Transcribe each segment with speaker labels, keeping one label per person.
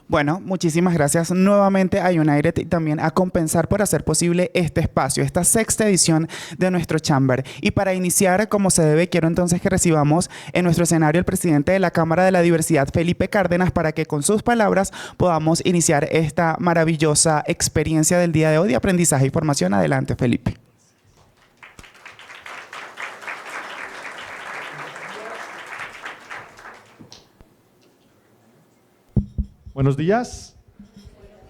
Speaker 1: Bueno, muchísimas gracias nuevamente a United y también a Compensar por hacer posible este espacio, esta sexta edición de nuestro Chamber. Y para iniciar, como se debe, quiero entonces que recibamos en nuestro escenario al presidente de la Cámara de la Diversidad, Felipe Cárdenas, para que con sus palabras podamos iniciar esta maravillosa experiencia del día de hoy de aprendizaje y formación. Adelante, Felipe.
Speaker 2: Buenos días.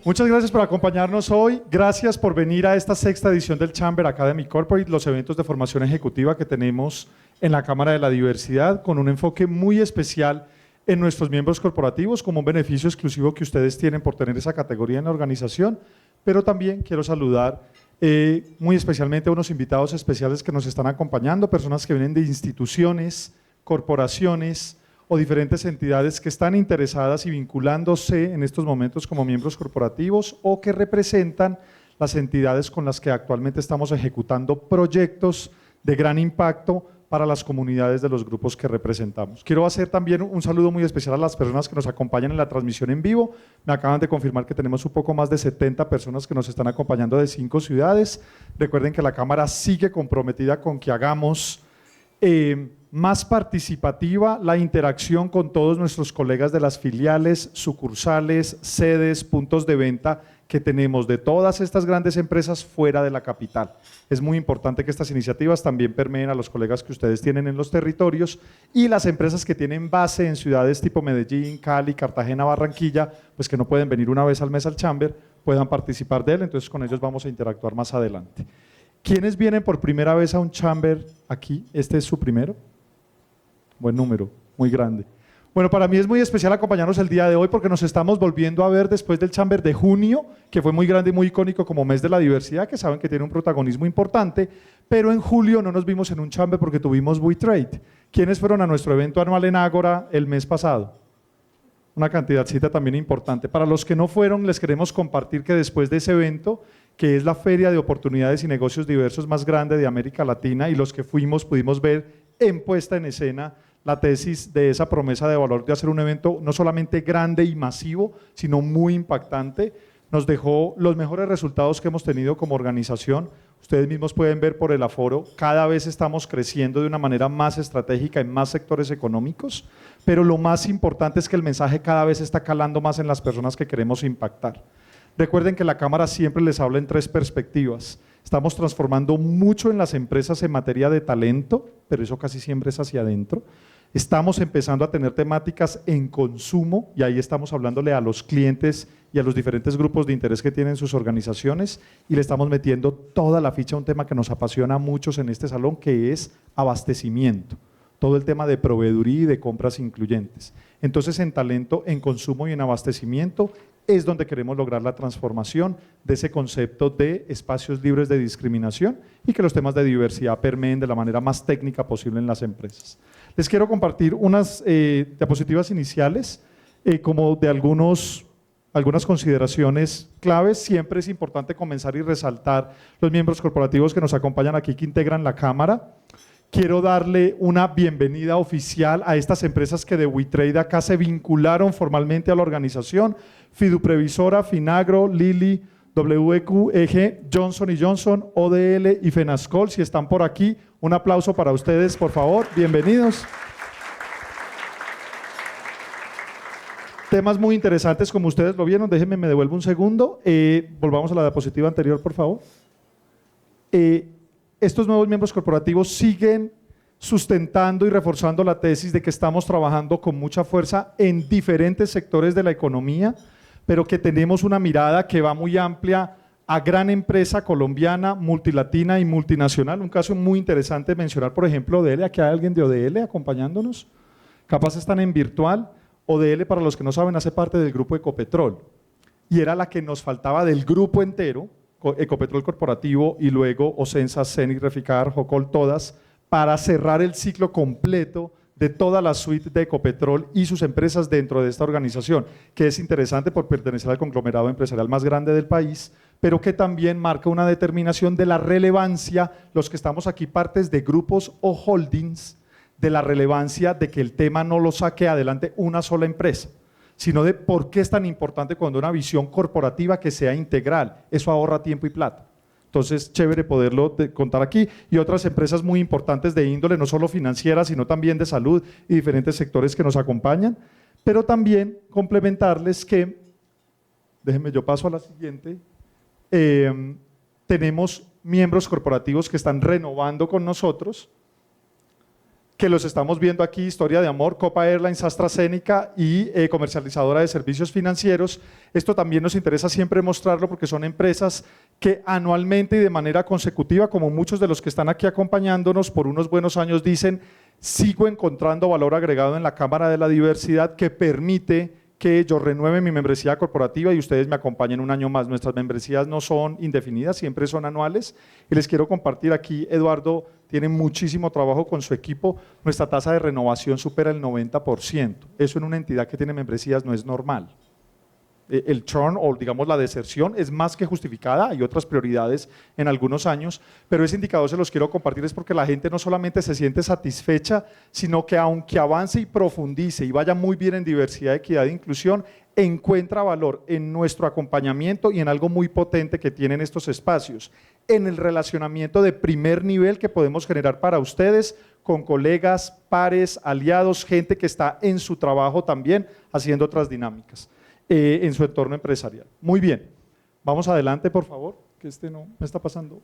Speaker 2: Muchas gracias por acompañarnos hoy. Gracias por venir a esta sexta edición del Chamber Academy Corporate, los eventos de formación ejecutiva que tenemos en la Cámara de la Diversidad, con un enfoque muy especial en nuestros miembros corporativos, como un beneficio exclusivo que ustedes tienen por tener esa categoría en la organización, pero también quiero saludar muy especialmente a unos invitados especiales que nos están acompañando, personas que vienen de instituciones, corporaciones, o diferentes entidades que están interesadas y vinculándose en estos momentos como miembros corporativos o que representan las entidades con las que actualmente estamos ejecutando proyectos de gran impacto para las comunidades de los grupos que representamos. Quiero hacer también un saludo muy especial a las personas que nos acompañan en la transmisión en vivo. Me acaban de confirmar que tenemos un poco más de 70 personas que nos están acompañando de 5 ciudades. Recuerden que la Cámara sigue comprometida con que hagamos más participativa la interacción con todos nuestros colegas de las filiales, sucursales, sedes, puntos de venta que tenemos de todas estas grandes empresas fuera de la capital. Es muy importante que estas iniciativas también permeen a los colegas que ustedes tienen en los territorios y las empresas que tienen base en ciudades tipo Medellín, Cali, Cartagena, Barranquilla, pues que no pueden venir una vez al mes al Chamber, puedan participar de él, entonces con ellos vamos a interactuar más adelante. ¿Quiénes vienen por primera vez a un Chamber aquí? ¿Este es su primero? Buen número, muy grande. Bueno, para mí es muy especial acompañarnos el día de hoy porque nos estamos volviendo a ver después del Chamber de junio, que fue muy grande y muy icónico como mes de la diversidad, que saben que tiene un protagonismo importante, pero en julio no nos vimos en un Chamber porque tuvimos WeTrade. ¿Quiénes fueron a nuestro evento anual en Ágora el mes pasado? Una cantidadcita también importante. Para los que no fueron, les queremos compartir que después de ese evento, que es la feria de oportunidades y negocios diversos más grande de América Latina, y los que fuimos pudimos ver en puesta en escena la tesis de esa promesa de valor de hacer un evento no solamente grande y masivo, sino muy impactante. Nos dejó los mejores resultados que hemos tenido como organización. Ustedes mismos pueden ver por el aforo, cada vez estamos creciendo de una manera más estratégica en más sectores económicos, pero lo más importante es que el mensaje cada vez está calando más en las personas que queremos impactar. Recuerden que la Cámara siempre les habla en 3 perspectivas. Estamos transformando mucho en las empresas en materia de talento, pero eso casi siempre es hacia adentro. Estamos empezando a tener temáticas en consumo y ahí estamos hablándole a los clientes y a los diferentes grupos de interés que tienen sus organizaciones y le estamos metiendo toda la ficha a un tema que nos apasiona a muchos en este salón, que es abastecimiento. Todo el tema de proveeduría y de compras incluyentes. Entonces, en talento, en consumo y en abastecimiento es donde queremos lograr la transformación de ese concepto de espacios libres de discriminación y que los temas de diversidad permeen de la manera más técnica posible en las empresas. Les quiero compartir unas diapositivas iniciales como de algunas consideraciones claves. Siempre es importante comenzar y resaltar los miembros corporativos que nos acompañan aquí, que integran la Cámara. Quiero darle una bienvenida oficial a estas empresas que de WeTrade acá se vincularon formalmente a la organización: Fiduprevisora, Finagro, Lili, WQEG, Johnson & Johnson, ODL y Fenascol. Si están por aquí, un aplauso para ustedes, por favor. Bienvenidos. Temas muy interesantes como ustedes lo vieron. Déjenme, me devuelvo un segundo. Volvamos a la diapositiva anterior, por favor. Estos nuevos miembros corporativos siguen sustentando y reforzando la tesis de que estamos trabajando con mucha fuerza en diferentes sectores de la economía, pero que tenemos una mirada que va muy amplia a gran empresa colombiana, multilatina y multinacional. Un caso muy interesante mencionar, por ejemplo, ODL. Aquí hay alguien de ODL acompañándonos. Capaz están en virtual. ODL, para los que no saben, hace parte del grupo Ecopetrol y era la que nos faltaba del grupo entero, Ecopetrol Corporativo y luego Ocensa, Cenit, Reficar, Jocol, todas, para cerrar el ciclo completo de toda la suite de Ecopetrol y sus empresas dentro de esta organización, que es interesante por pertenecer al conglomerado empresarial más grande del país, pero que también marca una determinación de la relevancia, los que estamos aquí partes de grupos o holdings, de la relevancia de que el tema no lo saque adelante una sola empresa, sino de por qué es tan importante cuando una visión corporativa que sea integral. Eso ahorra tiempo y plata. Entonces, chévere poderlo contar aquí. Y otras empresas muy importantes de índole, no solo financiera, sino también de salud y diferentes sectores que nos acompañan. Pero también complementarles que, déjenme yo paso a la siguiente, tenemos miembros corporativos que están renovando con nosotros, que los estamos viendo aquí, Historia de Amor, Copa Airlines, AstraZeneca y comercializadora de servicios financieros. Esto también nos interesa siempre mostrarlo porque son empresas que anualmente y de manera consecutiva, como muchos de los que están aquí acompañándonos por unos buenos años, dicen: sigo encontrando valor agregado en la Cámara de la Diversidad que permite que yo renueve mi membresía corporativa y ustedes me acompañen un año más. Nuestras membresías no son indefinidas, siempre son anuales. Y les quiero compartir aquí, Eduardo tiene muchísimo trabajo con su equipo. Nuestra tasa de renovación supera el 90%. Eso en una entidad que tiene membresías no es normal. El churn o digamos la deserción es más que justificada, hay otras prioridades en algunos años, pero ese indicador se los quiero compartir es porque la gente no solamente se siente satisfecha, sino que aunque avance y profundice y vaya muy bien en diversidad, equidad e inclusión, encuentra valor en nuestro acompañamiento y en algo muy potente que tienen estos espacios, en el relacionamiento de primer nivel que podemos generar para ustedes con colegas, pares, aliados, gente que está en su trabajo también haciendo otras dinámicas en su entorno empresarial. Muy bien, vamos adelante por favor, que este no me está pasando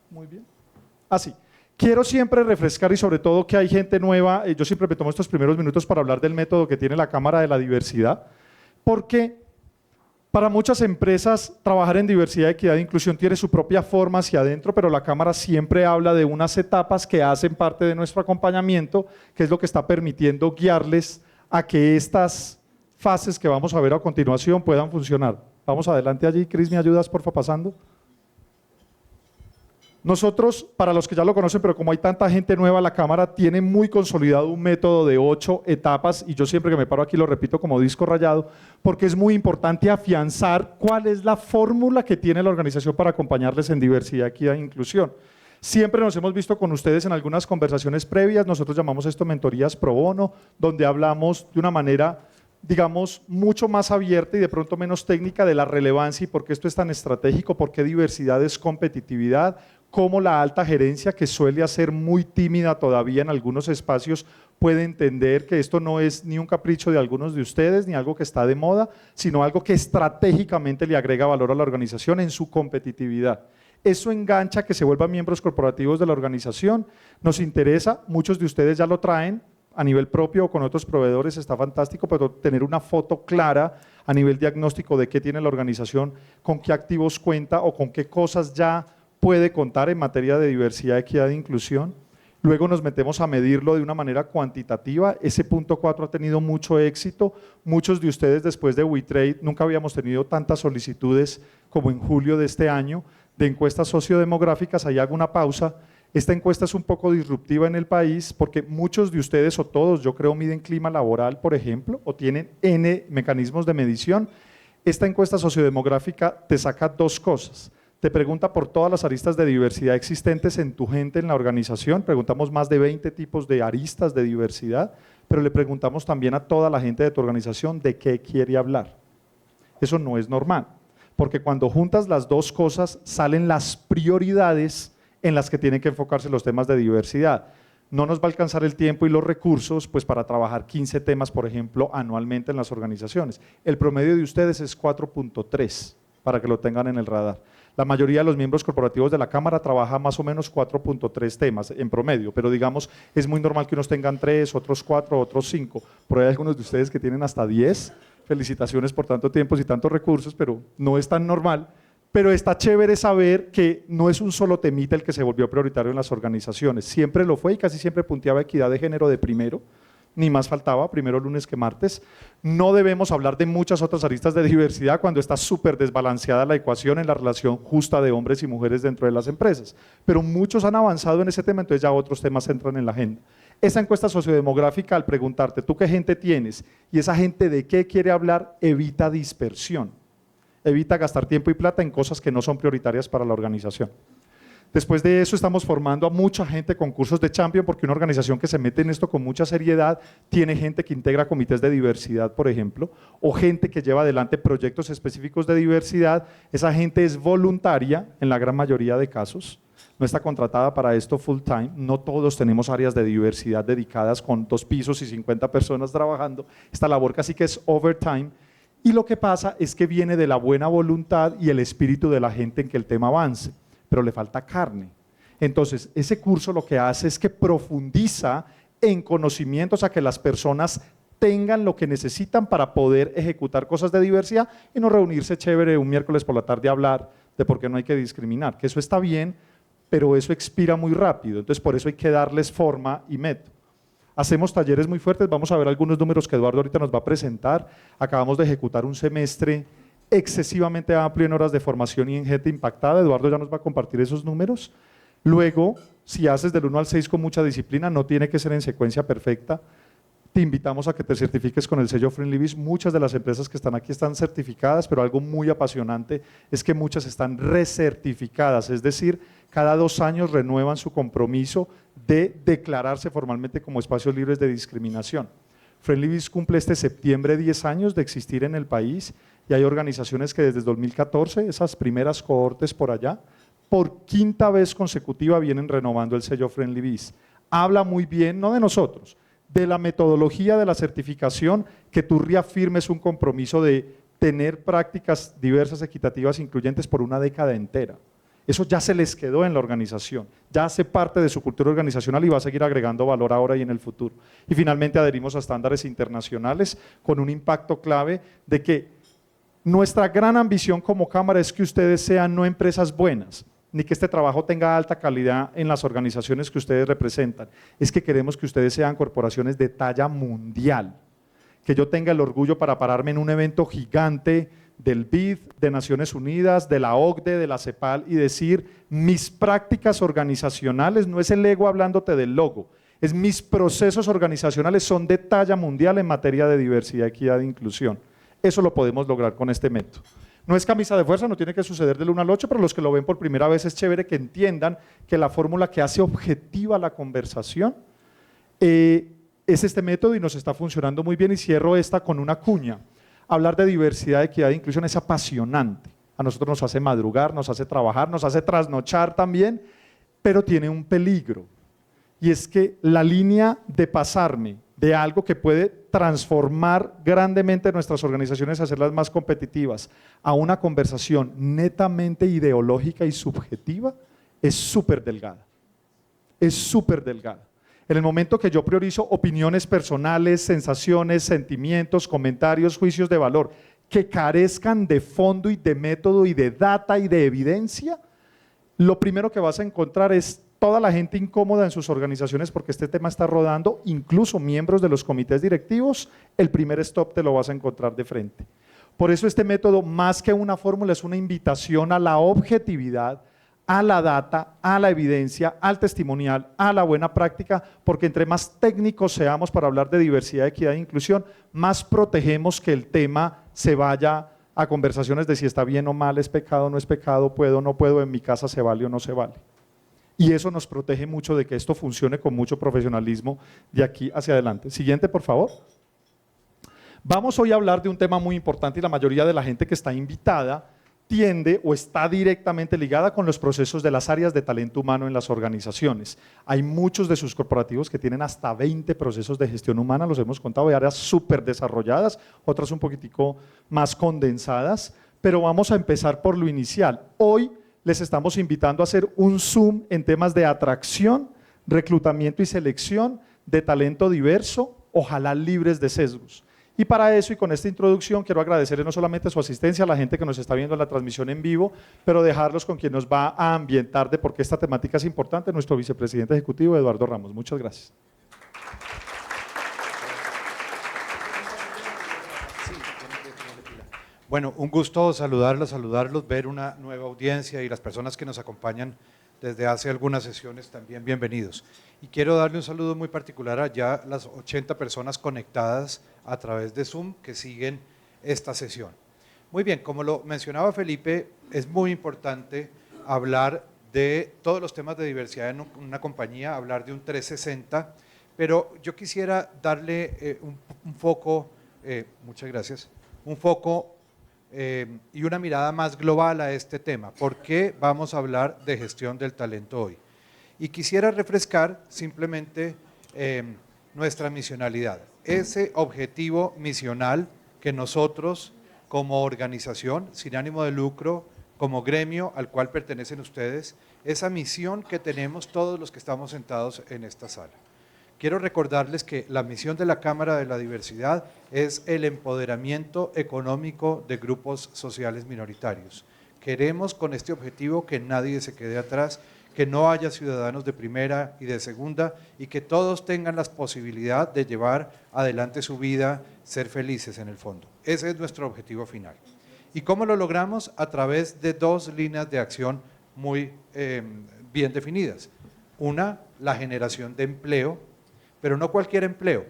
Speaker 2: muy bien. Así, quiero siempre refrescar y sobre todo que hay gente nueva, yo siempre me tomo estos primeros minutos para hablar del método que tiene la Cámara de la Diversidad, porque para muchas empresas trabajar en diversidad, equidad e inclusión tiene su propia forma hacia adentro, pero la Cámara siempre habla de unas etapas que hacen parte de nuestro acompañamiento, que es lo que está permitiendo guiarles a que estas fases que vamos a ver a continuación puedan funcionar. Vamos adelante allí, Cris, ¿me ayudas porfa pasando? Nosotros, para los que ya lo conocen, pero como hay tanta gente nueva, la Cámara tiene muy consolidado un método de 8 etapas y yo siempre que me paro aquí lo repito como disco rayado, porque es muy importante afianzar cuál es la fórmula que tiene la organización para acompañarles en diversidad, equidad e inclusión. Siempre nos hemos visto con ustedes en algunas conversaciones previas, nosotros llamamos esto mentorías pro bono, donde hablamos de una manera digamos, mucho más abierta y de pronto menos técnica de la relevancia y por qué esto es tan estratégico, por qué diversidad es competitividad, cómo la alta gerencia, que suele ser muy tímida todavía en algunos espacios, puede entender que esto no es ni un capricho de algunos de ustedes, ni algo que está de moda, sino algo que estratégicamente le agrega valor a la organización en su competitividad. Eso engancha que se vuelvan miembros corporativos de la organización, nos interesa, muchos de ustedes ya lo traen, a nivel propio o con otros proveedores está fantástico, pero tener una foto clara a nivel diagnóstico de qué tiene la organización, con qué activos cuenta o con qué cosas ya puede contar en materia de diversidad, equidad e inclusión. Luego nos metemos a medirlo de una manera cuantitativa. Ese punto 4 ha tenido mucho éxito. Muchos de ustedes después de WeTrade nunca habíamos tenido tantas solicitudes como en julio de este año de encuestas sociodemográficas. Ahí hago una pausa. Esta encuesta es un poco disruptiva en el país porque muchos de ustedes o todos, yo creo, miden clima laboral, por ejemplo, o tienen N mecanismos de medición. Esta encuesta sociodemográfica te saca dos cosas. Te pregunta por todas las aristas de diversidad existentes en tu gente en la organización. Preguntamos más de 20 tipos de aristas de diversidad, pero le preguntamos también a toda la gente de tu organización de qué quiere hablar. Eso no es normal, porque cuando juntas las dos cosas salen las prioridades en las que tienen que enfocarse los temas de diversidad. No nos va a alcanzar el tiempo y los recursos pues, para trabajar 15 temas, por ejemplo, anualmente en las organizaciones. El promedio de ustedes es 4.3, para que lo tengan en el radar. La mayoría de los miembros corporativos de la Cámara trabaja más o menos 4.3 temas en promedio, pero digamos, es muy normal que unos tengan 3, otros 4, otros 5. Por ahí hay algunos de ustedes que tienen hasta 10. Felicitaciones por tanto tiempo y tantos recursos, pero no es tan normal. Pero está chévere saber que no es un solo temita el que se volvió prioritario en las organizaciones, siempre lo fue y casi siempre punteaba equidad de género de primero, ni más faltaba, primero lunes que martes. No debemos hablar de muchas otras aristas de diversidad cuando está súper desbalanceada la ecuación en la relación justa de hombres y mujeres dentro de las empresas, pero muchos han avanzado en ese tema, entonces ya otros temas entran en la agenda. Esa encuesta sociodemográfica, al preguntarte tú qué gente tienes y esa gente de qué quiere hablar, evita dispersión. Evita gastar tiempo y plata en cosas que no son prioritarias para la organización. Después de eso estamos formando a mucha gente con cursos de Champion, porque una organización que se mete en esto con mucha seriedad tiene gente que integra comités de diversidad, por ejemplo, o gente que lleva adelante proyectos específicos de diversidad. Esa gente es voluntaria en la gran mayoría de casos, no está contratada para esto full time, no todos tenemos áreas de diversidad dedicadas con 2 pisos y 50 personas trabajando, esta labor casi que es overtime, y lo que pasa es que viene de la buena voluntad y el espíritu de la gente en que el tema avance, pero le falta carne. Entonces, ese curso lo que hace es que profundiza en conocimientos a que las personas tengan lo que necesitan para poder ejecutar cosas de diversidad y no reunirse chévere un miércoles por la tarde a hablar de por qué no hay que discriminar, que eso está bien, pero eso expira muy rápido, entonces por eso hay que darles forma y método. Hacemos talleres muy fuertes, vamos a ver algunos números que Eduardo ahorita nos va a presentar. Acabamos de ejecutar un semestre excesivamente amplio en horas de formación y en gente impactada. Eduardo ya nos va a compartir esos números. Luego, si haces del 1 al 6 con mucha disciplina, no tiene que ser en secuencia perfecta. Te invitamos a que te certifiques con el sello Friendly Biz. Muchas de las empresas que están aquí están certificadas, pero algo muy apasionante es que muchas están recertificadas, es decir, cada 2 años renuevan su compromiso de declararse formalmente como espacios libres de discriminación. Friendly Biz cumple este septiembre 10 años de existir en el país y hay organizaciones que desde 2014, esas primeras cohortes por allá, por 5ª vez consecutiva vienen renovando el sello Friendly Biz. Habla muy bien, no de nosotros, de la metodología de la certificación, que tú reafirmes un compromiso de tener prácticas diversas, equitativas, incluyentes por una década entera. Eso ya se les quedó en la organización, ya hace parte de su cultura organizacional y va a seguir agregando valor ahora y en el futuro. Y finalmente adherimos a estándares internacionales con un impacto clave de que nuestra gran ambición como Cámara es que ustedes sean no empresas buenas, ni que este trabajo tenga alta calidad en las organizaciones que ustedes representan, es que queremos que ustedes sean corporaciones de talla mundial, que yo tenga el orgullo para pararme en un evento gigante del BID, de Naciones Unidas, de la OCDE, de la CEPAL y decir, mis prácticas organizacionales, no es el ego hablándote del logo, es mis procesos organizacionales son de talla mundial en materia de diversidad, equidad e inclusión. Eso lo podemos lograr con este método. No es camisa de fuerza, no tiene que suceder del 1 al 8, pero los que lo ven por primera vez es chévere que entiendan que la fórmula que hace objetiva la conversación es este método y nos está funcionando muy bien. Y cierro esta con una cuña. Hablar de diversidad, equidad e inclusión es apasionante. A nosotros nos hace madrugar, nos hace trabajar, nos hace trasnochar también, pero tiene un peligro. Y es que la línea de pasarme de algo que puede transformar grandemente nuestras organizaciones, hacerlas más competitivas, a una conversación netamente ideológica y subjetiva, es súper delgada. Es súper delgada. En el momento que yo priorizo opiniones personales, sensaciones, sentimientos, comentarios, juicios de valor, que carezcan de fondo y de método y de data y de evidencia, lo primero que vas a encontrar es toda la gente incómoda en sus organizaciones porque este tema está rodando, incluso miembros de los comités directivos, el primer stop te lo vas a encontrar de frente. Por eso este método, más que una fórmula, es una invitación a la objetividad, a la data, a la evidencia, al testimonial, a la buena práctica, porque entre más técnicos seamos para hablar de diversidad, equidad e inclusión, más protegemos que el tema se vaya a conversaciones de si está bien o mal, es pecado o no es pecado, puedo o no puedo, en mi casa se vale o no se vale. Y eso nos protege mucho de que esto funcione con mucho profesionalismo de aquí hacia adelante. Siguiente, por favor. Vamos hoy a hablar de un tema muy importante y la mayoría de la gente que está invitada tiende o está directamente ligada con los procesos de las áreas de talento humano en las organizaciones. Hay muchos de sus corporativos que tienen hasta 20 procesos de gestión humana, los hemos contado, de áreas súper desarrolladas, otras un poquitico más condensadas, pero vamos a empezar por lo inicial. Hoy les estamos invitando a hacer un Zoom en temas de atracción, reclutamiento y selección de talento diverso, ojalá libres de sesgos. Y para eso y con esta introducción quiero agradecerle no solamente su asistencia a la gente que nos está viendo en la transmisión en vivo, pero dejarlos con quien nos va a ambientar de por qué esta temática es importante, nuestro vicepresidente ejecutivo Eduardo Ramos. Muchas gracias.
Speaker 3: Bueno, un gusto saludarlos, ver una nueva audiencia y las personas que nos acompañan desde hace algunas sesiones también bienvenidos. Y quiero darle un saludo muy particular a ya las 80 personas conectadas a través de Zoom que siguen esta sesión. Muy bien, como lo mencionaba Felipe, es muy importante hablar de todos los temas de diversidad en una compañía, hablar de un 360, pero yo quisiera darle un foco, muchas gracias, un foco y una mirada más global a este tema. ¿Por qué vamos a hablar de gestión del talento hoy? Y quisiera refrescar simplemente nuestra misionalidad, ese objetivo misional que nosotros como organización sin ánimo de lucro, como gremio al cual pertenecen ustedes, esa misión que tenemos todos los que estamos sentados en esta sala. Quiero recordarles que la misión de la Cámara de la Diversidad es el empoderamiento económico de grupos sociales minoritarios. Queremos con este objetivo que nadie se quede atrás, que no haya ciudadanos de primera y de segunda y que todos tengan la posibilidad de llevar adelante su vida, ser felices en el fondo. Ese es nuestro objetivo final. ¿Y cómo lo logramos? A través de dos líneas de acción muy bien definidas. Una, la generación de empleo, pero no cualquier empleo,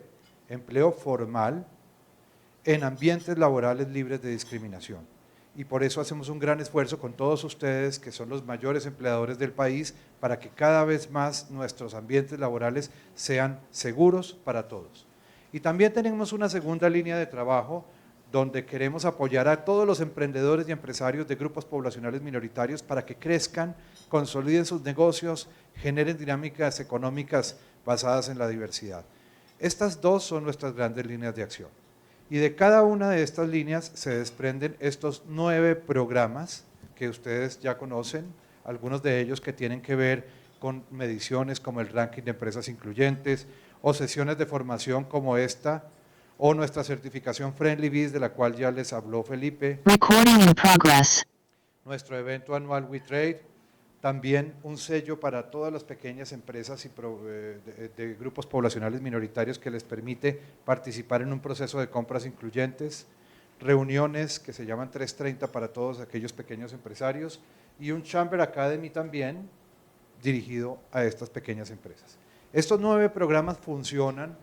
Speaker 3: empleo formal en ambientes laborales libres de discriminación. Y por eso hacemos un gran esfuerzo con todos ustedes, que son los mayores empleadores del país, para que cada vez más nuestros ambientes laborales sean seguros para todos. Y también tenemos una segunda línea de trabajo donde queremos apoyar a todos los emprendedores y empresarios de grupos poblacionales minoritarios para que crezcan, consoliden sus negocios, generen dinámicas económicas basadas en la diversidad. Estas dos son nuestras grandes líneas de acción. Y de cada una de estas líneas se desprenden estos 9 programas que ustedes ya conocen, algunos de ellos que tienen que ver con mediciones como el ranking de empresas incluyentes o sesiones de formación como esta, o nuestra certificación Friendly Biz, de la cual ya les habló Felipe.
Speaker 4: Recording in progress.
Speaker 3: Nuestro evento anual We Trade, también un sello para todas las pequeñas empresas y de grupos poblacionales minoritarios que les permite participar en un proceso de compras incluyentes, reuniones que se llaman 330 para todos aquellos pequeños empresarios y un Chamber Academy también dirigido a estas pequeñas empresas. Estos 9 programas funcionan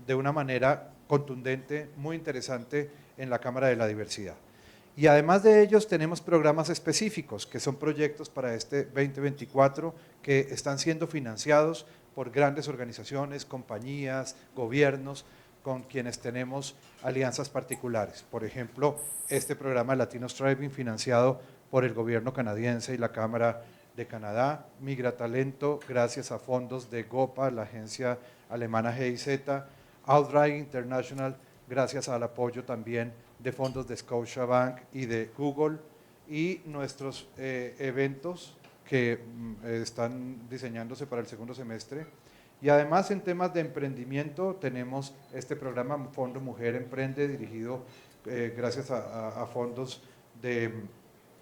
Speaker 3: de una manera contundente, muy interesante en la Cámara de la Diversidad. Y además de ellos tenemos programas específicos que son proyectos para este 2024 que están siendo financiados por grandes organizaciones, compañías, gobiernos con quienes tenemos alianzas particulares. Por ejemplo, este programa Latino Striving financiado por el gobierno canadiense y la Cámara de Canadá, Migra Talento, gracias a fondos de GOPA, la agencia alemana GIZ, Outdrive International, gracias al apoyo también de fondos de Scotiabank y de Google, y nuestros eventos que están diseñándose para el segundo semestre. Y además en temas de emprendimiento tenemos este programa Fondo Mujer Emprende, dirigido gracias a fondos de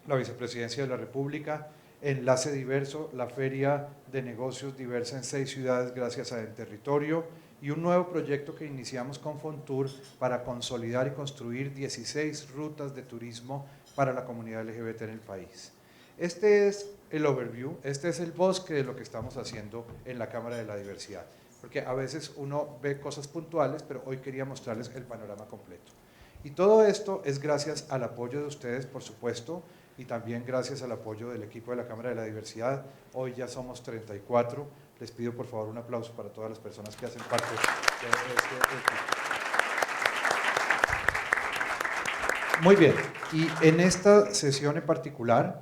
Speaker 3: la Vicepresidencia de la República, Enlace Diverso, la Feria de Negocios Diversa en 6 ciudades gracias a El Territorio, y un nuevo proyecto que iniciamos con Fontour para consolidar y construir 16 rutas de turismo para la comunidad LGBT en el país. Este es el overview, este es el bosque de lo que estamos haciendo en la Cámara de la Diversidad, porque a veces uno ve cosas puntuales, pero hoy quería mostrarles el panorama completo. Y todo esto es gracias al apoyo de ustedes, por supuesto, y también gracias al apoyo del equipo de la Cámara de la Diversidad. Hoy ya somos 34. Les pido por favor un aplauso para todas las personas que hacen parte de este equipo. Muy bien, y en esta sesión en particular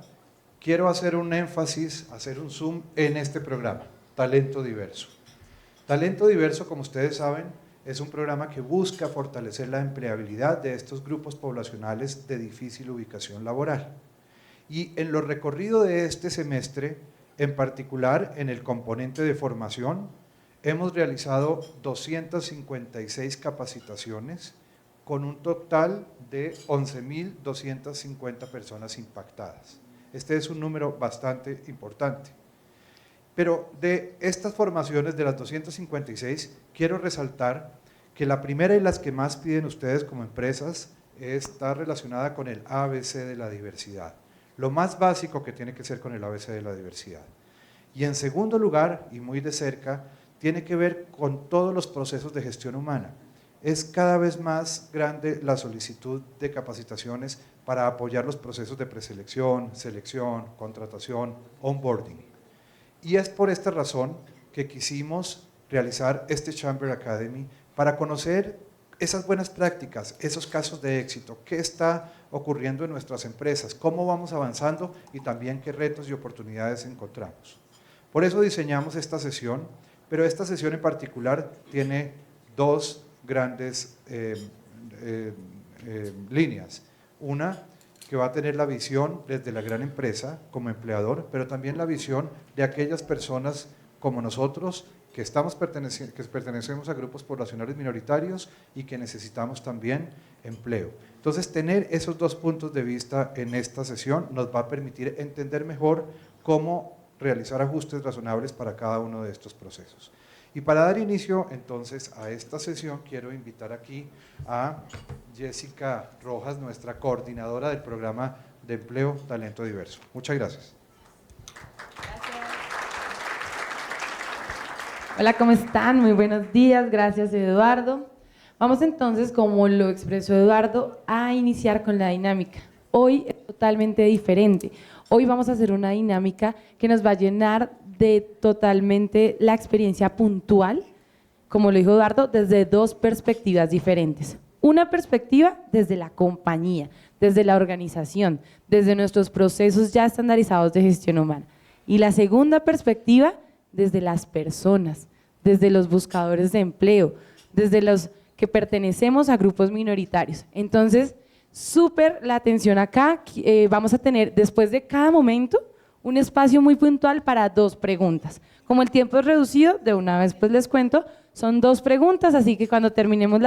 Speaker 3: quiero hacer un énfasis, hacer un zoom en este programa, Talento Diverso. Talento Diverso, como ustedes saben, es un programa que busca fortalecer la empleabilidad de estos grupos poblacionales de difícil ubicación laboral. Y en lo recorrido de este semestre, en particular en el componente de formación, hemos realizado 256 capacitaciones con un total de 11.250 personas impactadas. Este es un número bastante importante. Pero de estas formaciones, de las 256, quiero resaltar que la primera y las que más piden ustedes como empresas está relacionada con el ABC de la diversidad. Lo más básico que tiene que ser con el ABC de la diversidad. Y en segundo lugar, y muy de cerca, tiene que ver con todos los procesos de gestión humana. Es cada vez más grande la solicitud de capacitaciones para apoyar los procesos de preselección, selección, contratación, onboarding. Y es por esta razón que quisimos realizar este Chamber Academy para conocer esas buenas prácticas, esos casos de éxito, qué está ocurriendo en nuestras empresas, cómo vamos avanzando y también qué retos y oportunidades encontramos. Por eso diseñamos esta sesión, pero esta sesión en particular tiene dos grandes líneas. Una que va a tener la visión desde la gran empresa como empleador, pero también la visión de aquellas personas como nosotros que pertenecemos a grupos poblacionales minoritarios y que necesitamos también empleo. Entonces, tener esos dos puntos de vista en esta sesión nos va a permitir entender mejor cómo realizar ajustes razonables para cada uno de estos procesos. Y para dar inicio entonces a esta sesión, quiero invitar aquí a Jessica Rojas, nuestra coordinadora del programa de empleo Talento Diverso. Muchas gracias.
Speaker 4: Hola, ¿cómo están? Muy buenos días, gracias Eduardo. Vamos entonces, como lo expresó Eduardo, a iniciar con la dinámica. Hoy es totalmente diferente. Hoy vamos a hacer una dinámica que nos va a llenar de totalmente la experiencia puntual, como lo dijo Eduardo, desde dos perspectivas diferentes. Una perspectiva desde la compañía, desde la organización, desde nuestros procesos ya estandarizados de gestión humana. Y la segunda perspectiva desde las personas, desde los buscadores de empleo, desde los que pertenecemos a grupos minoritarios. Entonces, súper la atención acá, vamos a tener después de cada momento un espacio muy puntual para dos preguntas. Como el tiempo es reducido, de una vez pues les cuento, son dos preguntas, así que cuando terminemos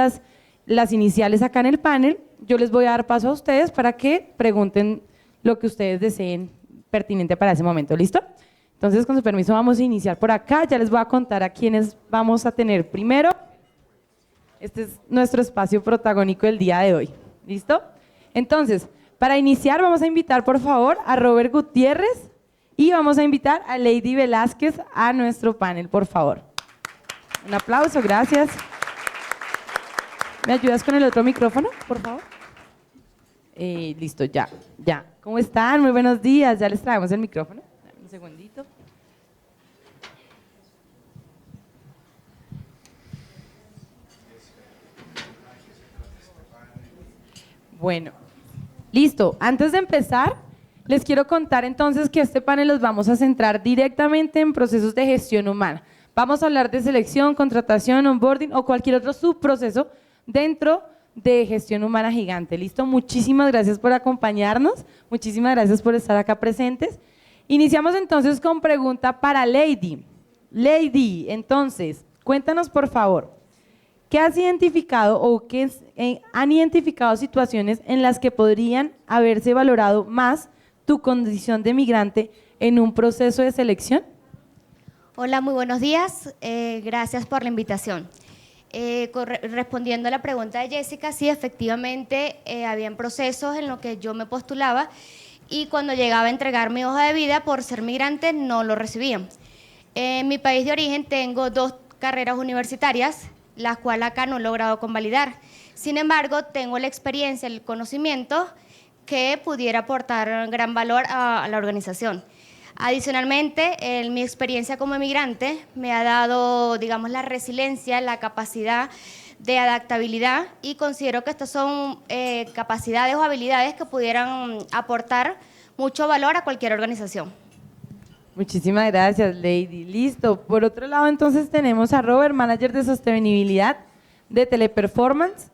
Speaker 4: las iniciales acá en el panel, yo les voy a dar paso a ustedes para que pregunten lo que ustedes deseen pertinente para ese momento, ¿listo? Entonces, con su permiso, vamos a iniciar por acá. Ya les voy a contar a quiénes vamos a tener primero. Este es nuestro espacio protagónico del día de hoy. ¿Listo? Entonces, para iniciar, vamos a invitar, por favor, a Robert Gutiérrez y vamos a invitar a Lady Velázquez a nuestro panel, por favor. Un aplauso, gracias. ¿Me ayudas con el otro micrófono, por favor? Listo, ya. ¿Cómo están? Muy buenos días. Ya les traemos el micrófono. Un segundito. Bueno, listo. Antes de empezar, les quiero contar entonces que este panel los vamos a centrar directamente en procesos de gestión humana. Vamos a hablar de selección, contratación, onboarding o cualquier otro subproceso dentro de gestión humana gigante. ¿Listo? Muchísimas gracias por acompañarnos. Muchísimas gracias por estar acá presentes. Iniciamos entonces con pregunta para Lady. Lady, entonces, cuéntanos por favor, ¿qué has identificado o qué han identificado situaciones en las que podrían haberse valorado más tu condición de migrante en un proceso de selección?
Speaker 5: Hola, muy buenos días. Gracias por la invitación. Respondiendo a la pregunta de Jessica, sí, efectivamente, habían procesos en los que yo me postulaba y cuando llegaba a entregar mi hoja de vida por ser migrante no lo recibían. En mi país de origen tengo 2 carreras universitarias, las cuales acá no he logrado convalidar. Sin embargo, tengo la experiencia, el conocimiento que pudiera aportar gran valor a la organización. Adicionalmente, mi experiencia como emigrante me ha dado, digamos, la resiliencia, la capacidad de adaptabilidad y considero que estas son capacidades o habilidades que pudieran aportar mucho valor a cualquier organización.
Speaker 4: Muchísimas gracias, Lady. Listo. Por otro lado, entonces tenemos a Robert, manager de sostenibilidad de Teleperformance.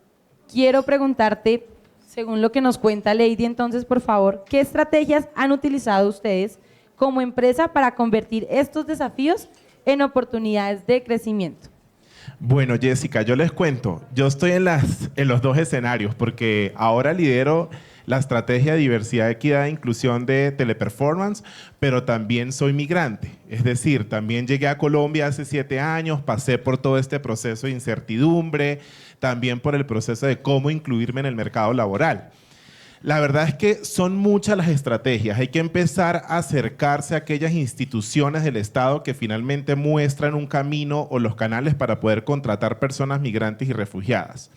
Speaker 4: Quiero preguntarte, según lo que nos cuenta Lady, entonces, por favor, ¿qué estrategias han utilizado ustedes como empresa para convertir estos desafíos en oportunidades de crecimiento?
Speaker 6: Bueno, Jessica, yo les cuento, yo estoy en los dos escenarios porque ahora lidero la estrategia de diversidad, equidad e inclusión de Teleperformance, pero también soy migrante, es decir, también llegué a Colombia hace 7 años, pasé por todo este proceso de incertidumbre, también por el proceso de cómo incluirme en el mercado laboral. La verdad es que son muchas las estrategias. Hay que empezar a acercarse a aquellas instituciones del Estado que finalmente muestran un camino o los canales para poder contratar personas migrantes y refugiadas.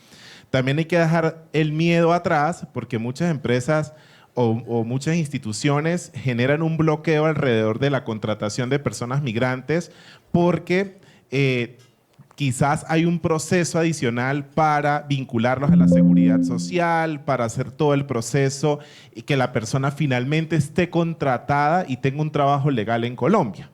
Speaker 6: También hay que dejar el miedo atrás porque muchas empresas o muchas instituciones generan un bloqueo alrededor de la contratación de personas migrantes porque quizás hay un proceso adicional para vincularlos a la seguridad social, para hacer todo el proceso y que la persona finalmente esté contratada y tenga un trabajo legal en Colombia.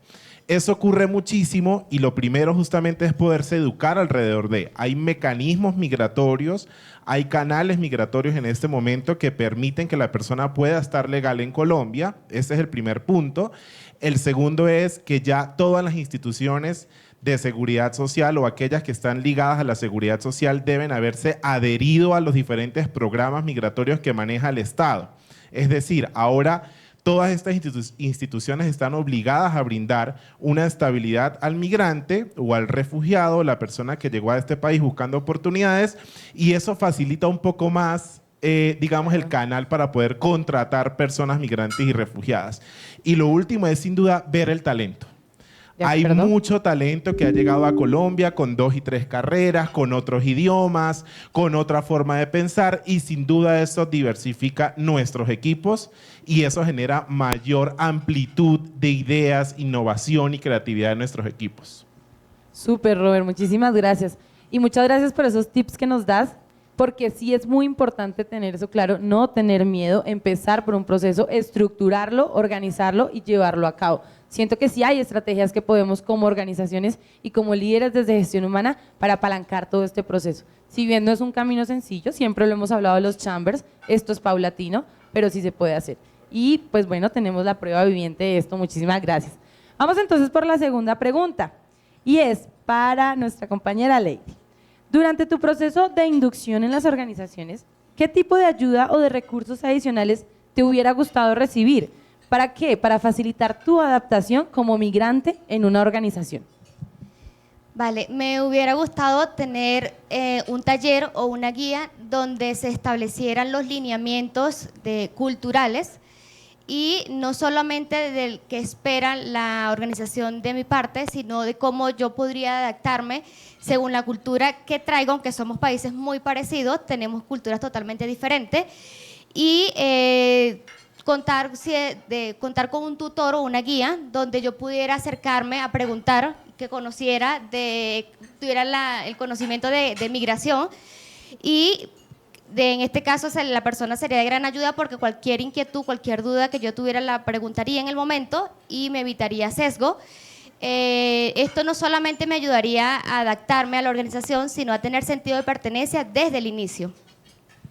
Speaker 6: Eso ocurre muchísimo y lo primero justamente es poderse educar alrededor de. Hay mecanismos migratorios, hay canales migratorios en este momento que permiten que la persona pueda estar legal en Colombia. Ese es el primer punto. El segundo es que ya todas las instituciones de seguridad social o aquellas que están ligadas a la seguridad social deben haberse adherido a los diferentes programas migratorios que maneja el Estado. Es decir, ahora todas estas instituciones están obligadas a brindar una estabilidad al migrante o al refugiado, la persona que llegó a este país buscando oportunidades, y eso facilita un poco más, digamos, el canal para poder contratar personas migrantes y refugiadas. Y lo último es, sin duda, ver el talento. Hay mucho talento que ha llegado a Colombia con 2 y 3 carreras, con otros idiomas, con otra forma de pensar y sin duda eso diversifica nuestros equipos y eso genera mayor amplitud de ideas, innovación y creatividad en nuestros equipos.
Speaker 4: Súper, Robert, muchísimas gracias. Y muchas gracias por esos tips que nos das, porque sí es muy importante tener eso claro, no tener miedo, empezar por un proceso, estructurarlo, organizarlo y llevarlo a cabo. Siento que sí hay estrategias que podemos como organizaciones y como líderes desde gestión humana para apalancar todo este proceso. Si bien no es un camino sencillo, siempre lo hemos hablado de los chambers, esto es paulatino, pero sí se puede hacer. Y pues bueno, tenemos la prueba viviente de esto, muchísimas gracias. Vamos entonces por la segunda pregunta y es para nuestra compañera Lady. Durante tu proceso de inducción en las organizaciones, ¿qué tipo de ayuda o de recursos adicionales te hubiera gustado recibir? ¿Para qué? Para facilitar tu adaptación como migrante en una organización.
Speaker 5: Vale, me hubiera gustado tener un taller o una guía donde se establecieran los lineamientos culturales y no solamente del que espera la organización de mi parte, sino de cómo yo podría adaptarme según la cultura que traigo, aunque somos países muy parecidos, tenemos culturas totalmente diferentes y contar con un tutor o una guía donde yo pudiera acercarme a preguntar, que conociera, tuviera el conocimiento de migración y en este caso la persona sería de gran ayuda porque cualquier inquietud, cualquier duda que yo tuviera la preguntaría en el momento y me evitaría sesgo. Esto no solamente me ayudaría a adaptarme a la organización, sino a tener sentido de pertenencia desde el inicio.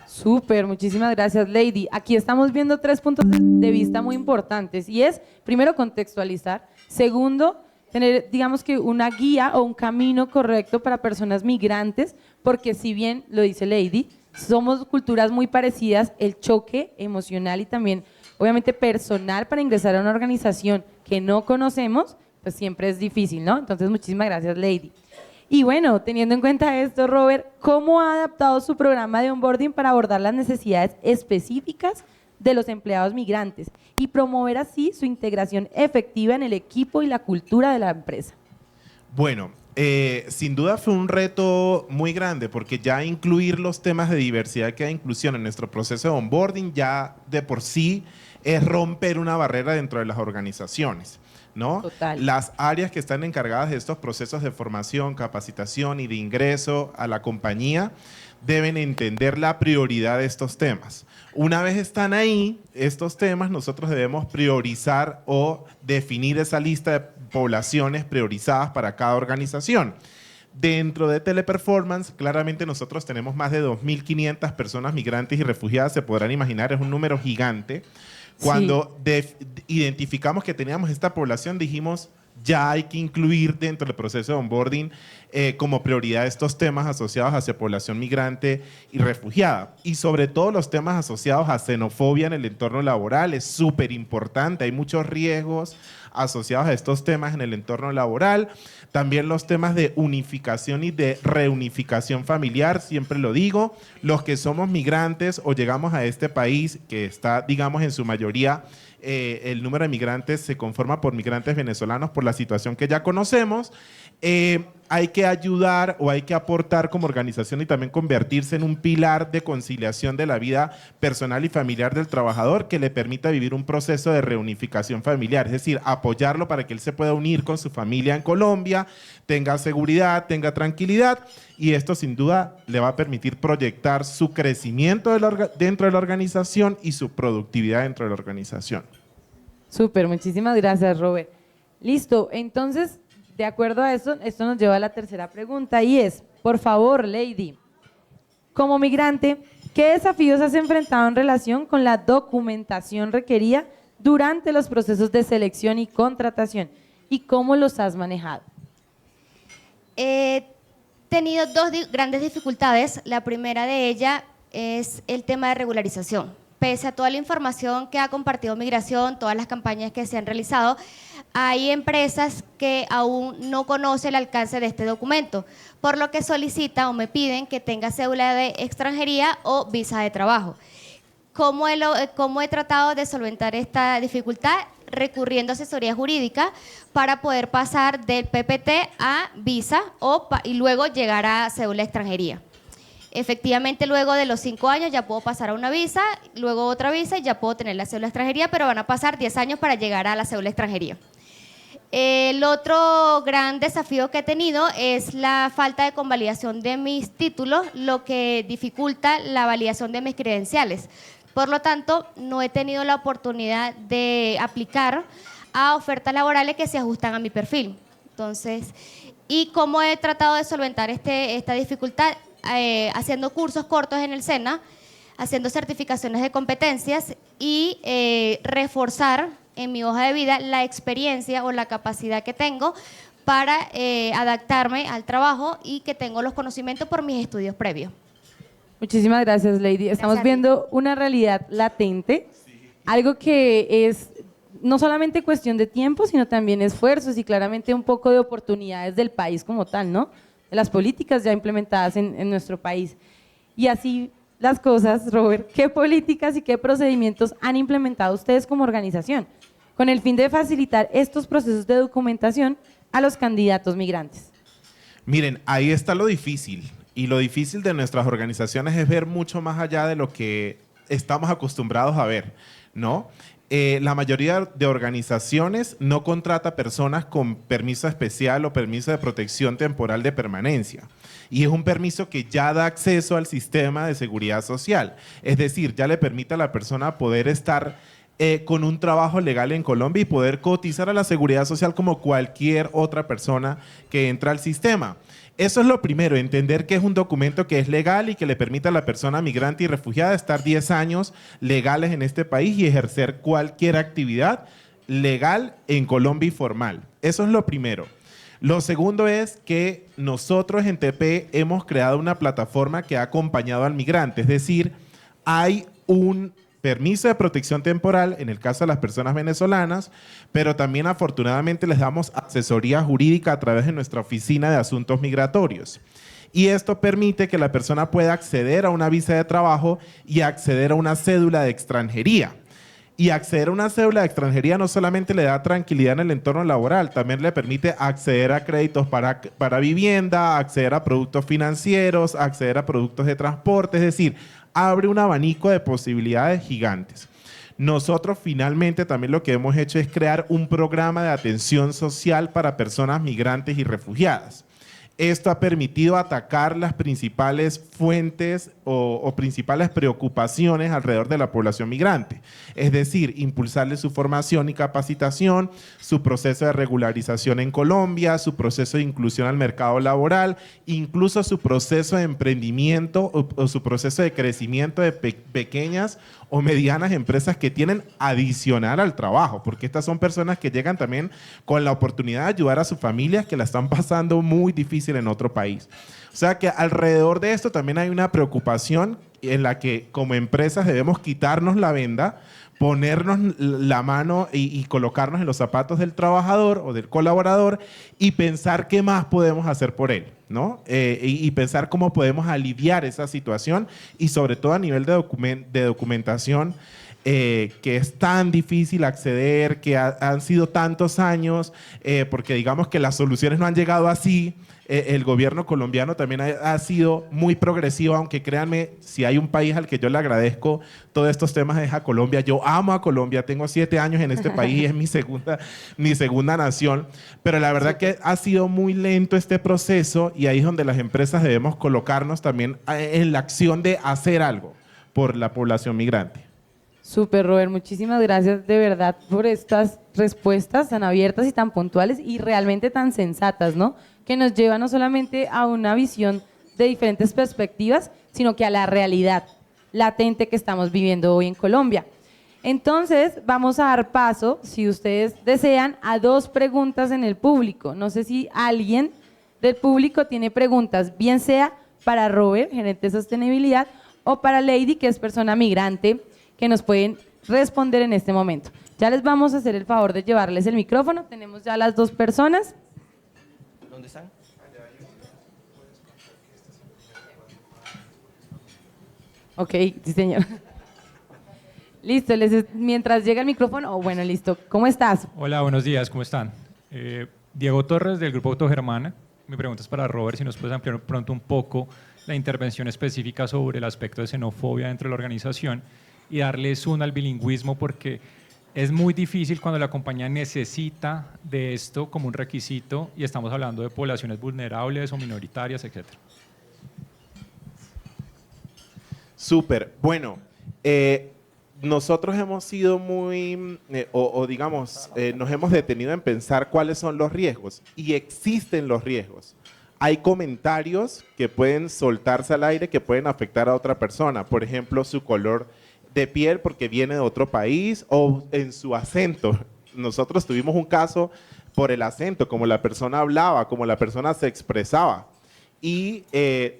Speaker 4: Súper, muchísimas gracias, Lady. Aquí estamos viendo 3 puntos de vista muy importantes y es, primero, contextualizar. Segundo, tener, digamos que una guía o un camino correcto para personas migrantes, porque si bien, lo dice Lady, somos culturas muy parecidas, el choque emocional y también, obviamente, personal para ingresar a una organización que no conocemos, pues siempre es difícil, ¿no? Entonces, muchísimas gracias, Lady. Y bueno, teniendo en cuenta esto, Robert, ¿cómo ha adaptado su programa de onboarding para abordar las necesidades específicas de los empleados migrantes y promover así su integración efectiva en el equipo y la cultura de la empresa?
Speaker 6: Bueno, sin duda fue un reto muy grande porque ya incluir los temas de diversidad, equidad e inclusión en nuestro proceso de onboarding ya de por sí es romper una barrera dentro de las organizaciones, ¿no?
Speaker 4: Total.
Speaker 6: Las áreas que están encargadas de estos procesos de formación, capacitación y de ingreso a la compañía deben entender la prioridad de estos temas. Una vez están ahí, estos temas, nosotros debemos priorizar o definir esa lista de poblaciones priorizadas para cada organización. Dentro de Teleperformance, claramente nosotros tenemos más de 2.500 personas migrantes y refugiadas, se podrán imaginar, es un número gigante. Cuando identificamos que teníamos esta población, dijimos, ya hay que incluir dentro del proceso de onboarding como prioridad estos temas asociados hacia población migrante y refugiada. Y sobre todo los temas asociados a xenofobia en el entorno laboral, es súper importante, hay muchos riesgos asociados a estos temas en el entorno laboral. También los temas de unificación y de reunificación familiar, siempre lo digo, los que somos migrantes o llegamos a este país que está, digamos, en su mayoría, el número de migrantes se conforma por migrantes venezolanos por la situación que ya conocemos. hay que ayudar o hay que aportar como organización y también convertirse en un pilar de conciliación de la vida personal y familiar del trabajador que le permita vivir un proceso de reunificación familiar, es decir, apoyarlo para que él se pueda unir con su familia en Colombia, tenga seguridad, tenga tranquilidad, y esto sin duda le va a permitir proyectar su crecimiento dentro de la organización y su productividad dentro de la organización.
Speaker 4: Súper, muchísimas gracias, Robert. Listo, entonces, de acuerdo a eso, esto nos lleva a la tercera pregunta y es, por favor, Lady, como migrante, ¿qué desafíos has enfrentado en relación con la documentación requerida durante los procesos de selección y contratación y cómo los has manejado?
Speaker 5: He tenido dos grandes dificultades. La primera de ellas es el tema de regularización. Pese a toda la información que ha compartido Migración, todas las campañas que se han realizado, hay empresas que aún no conocen el alcance de este documento, por lo que solicitan o me piden que tenga cédula de extranjería o visa de trabajo. ¿Cómo he tratado de solventar esta dificultad? Recurriendo a asesoría jurídica para poder pasar del PPT a visa y luego llegar a cédula de extranjería. Efectivamente, luego de los 5 años ya puedo pasar a una visa, luego otra visa y ya puedo tener la cédula de extranjería, pero van a pasar 10 años para llegar a la cédula de extranjería. El otro gran desafío que he tenido es la falta de convalidación de mis títulos, lo que dificulta la validación de mis credenciales. Por lo tanto, no he tenido la oportunidad de aplicar a ofertas laborales que se ajustan a mi perfil. Entonces, ¿y cómo he tratado de solventar esta dificultad? Haciendo cursos cortos en el SENA, haciendo certificaciones de competencias y reforzar en mi hoja de vida la experiencia o la capacidad que tengo para adaptarme al trabajo y que tengo los conocimientos por mis estudios previos.
Speaker 4: Muchísimas gracias, Lady. Estamos viendo una realidad latente, algo que es no solamente cuestión de tiempo, sino también esfuerzos y claramente un poco de oportunidades del país como tal, ¿no? De las políticas ya implementadas en nuestro país. Y así las cosas, Robert, ¿qué políticas y qué procedimientos han implementado ustedes como organización con el fin de facilitar estos procesos de documentación a los candidatos migrantes?
Speaker 6: Miren, ahí está lo difícil. Y lo difícil de nuestras organizaciones es ver mucho más allá de lo que estamos acostumbrados a ver, ¿no? La mayoría de organizaciones no contrata personas con permiso especial o permiso de protección temporal de permanencia. Y es un permiso que ya da acceso al sistema de seguridad social. Es decir, ya le permite a la persona poder estar con un trabajo legal en Colombia y poder cotizar a la seguridad social como cualquier otra persona que entra al sistema. Eso es lo primero, entender que es un documento que es legal y que le permite a la persona migrante y refugiada estar 10 años legales en este país y ejercer cualquier actividad legal en Colombia y formal. Eso es lo primero. Lo segundo es que nosotros en TP hemos creado una plataforma que ha acompañado al migrante, es decir, hay un permiso de protección temporal en el caso de las personas venezolanas, pero también afortunadamente les damos asesoría jurídica a través de nuestra oficina de asuntos migratorios. Y esto permite que la persona pueda acceder a una visa de trabajo y acceder a una cédula de extranjería. Y acceder a una cédula de extranjería no solamente le da tranquilidad en el entorno laboral, también le permite acceder a créditos para vivienda, acceder a productos financieros, acceder a productos de transporte, es decir, abre un abanico de posibilidades gigantes. Nosotros finalmente también lo que hemos hecho es crear un programa de atención social para personas migrantes y refugiadas. Esto ha permitido atacar las principales fuentes o principales preocupaciones alrededor de la población migrante. Es decir, impulsarle su formación y capacitación, su proceso de regularización en Colombia, su proceso de inclusión al mercado laboral, incluso su proceso de emprendimiento o su proceso de crecimiento de pequeñas o medianas empresas que tienen adicional al trabajo, porque estas son personas que llegan también con la oportunidad de ayudar a sus familias que la están pasando muy difícil en otro país. O sea que alrededor de esto también hay una preocupación en la que como empresas debemos quitarnos la venda, ponernos la mano y colocarnos en los zapatos del trabajador o del colaborador y pensar qué más podemos hacer por él, ¿no? Y pensar cómo podemos aliviar esa situación y sobre todo a nivel de documentación, que es tan difícil acceder, que han sido tantos años, porque digamos que las soluciones no han llegado así. El gobierno colombiano también ha sido muy progresivo, aunque créanme, si hay un país al que yo le agradezco todos estos temas es a Colombia. Yo amo a Colombia, tengo 7 años en este país y es mi segunda nación, pero la verdad que ha sido muy lento este proceso y ahí es donde las empresas debemos colocarnos también en la acción de hacer algo por la población migrante.
Speaker 4: Súper, Robert, muchísimas gracias de verdad por estas respuestas tan abiertas y tan puntuales y realmente tan sensatas, ¿no? Que nos llevan no solamente a una visión de diferentes perspectivas, sino que a la realidad latente que estamos viviendo hoy en Colombia. Entonces, vamos a dar paso, si ustedes desean, a 2 preguntas en el público. No sé si alguien del público tiene preguntas, bien sea para Robert, gerente de sostenibilidad, o para Lady, que es persona migrante, que nos pueden responder en este momento. Ya les vamos a hacer el favor de llevarles el micrófono. Tenemos ya las 2 personas.
Speaker 7: ¿Dónde están?
Speaker 4: Ok, sí, señor. Listo, mientras llega el micrófono, bueno, listo. ¿Cómo estás?
Speaker 8: Hola, buenos días, ¿cómo están? Diego Torres, del Grupo Autogermana. Mi pregunta es para Robert, si nos puedes ampliar pronto un poco la intervención específica sobre el aspecto de xenofobia dentro de la organización y darle zoom al bilingüismo, porque es muy difícil cuando la compañía necesita de esto como un requisito y estamos hablando de poblaciones vulnerables o minoritarias, etc.
Speaker 6: Súper. Bueno, nosotros hemos sido muy, digamos, nos hemos detenido en pensar cuáles son los riesgos y existen los riesgos. Hay comentarios que pueden soltarse al aire que pueden afectar a otra persona, por ejemplo, su color de piel porque viene de otro país o en su acento. Nosotros tuvimos un caso por el acento, como la persona hablaba, como la persona se expresaba y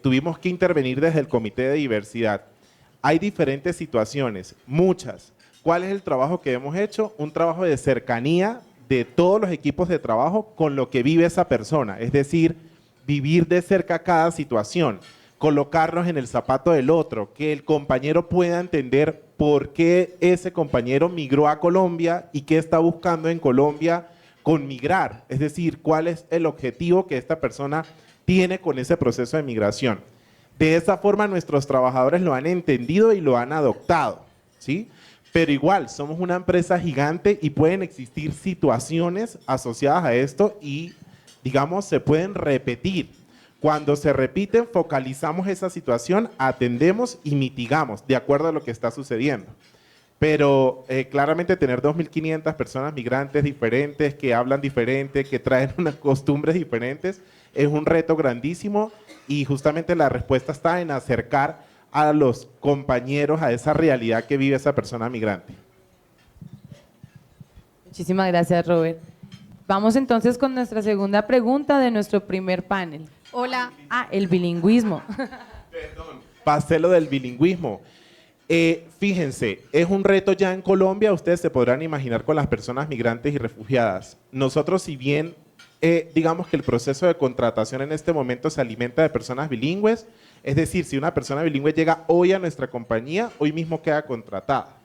Speaker 6: tuvimos que intervenir desde el Comité de Diversidad. Hay diferentes situaciones, muchas. ¿Cuál es el trabajo que hemos hecho? Un trabajo de cercanía de todos los equipos de trabajo con lo que vive esa persona, es decir, vivir de cerca cada situación, colocarnos en el zapato del otro, que el compañero pueda entender por qué ese compañero migró a Colombia y qué está buscando en Colombia con migrar, es decir, cuál es el objetivo que esta persona tiene con ese proceso de migración. De esa forma nuestros trabajadores lo han entendido y lo han adoptado, ¿sí? Pero igual, somos una empresa gigante y pueden existir situaciones asociadas a esto y, digamos, se pueden repetir. Cuando se repiten, focalizamos esa situación, atendemos y mitigamos de acuerdo a lo que está sucediendo. Pero claramente tener 2.500 personas migrantes diferentes, que hablan diferente, que traen unas costumbres diferentes, es un reto grandísimo y justamente la respuesta está en acercar a los compañeros a esa realidad que vive esa persona migrante.
Speaker 4: Muchísimas gracias, Robert. Vamos entonces con nuestra segunda pregunta de nuestro primer panel.
Speaker 9: Hola.
Speaker 4: El bilingüismo.
Speaker 6: Perdón, pasé lo del bilingüismo. Fíjense, es un reto ya en Colombia, ustedes se podrán imaginar con las personas migrantes y refugiadas. Nosotros, si bien digamos que el proceso de contratación en este momento se alimenta de personas bilingües, es decir, si una persona bilingüe llega hoy a nuestra compañía, hoy mismo queda contratada,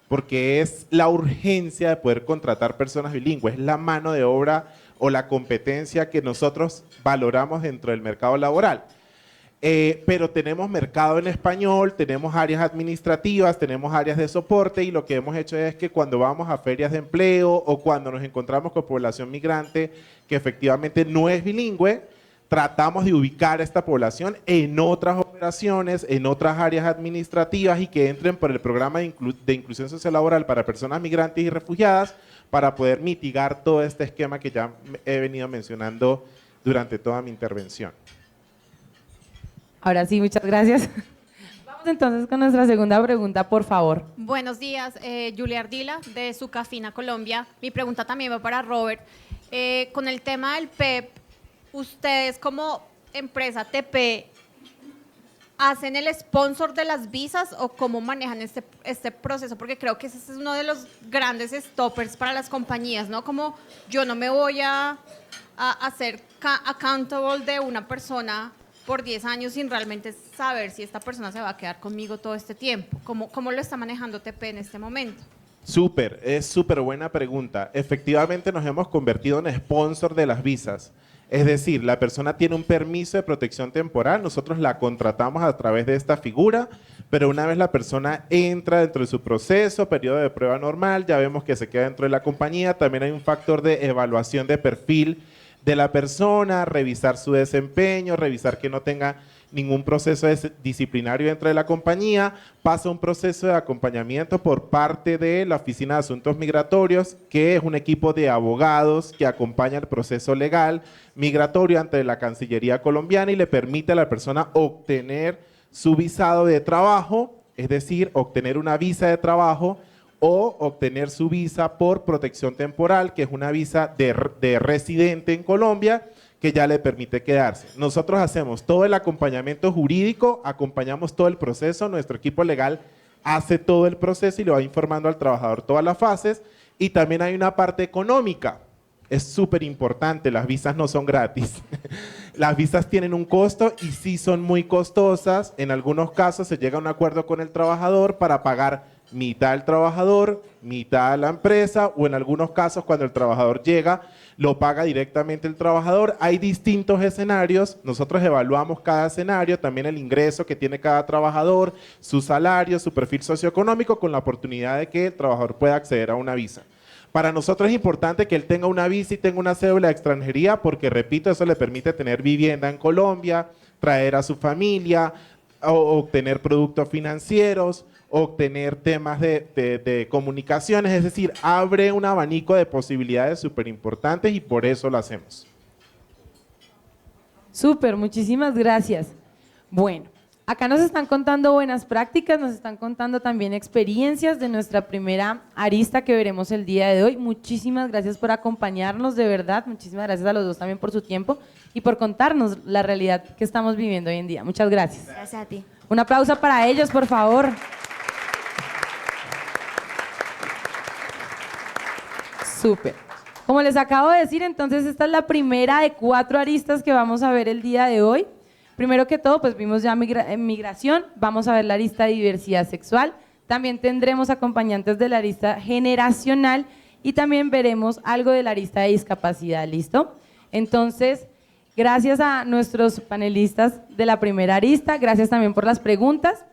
Speaker 6: porque es la urgencia de poder contratar personas bilingües, es la mano de obra o la competencia que nosotros valoramos dentro del mercado laboral. Pero tenemos mercado en español, tenemos áreas administrativas, tenemos áreas de soporte y lo que hemos hecho es que cuando vamos a ferias de empleo o cuando nos encontramos con población migrante que efectivamente no es bilingüe, tratamos de ubicar a esta población en otras operaciones, en otras áreas administrativas y que entren por el programa de inclusión sociolaboral para personas migrantes y refugiadas para poder mitigar todo este esquema que ya he venido mencionando durante toda mi intervención.
Speaker 4: Ahora sí, muchas gracias. Vamos entonces con nuestra segunda pregunta, por favor.
Speaker 9: Buenos días, Julia Ardila, de Sucafina, Colombia. Mi pregunta también va para Robert. Con el tema del PEP, ustedes como empresa TP, ¿hacen el sponsor de las visas o cómo manejan este proceso? Porque creo que ese es uno de los grandes stoppers para las compañías, ¿no? Como yo no me voy a hacer accountable de una persona por 10 años sin realmente saber si esta persona se va a quedar conmigo todo este tiempo. ¿Cómo lo está manejando TP en este momento?
Speaker 6: Súper, es súper buena pregunta. Efectivamente nos hemos convertido en sponsor de las visas. Es decir, la persona tiene un permiso de protección temporal, nosotros la contratamos a través de esta figura, pero una vez la persona entra dentro de su proceso, periodo de prueba normal, ya vemos que se queda dentro de la compañía, también hay un factor de evaluación de perfil de la persona, revisar su desempeño, revisar que no tenga ningún proceso disciplinario dentro de la compañía, pasa un proceso de acompañamiento por parte de la Oficina de Asuntos Migratorios, que es un equipo de abogados que acompaña el proceso legal migratorio ante la Cancillería colombiana y le permite a la persona obtener su visado de trabajo, es decir, obtener una visa de trabajo o obtener su visa por protección temporal, que es una visa de residente en Colombia, que ya le permite quedarse. Nosotros hacemos todo el acompañamiento jurídico, acompañamos todo el proceso, nuestro equipo legal hace todo el proceso y le va informando al trabajador todas las fases, y también hay una parte económica. Es súper importante, las visas no son gratis. Las visas tienen un costo y sí son muy costosas. En algunos casos se llega a un acuerdo con el trabajador para pagar mitad al trabajador, mitad a la empresa, o en algunos casos cuando el trabajador llega, lo paga directamente el trabajador. Hay distintos escenarios, nosotros evaluamos cada escenario, también el ingreso que tiene cada trabajador, su salario, su perfil socioeconómico, con la oportunidad de que el trabajador pueda acceder a una visa. Para nosotros es importante que él tenga una visa y tenga una cédula de extranjería porque, repito, eso le permite tener vivienda en Colombia, traer a su familia, obtener productos financieros, obtener temas de comunicaciones, es decir, abre un abanico de posibilidades súper importantes y por eso lo hacemos.
Speaker 4: Súper, muchísimas gracias. Bueno, acá nos están contando buenas prácticas, nos están contando también experiencias de nuestra primera arista que veremos el día de hoy. Muchísimas gracias por acompañarnos, de verdad. Muchísimas gracias a los dos también por su tiempo y por contarnos la realidad que estamos viviendo hoy en día. Muchas gracias.
Speaker 5: Gracias a ti.
Speaker 4: Un aplauso para ellos, por favor. Súper. Como les acabo de decir, entonces esta es la primera de 4 aristas que vamos a ver el día de hoy. Primero que todo, pues vimos ya migración, vamos a ver la arista de diversidad sexual, también tendremos acompañantes de la arista generacional y también veremos algo de la arista de discapacidad, ¿listo? Entonces, gracias a nuestros panelistas de la primera arista, gracias también por las preguntas.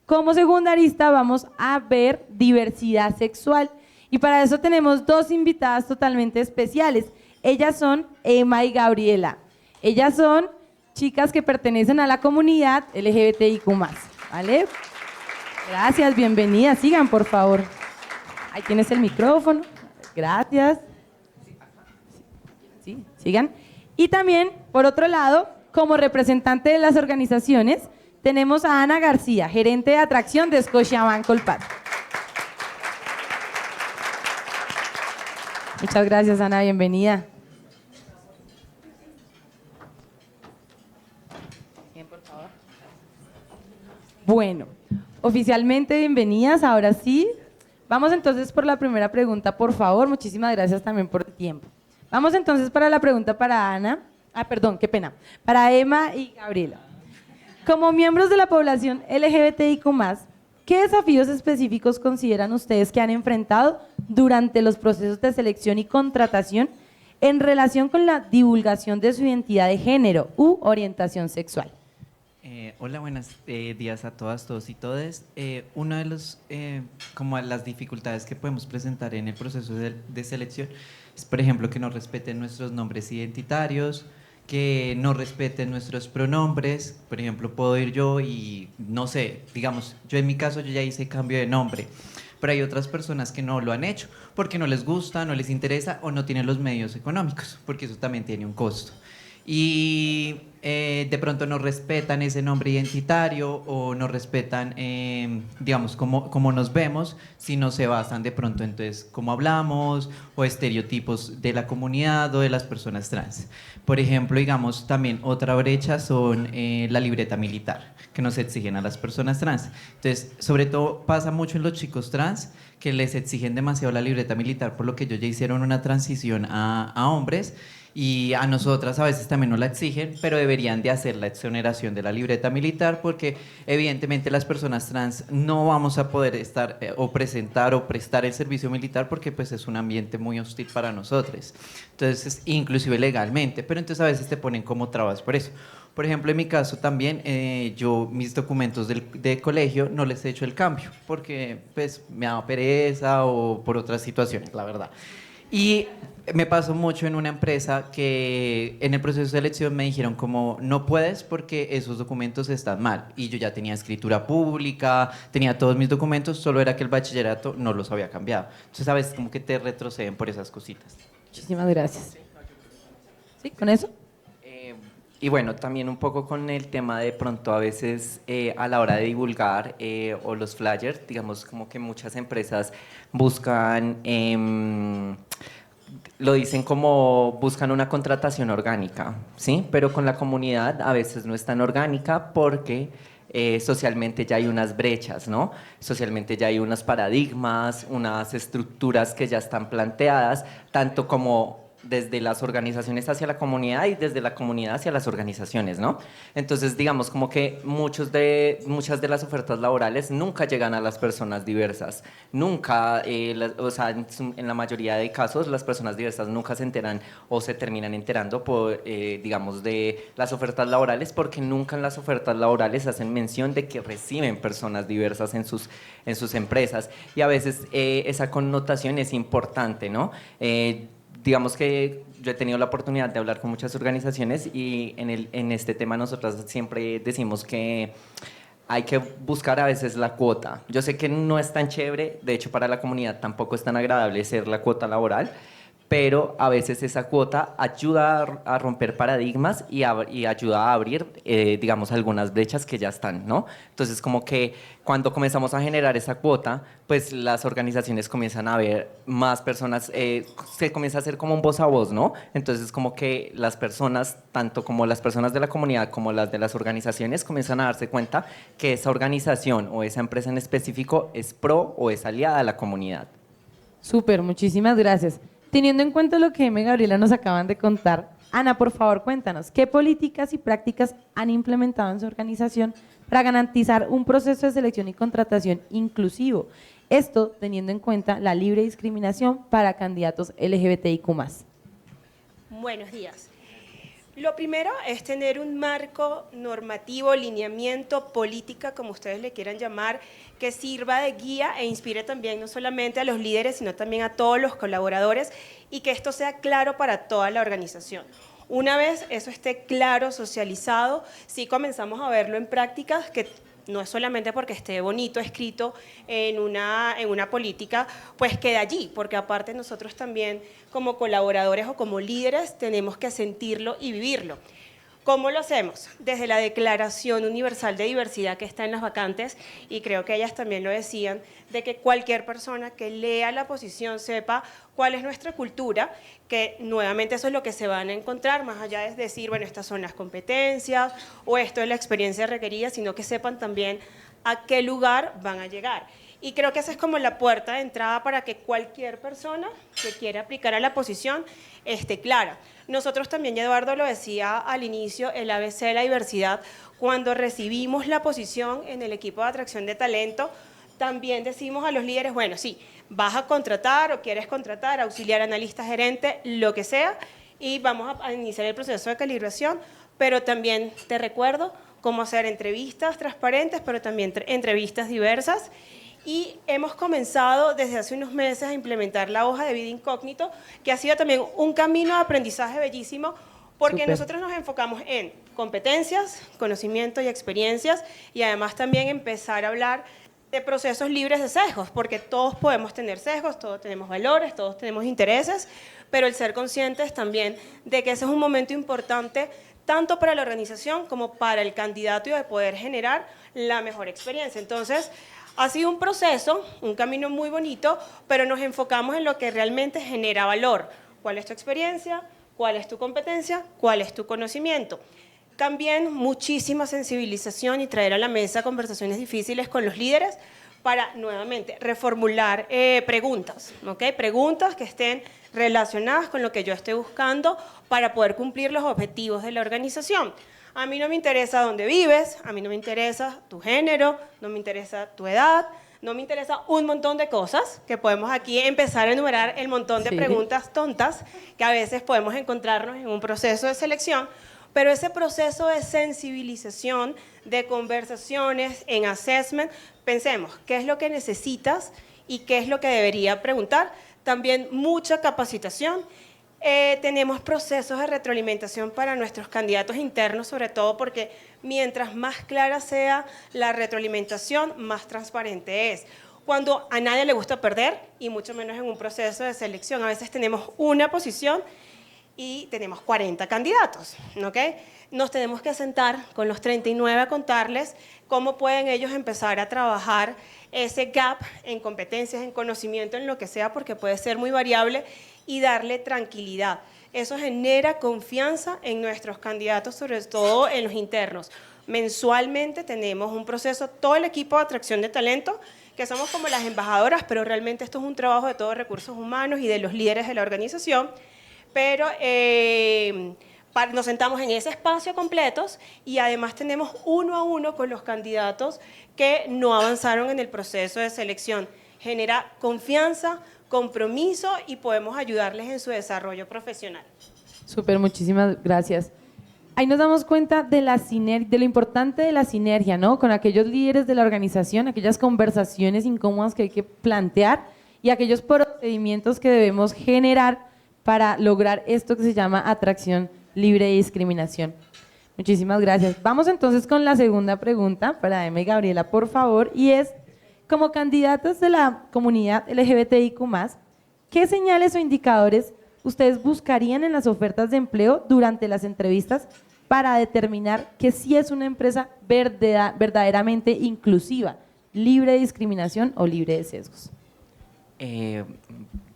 Speaker 4: Como segunda arista vamos a ver diversidad sexual y para eso tenemos 2 invitadas totalmente especiales. Ellas son Emma y Gabriela. Ellas son chicas que pertenecen a la comunidad LGBTIQ+, ¿vale? Gracias, bienvenidas, sigan por favor. Ahí tienes el micrófono, gracias. Sí, sigan. Y también, por otro lado, como representante de las organizaciones, tenemos a Ana García, gerente de atracción de Scotiabank Colpatria. Muchas gracias, Ana, bienvenida. Bien, por favor. Bueno, oficialmente bienvenidas, ahora sí. Vamos entonces por la primera pregunta, por favor. Muchísimas gracias también por el tiempo. Vamos entonces para la pregunta para Ana. Perdón, qué pena. Para Emma y Gabriela. Como miembros de la población LGBTIQ+, ¿qué desafíos específicos consideran ustedes que han enfrentado durante los procesos de selección y contratación en relación con la divulgación de su identidad de género u orientación sexual?
Speaker 10: Hola, buenos días a todas, todos y todes. Una de los, como las dificultades que podemos presentar en el proceso de selección es, por ejemplo, que no respeten nuestros nombres identitarios, que no respeten nuestros pronombres. Por ejemplo, puedo ir yo y, no sé, digamos, yo en mi caso yo ya hice cambio de nombre, pero hay otras personas que no lo han hecho porque no les gusta, no les interesa o no tienen los medios económicos, porque eso también tiene un costo. Y de pronto no respetan ese nombre identitario o no respetan, digamos, cómo nos vemos, sino se basan de pronto entonces cómo hablamos o estereotipos de la comunidad o de las personas trans. Por ejemplo, digamos, también otra brecha son la libreta militar que nos exigen a las personas trans. Entonces, sobre todo pasa mucho en los chicos trans que les exigen demasiado la libreta militar, por lo que ellos ya hicieron una transición a hombres. Y a nosotras a veces también nos la exigen, pero deberían de hacer la exoneración de la libreta militar porque evidentemente las personas trans no vamos a poder estar o presentar o prestar el servicio militar porque pues es un ambiente muy hostil para nosotros. Entonces, inclusive legalmente, pero entonces a veces te ponen como trabas por eso. Por ejemplo, en mi caso también, yo mis documentos de colegio no les he hecho el cambio porque pues me da pereza o por otras situaciones, la verdad. Y me pasó mucho en una empresa que en el proceso de selección me dijeron como no puedes porque esos documentos están mal. Y yo ya tenía escritura pública, tenía todos mis documentos, solo era que el bachillerato no los había cambiado. Entonces a veces como que te retroceden por esas cositas.
Speaker 4: Muchísimas gracias. ¿Sí? ¿Con eso?
Speaker 10: Y bueno, también un poco con el tema de pronto a veces a la hora de divulgar o los flyers, digamos como que muchas empresas buscan, lo dicen como buscan una contratación orgánica, ¿sí? Pero con la comunidad a veces no es tan orgánica porque socialmente ya hay unas brechas, ¿no? Socialmente ya hay unos paradigmas, unas estructuras que ya están planteadas, tanto como desde las organizaciones hacia la comunidad y desde la comunidad hacia las organizaciones, ¿no? Entonces, digamos como que muchas de las ofertas laborales nunca llegan a las personas diversas, nunca, o sea, en la mayoría de casos las personas diversas nunca se enteran o se terminan enterando por, digamos, de las ofertas laborales porque nunca en las ofertas laborales hacen mención de que reciben personas diversas en sus empresas y a veces esa connotación es importante, ¿no? Digamos que yo he tenido la oportunidad de hablar con muchas organizaciones y en este tema nosotros siempre decimos que hay que buscar a veces la cuota. Yo sé que no es tan chévere, de hecho para la comunidad tampoco es tan agradable ser la cuota laboral, pero a veces esa cuota ayuda a romper paradigmas y ayuda a abrir, digamos, algunas brechas que ya están, ¿no? Entonces, como que cuando comenzamos a generar esa cuota, pues las organizaciones comienzan a ver más personas, se comienza a hacer como un voz a voz, ¿no? Entonces, como que las personas, tanto como las personas de la comunidad como las de las organizaciones, comienzan a darse cuenta que esa organización o esa empresa en específico es pro o es aliada a la comunidad.
Speaker 4: Súper, muchísimas gracias. Teniendo en cuenta lo que Emma y Gabriela nos acaban de contar, Ana, por favor, cuéntanos, ¿qué políticas y prácticas han implementado en su organización para garantizar un proceso de selección y contratación inclusivo? Esto teniendo en cuenta la libre discriminación para candidatos LGBTIQ+.
Speaker 11: Buenos días. Lo primero es tener un marco normativo, lineamiento, política, como ustedes le quieran llamar, que sirva de guía e inspire también no solamente a los líderes, sino también a todos los colaboradores y que esto sea claro para toda la organización. Una vez eso esté claro, socializado, sí comenzamos a verlo en prácticas que no es solamente porque esté bonito escrito en una política, pues queda allí, porque aparte nosotros también como colaboradores o como líderes tenemos que sentirlo y vivirlo. ¿Cómo lo hacemos? Desde la Declaración Universal de Diversidad que está en las vacantes, y creo que ellas también lo decían, de que cualquier persona que lea la posición sepa cuál es nuestra cultura, que nuevamente eso es lo que se van a encontrar, más allá de decir, bueno, estas son las competencias o esto es la experiencia requerida, sino que sepan también a qué lugar van a llegar. Y creo que esa es como la puerta de entrada para que cualquier persona que quiera aplicar a la posición esté clara. Nosotros también, Eduardo lo decía al inicio, el ABC de la diversidad, cuando recibimos la posición en el equipo de atracción de talento, también decimos a los líderes, bueno, sí, vas a contratar o quieres contratar, auxiliar, analista, gerente, lo que sea, y vamos a iniciar el proceso de calibración, pero también te recuerdo cómo hacer entrevistas transparentes, pero también entrevistas diversas. Y hemos comenzado desde hace unos meses a implementar la hoja de vida incógnito, que ha sido también un camino de aprendizaje bellísimo, porque nosotros nos enfocamos en competencias, conocimiento y experiencias, y además también empezar a hablar de procesos libres de sesgos, porque todos podemos tener sesgos, todos tenemos valores, todos tenemos intereses, pero el ser conscientes también de que ese es un momento importante tanto para la organización como para el candidato y de poder generar la mejor experiencia. Entonces, ha sido un proceso, un camino muy bonito, pero nos enfocamos en lo que realmente genera valor. ¿Cuál es tu experiencia? ¿Cuál es tu competencia? ¿Cuál es tu conocimiento? También muchísima sensibilización y traer a la mesa conversaciones difíciles con los líderes para, nuevamente, reformular preguntas, ¿ok? Preguntas que estén relacionadas con lo que yo estoy buscando para poder cumplir los objetivos de la organización. A mí no me interesa dónde vives, a mí no me interesa tu género, no me interesa tu edad, no me interesa un montón de cosas que podemos aquí empezar a enumerar el montón de preguntas tontas que a veces podemos encontrarnos en un proceso de selección, pero ese proceso de sensibilización, de conversaciones, en assessment, pensemos qué es lo que necesitas y qué es lo que debería preguntar. También mucha capacitación. Tenemos procesos de retroalimentación para nuestros candidatos internos, sobre todo porque mientras más clara sea la retroalimentación, más transparente es. Cuando a nadie le gusta perder, y mucho menos en un proceso de selección, a veces tenemos una posición y tenemos 40 candidatos, ¿ok? Nos tenemos que sentar con los 39 a contarles cómo pueden ellos empezar a trabajar ese gap en competencias, en conocimiento, en lo que sea, porque puede ser muy variable, y darle tranquilidad. Eso genera confianza en nuestros candidatos, sobre todo en los internos. Mensualmente tenemos un proceso, todo el equipo de atracción de talento, que somos como las embajadoras, pero realmente esto es un trabajo de todos recursos humanos y de los líderes de la organización, pero nos sentamos en ese espacio completos y además tenemos uno a uno con los candidatos que no avanzaron en el proceso de selección. Genera confianza, compromiso y podemos ayudarles en su desarrollo profesional.
Speaker 4: Súper, muchísimas gracias. Ahí nos damos cuenta de de lo importante de la sinergia, ¿no? Con aquellos líderes de la organización, aquellas conversaciones incómodas que hay que plantear y aquellos procedimientos que debemos generar para lograr esto que se llama atracción libre de discriminación. Muchísimas gracias. Vamos entonces con la segunda pregunta para Emma y Gabriela, por favor, y es: como candidatos de la comunidad LGBTIQ+, ¿qué señales o indicadores ustedes buscarían en las ofertas de empleo durante las entrevistas para determinar que sí es una empresa verdaderamente inclusiva, libre de discriminación o libre de sesgos?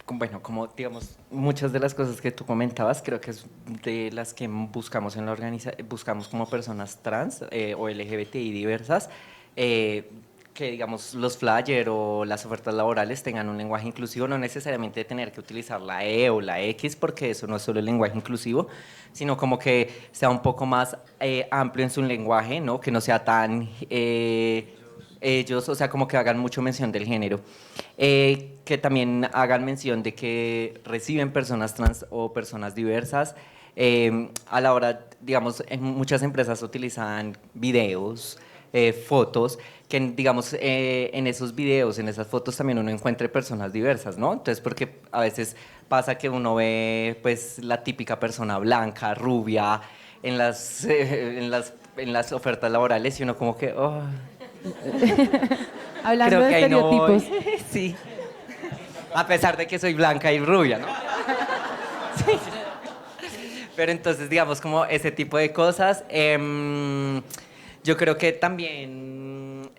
Speaker 10: Bueno, como digamos, muchas de las cosas que tú comentabas, creo que es de las que buscamos en la organización, buscamos como personas trans o LGBTI diversas, que digamos los flyers o las ofertas laborales tengan un lenguaje inclusivo, no necesariamente tener que utilizar la E o la X, porque eso no es solo el lenguaje inclusivo, sino como que sea un poco más amplio en su lenguaje, ¿no? Que no sea tan ellos, o sea, como que hagan mucho mención del género, que también hagan mención de que reciben personas trans o personas diversas. A la hora, digamos, en muchas empresas utilizan videos, fotos, que digamos en esos videos, en esas fotos también uno encuentre personas diversas, ¿no? Entonces, porque a veces pasa que uno ve pues la típica persona blanca, rubia, en las ofertas laborales y uno como que, oh.
Speaker 4: Hablando de estereotipos.
Speaker 10: No, sí, a pesar de que soy blanca y rubia, ¿no? Sí. Pero entonces, digamos, como ese tipo de cosas. Yo creo que también,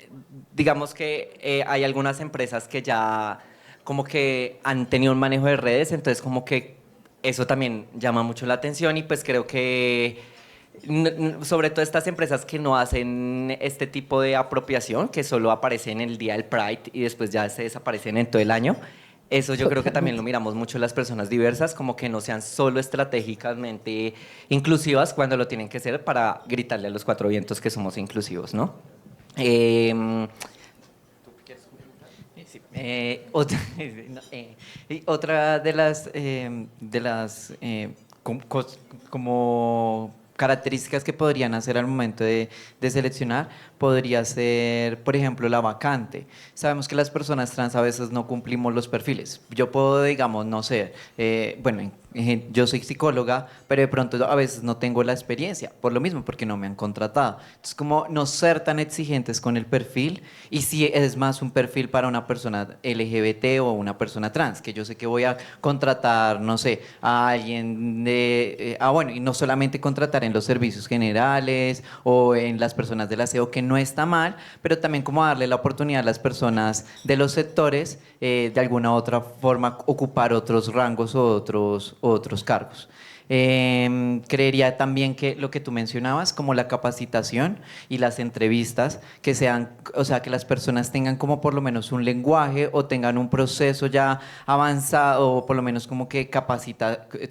Speaker 10: digamos que hay algunas empresas que ya como que han tenido un manejo de redes, entonces como que eso también llama mucho la atención y pues creo que sobre todo estas empresas que no hacen este tipo de apropiación, que solo aparecen en el día del Pride y después ya se desaparecen en todo el año. Eso yo creo que también lo miramos mucho las personas diversas, como que no sean solo estratégicamente inclusivas cuando lo tienen que ser para gritarle a los cuatro vientos que somos inclusivos, ¿no? Otra de las como características que podrían hacer al momento de seleccionar podría ser, por ejemplo, la vacante. Sabemos que las personas trans a veces no cumplimos los perfiles. Yo puedo, digamos, no sé, bueno, yo soy psicóloga, pero de pronto a veces no tengo la experiencia, por lo mismo, porque no me han contratado. Entonces, como no ser tan exigentes con el perfil, y si es más un perfil para una persona LGBT o una persona trans, que yo sé que voy a contratar, no sé, a alguien bueno, y no solamente contratar en los servicios generales o en las personas del aseo, que no está mal, pero también como darle la oportunidad a las personas de los sectores de alguna otra forma ocupar otros rangos o otros cargos. Creería también que lo que tú mencionabas, como la capacitación y las entrevistas, que sean, o sea, que las personas tengan como por lo menos un lenguaje o tengan un proceso ya avanzado, o por lo menos como que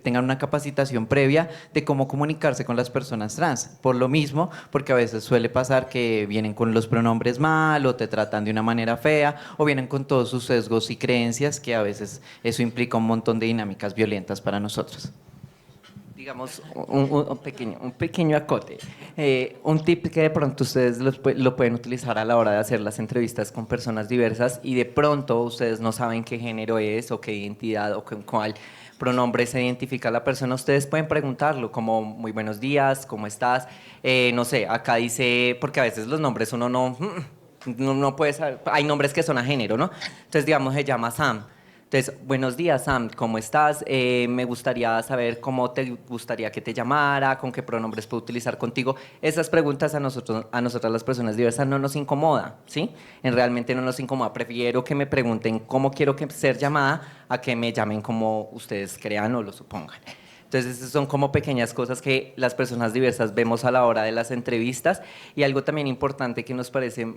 Speaker 10: tengan una capacitación previa de cómo comunicarse con las personas trans. Por lo mismo, porque a veces suele pasar que vienen con los pronombres mal o te tratan de una manera fea o vienen con todos sus sesgos y creencias, que a veces eso implica un montón de dinámicas violentas para nosotros. Digamos, un pequeño acote. Un tip que de pronto ustedes lo pueden utilizar a la hora de hacer las entrevistas con personas diversas y de pronto ustedes no saben qué género es o qué identidad o con cuál pronombre se identifica la persona, ustedes pueden preguntarlo como muy buenos días, ¿cómo estás? No sé, acá dice, porque a veces los nombres uno no puede saber, hay nombres que son a género, ¿no? Entonces, digamos, se llama Sam. Entonces, buenos días, Sam, ¿cómo estás? Me gustaría saber cómo te gustaría que te llamara, con qué pronombres puedo utilizar contigo. Esas preguntas a nosotras las personas diversas no nos incomoda, ¿sí? Realmente no nos incomoda. Prefiero que me pregunten cómo quiero ser llamada a que me llamen como ustedes crean o lo supongan. Entonces, esas son como pequeñas cosas que las personas diversas vemos a la hora de las entrevistas. Y algo también importante que nos parece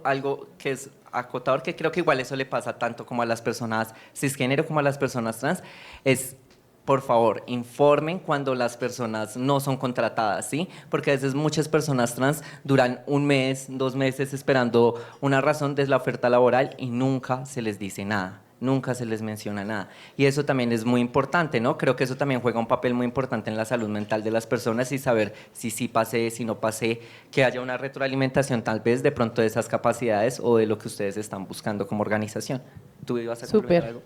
Speaker 10: algo que es acotador, que creo que igual eso le pasa tanto como a las personas cisgénero como a las personas trans, es, por favor, informen cuando las personas no son contratadas, ¿sí? Porque a veces muchas personas trans duran 1 mes, 2 meses esperando una razón de la oferta laboral y nunca se les dice nada. Nunca se les menciona nada. Y eso también es muy importante, ¿no? Creo que eso también juega un papel muy importante en la salud mental de las personas y saber si sí pasé, si no pasé, que haya una retroalimentación tal vez de pronto de esas capacidades o de lo que ustedes están buscando como organización. ¿Tú ibas a complementar algo?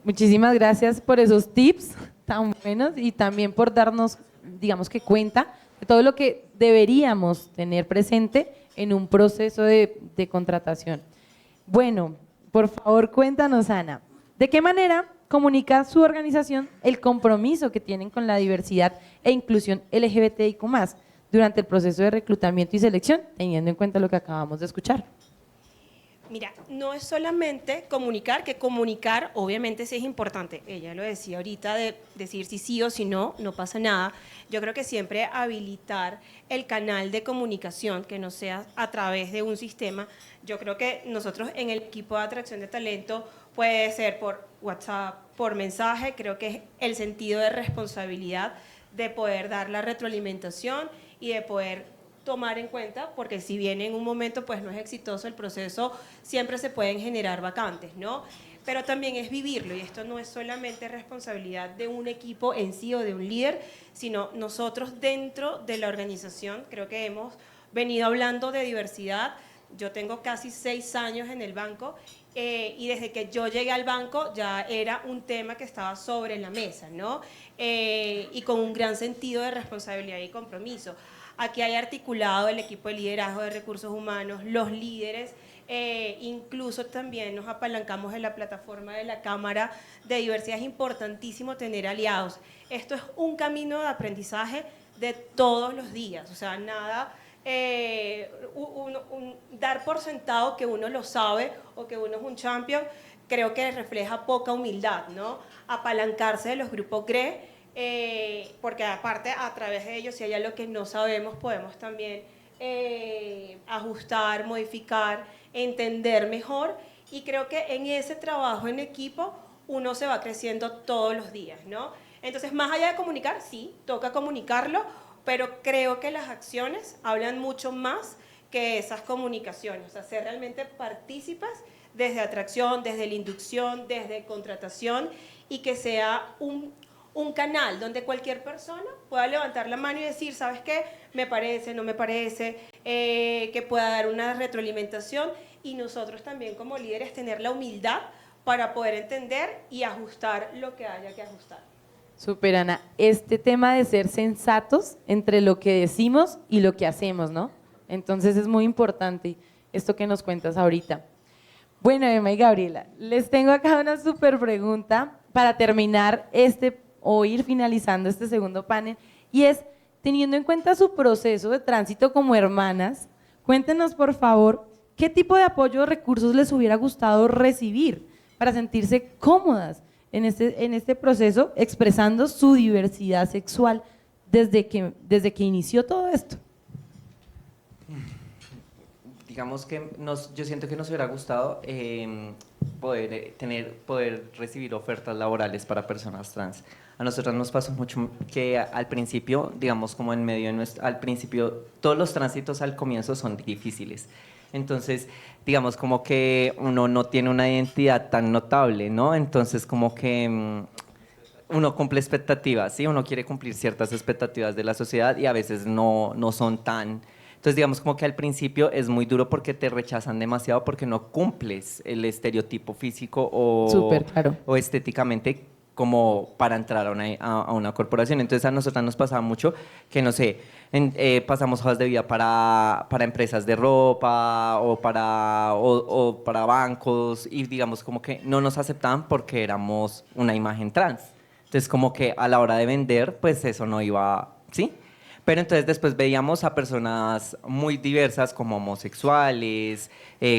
Speaker 4: Muchísimas gracias por esos tips tan buenos y también por darnos, digamos que cuenta de todo lo que deberíamos tener presente en un proceso de contratación. Bueno, por favor, cuéntanos, Ana, ¿de qué manera comunica su organización el compromiso que tienen con la diversidad e inclusión LGBTIQ+, durante el proceso de reclutamiento y selección, teniendo en cuenta lo que acabamos de escuchar?
Speaker 11: Mira, no es solamente comunicar, que comunicar obviamente sí es importante. Ella lo decía ahorita, de decir si sí o si no, no pasa nada. Yo creo que siempre habilitar el canal de comunicación, que no sea a través de un sistema. Yo creo que nosotros en el equipo de atracción de talento puede ser por WhatsApp, por mensaje. Creo que es el sentido de responsabilidad de poder dar la retroalimentación y de poder tomar en cuenta, porque si bien en un momento pues no es exitoso el proceso, siempre se pueden generar vacantes, ¿no? Pero también es vivirlo, y esto no es solamente responsabilidad de un equipo en sí o de un líder, sino nosotros dentro de la organización. Creo que hemos venido hablando de diversidad. Yo tengo casi 6 años en el banco y desde que yo llegué al banco ya era un tema que estaba sobre la mesa, ¿no? Y con un gran sentido de responsabilidad y compromiso. Aquí hay articulado el equipo de liderazgo de recursos humanos, los líderes, incluso también nos apalancamos en la plataforma de la Cámara de Diversidad. Es importantísimo tener aliados. Esto es un camino de aprendizaje de todos los días, o sea, nada, dar por sentado que uno lo sabe o que uno es un champion, creo que refleja poca humildad, ¿no? Apalancarse de los grupos GRE, porque aparte a través de ellos, si hay algo que no sabemos, podemos también ajustar, modificar, entender mejor, y creo que en ese trabajo en equipo uno se va creciendo todos los días, ¿no? Entonces, más allá de comunicar, sí, toca comunicarlo, pero creo que las acciones hablan mucho más que esas comunicaciones, o sea, ser realmente partícipes desde atracción, desde la inducción, desde contratación, y que sea un canal donde cualquier persona pueda levantar la mano y decir, ¿sabes qué? Me parece, no me parece, que pueda dar una retroalimentación, y nosotros también como líderes tener la humildad para poder entender y ajustar lo que haya que ajustar.
Speaker 4: Súper, Ana. Este tema de ser sensatos entre lo que decimos y lo que hacemos, ¿no? Entonces es muy importante esto que nos cuentas ahorita. Bueno, Emma y Gabriela, les tengo acá una súper pregunta para terminar o ir finalizando este segundo panel, y es, teniendo en cuenta su proceso de tránsito como hermanas, cuéntenos por favor qué tipo de apoyo o recursos les hubiera gustado recibir para sentirse cómodas en este proceso expresando su diversidad sexual desde que inició todo esto?
Speaker 10: Digamos que yo siento que nos hubiera gustado poder recibir ofertas laborales para personas trans. A nosotros nos pasó mucho que al principio, digamos como en medio de al principio, todos los tránsitos al comienzo son difíciles. Entonces, digamos como que uno no tiene una identidad tan notable, ¿no? Entonces como que uno cumple expectativas, ¿sí? Uno quiere cumplir ciertas expectativas de la sociedad y a veces no son tan... Entonces, digamos como que al principio es muy duro porque te rechazan demasiado porque no cumples el estereotipo físico
Speaker 4: Súper, claro.
Speaker 10: o estéticamente como para entrar a una corporación. Entonces, a nosotros nos pasaba mucho que, no sé, pasamos hojas de vida para empresas de ropa o para bancos y digamos como que no nos aceptaban porque éramos una imagen trans. Entonces, como que a la hora de vender, pues eso no iba, ¿sí? Pero entonces después veíamos a personas muy diversas como homosexuales,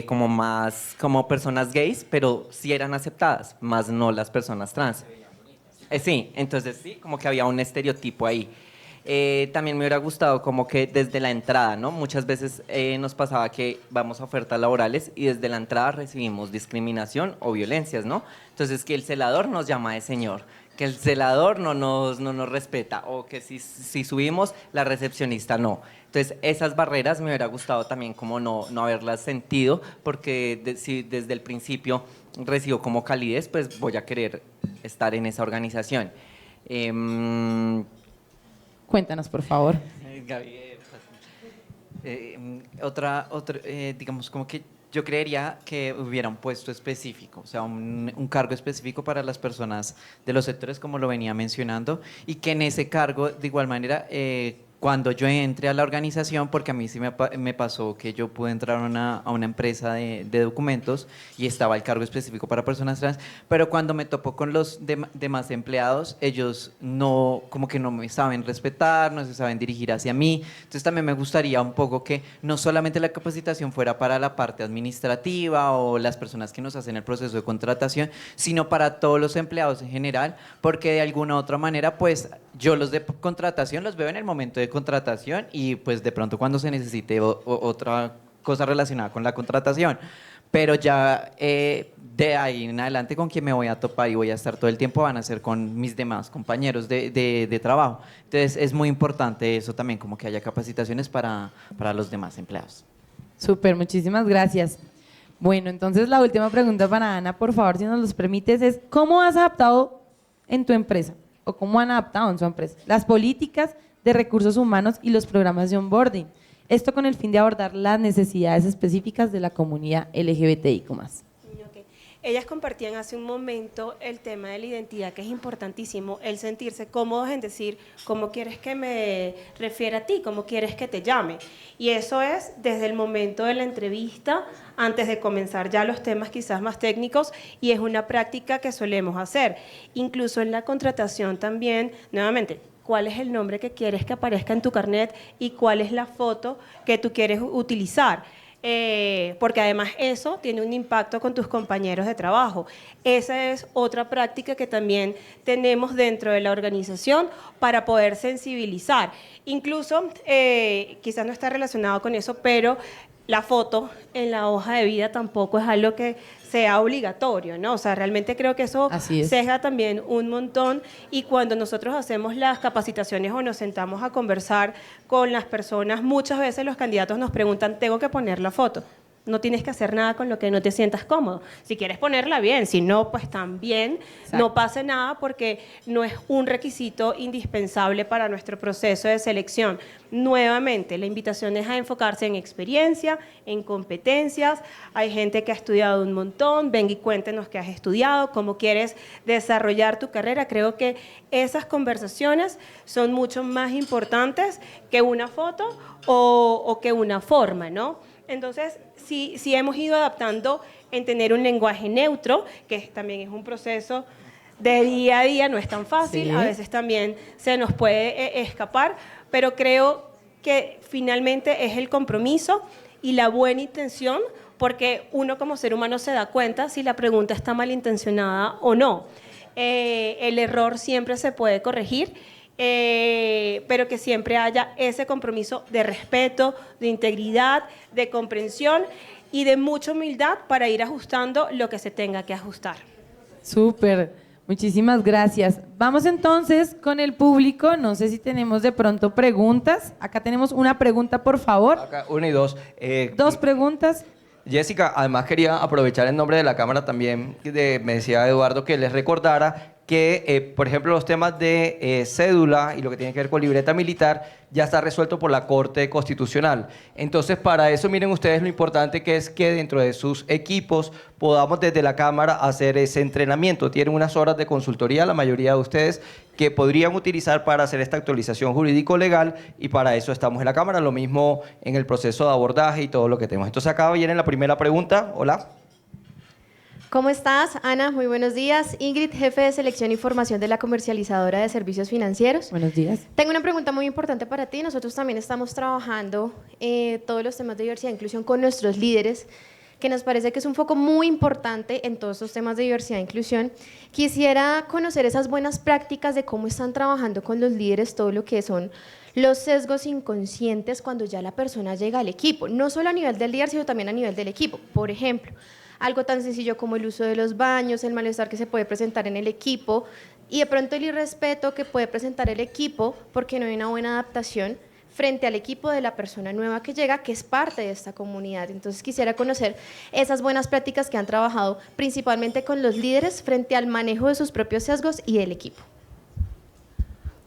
Speaker 10: como personas gays, pero sí eran aceptadas, más no las personas trans. Sí, entonces sí, como que había un estereotipo ahí. También me hubiera gustado como que desde la entrada, ¿no? Muchas veces nos pasaba que vamos a ofertas laborales y desde la entrada recibimos discriminación o violencias, ¿no? Entonces que el celador nos llama de señor, que el celador no nos respeta o que si subimos la recepcionista no. Entonces esas barreras me hubiera gustado también como no haberlas sentido porque si desde el principio recibo como calidez, pues voy a querer estar en esa organización.
Speaker 4: Cuéntanos, por favor.
Speaker 10: Gaby, digamos como que yo creería que hubiera un puesto específico, o sea, un cargo específico para las personas de los sectores, como lo venía mencionando, y que en ese cargo, de igual manera, cuando yo entré a la organización, porque a mí sí me pasó que yo pude entrar a una empresa de documentos y estaba el cargo específico para personas trans, pero cuando me topó con los demás empleados, ellos como que no me saben respetar, no se saben dirigir hacia mí. Entonces también me gustaría un poco que no solamente la capacitación fuera para la parte administrativa o las personas que nos hacen el proceso de contratación, sino para todos los empleados en general, porque de alguna u otra manera, pues yo los de contratación los veo en el momento de contratación y pues de pronto cuando se necesite otra cosa relacionada con la contratación, pero ya de ahí en adelante con quien me voy a topar y voy a estar todo el tiempo van a ser con mis demás compañeros de trabajo. Entonces es muy importante eso también, como que haya capacitaciones para los demás empleados.
Speaker 4: Súper, muchísimas gracias. Bueno, entonces la última pregunta para Ana, por favor, si nos los permites, es ¿cómo has adaptado en tu empresa o cómo han adaptado en su empresa las políticas de recursos humanos y los programas de onboarding? Esto con el fin de abordar las necesidades específicas de la comunidad LGBTIQ+.
Speaker 11: Okay. Ellas compartían hace un momento el tema de la identidad, que es importantísimo, el sentirse cómodos en decir cómo quieres que me refiera a ti, cómo quieres que te llame. Y eso es desde el momento de la entrevista, antes de comenzar ya los temas quizás más técnicos, y es una práctica que solemos hacer. Incluso en la contratación también, nuevamente, cuál es el nombre que quieres que aparezca en tu carnet y cuál es la foto que tú quieres utilizar. Porque además eso tiene un impacto con tus compañeros de trabajo. Esa es otra práctica que también tenemos dentro de la organización para poder sensibilizar. Incluso, quizás no está relacionado con eso, pero la foto en la hoja de vida tampoco es algo que sea obligatorio, ¿no? O sea, realmente creo que eso sesga también un montón, y cuando nosotros hacemos las capacitaciones o nos sentamos a conversar con las personas, muchas veces los candidatos nos preguntan, ¿tengo que poner la foto? No tienes que hacer nada con lo que no te sientas cómodo. Si quieres ponerla bien, si no, pues también. Exacto. No pase nada porque no es un requisito indispensable para nuestro proceso de selección. Nuevamente, la invitación es a enfocarse en experiencia, en competencias. Hay gente que ha estudiado un montón. Ven y cuéntenos qué has estudiado, cómo quieres desarrollar tu carrera. Creo que esas conversaciones son mucho más importantes que una foto o que una forma, ¿no? Entonces, sí hemos ido adaptando en tener un lenguaje neutro, que también es un proceso de día a día, no es tan fácil, sí. A veces también se nos puede escapar, pero creo que finalmente es el compromiso y la buena intención, porque uno como ser humano se da cuenta si la pregunta está malintencionada o no. el error siempre se puede corregir, pero que siempre haya ese compromiso de respeto, de integridad, de comprensión y de mucha humildad para ir ajustando lo que se tenga que ajustar.
Speaker 4: Súper, muchísimas gracias. Vamos entonces con el público, no sé si tenemos de pronto preguntas. Acá tenemos una pregunta, por favor.
Speaker 7: Acá, una y dos.
Speaker 4: Dos preguntas.
Speaker 7: Jessica, además quería aprovechar el nombre de la Cámara también, me decía Eduardo, que les recordara que, por ejemplo, los temas de cédula y lo que tiene que ver con libreta militar ya está resuelto por la Corte Constitucional. Entonces, para eso, miren ustedes lo importante que es que dentro de sus equipos podamos desde la Cámara hacer ese entrenamiento. Tienen unas horas de consultoría, la mayoría de ustedes, que podrían utilizar para hacer esta actualización jurídico-legal, y para eso estamos en la Cámara, lo mismo en el proceso de abordaje y todo lo que tenemos. Entonces, acá viene la primera pregunta. Hola.
Speaker 12: ¿Cómo estás, Ana? Muy buenos días. Ingrid, jefe de selección y formación de la comercializadora de servicios financieros.
Speaker 4: Buenos días.
Speaker 12: Tengo una pregunta muy importante para ti. Nosotros también estamos trabajando todos los temas de diversidad e inclusión con nuestros líderes, que nos parece que es un foco muy importante en todos estos temas de diversidad e inclusión. Quisiera conocer esas buenas prácticas de cómo están trabajando con los líderes todo lo que son los sesgos inconscientes cuando ya la persona llega al equipo, no solo a nivel del líder, sino también a nivel del equipo. Por ejemplo, algo tan sencillo como el uso de los baños, el malestar que se puede presentar en el equipo y de pronto el irrespeto que puede presentar el equipo porque no hay una buena adaptación frente al equipo de la persona nueva que llega, que es parte de esta comunidad. Entonces quisiera conocer esas buenas prácticas que han trabajado principalmente con los líderes frente al manejo de sus propios sesgos y del equipo.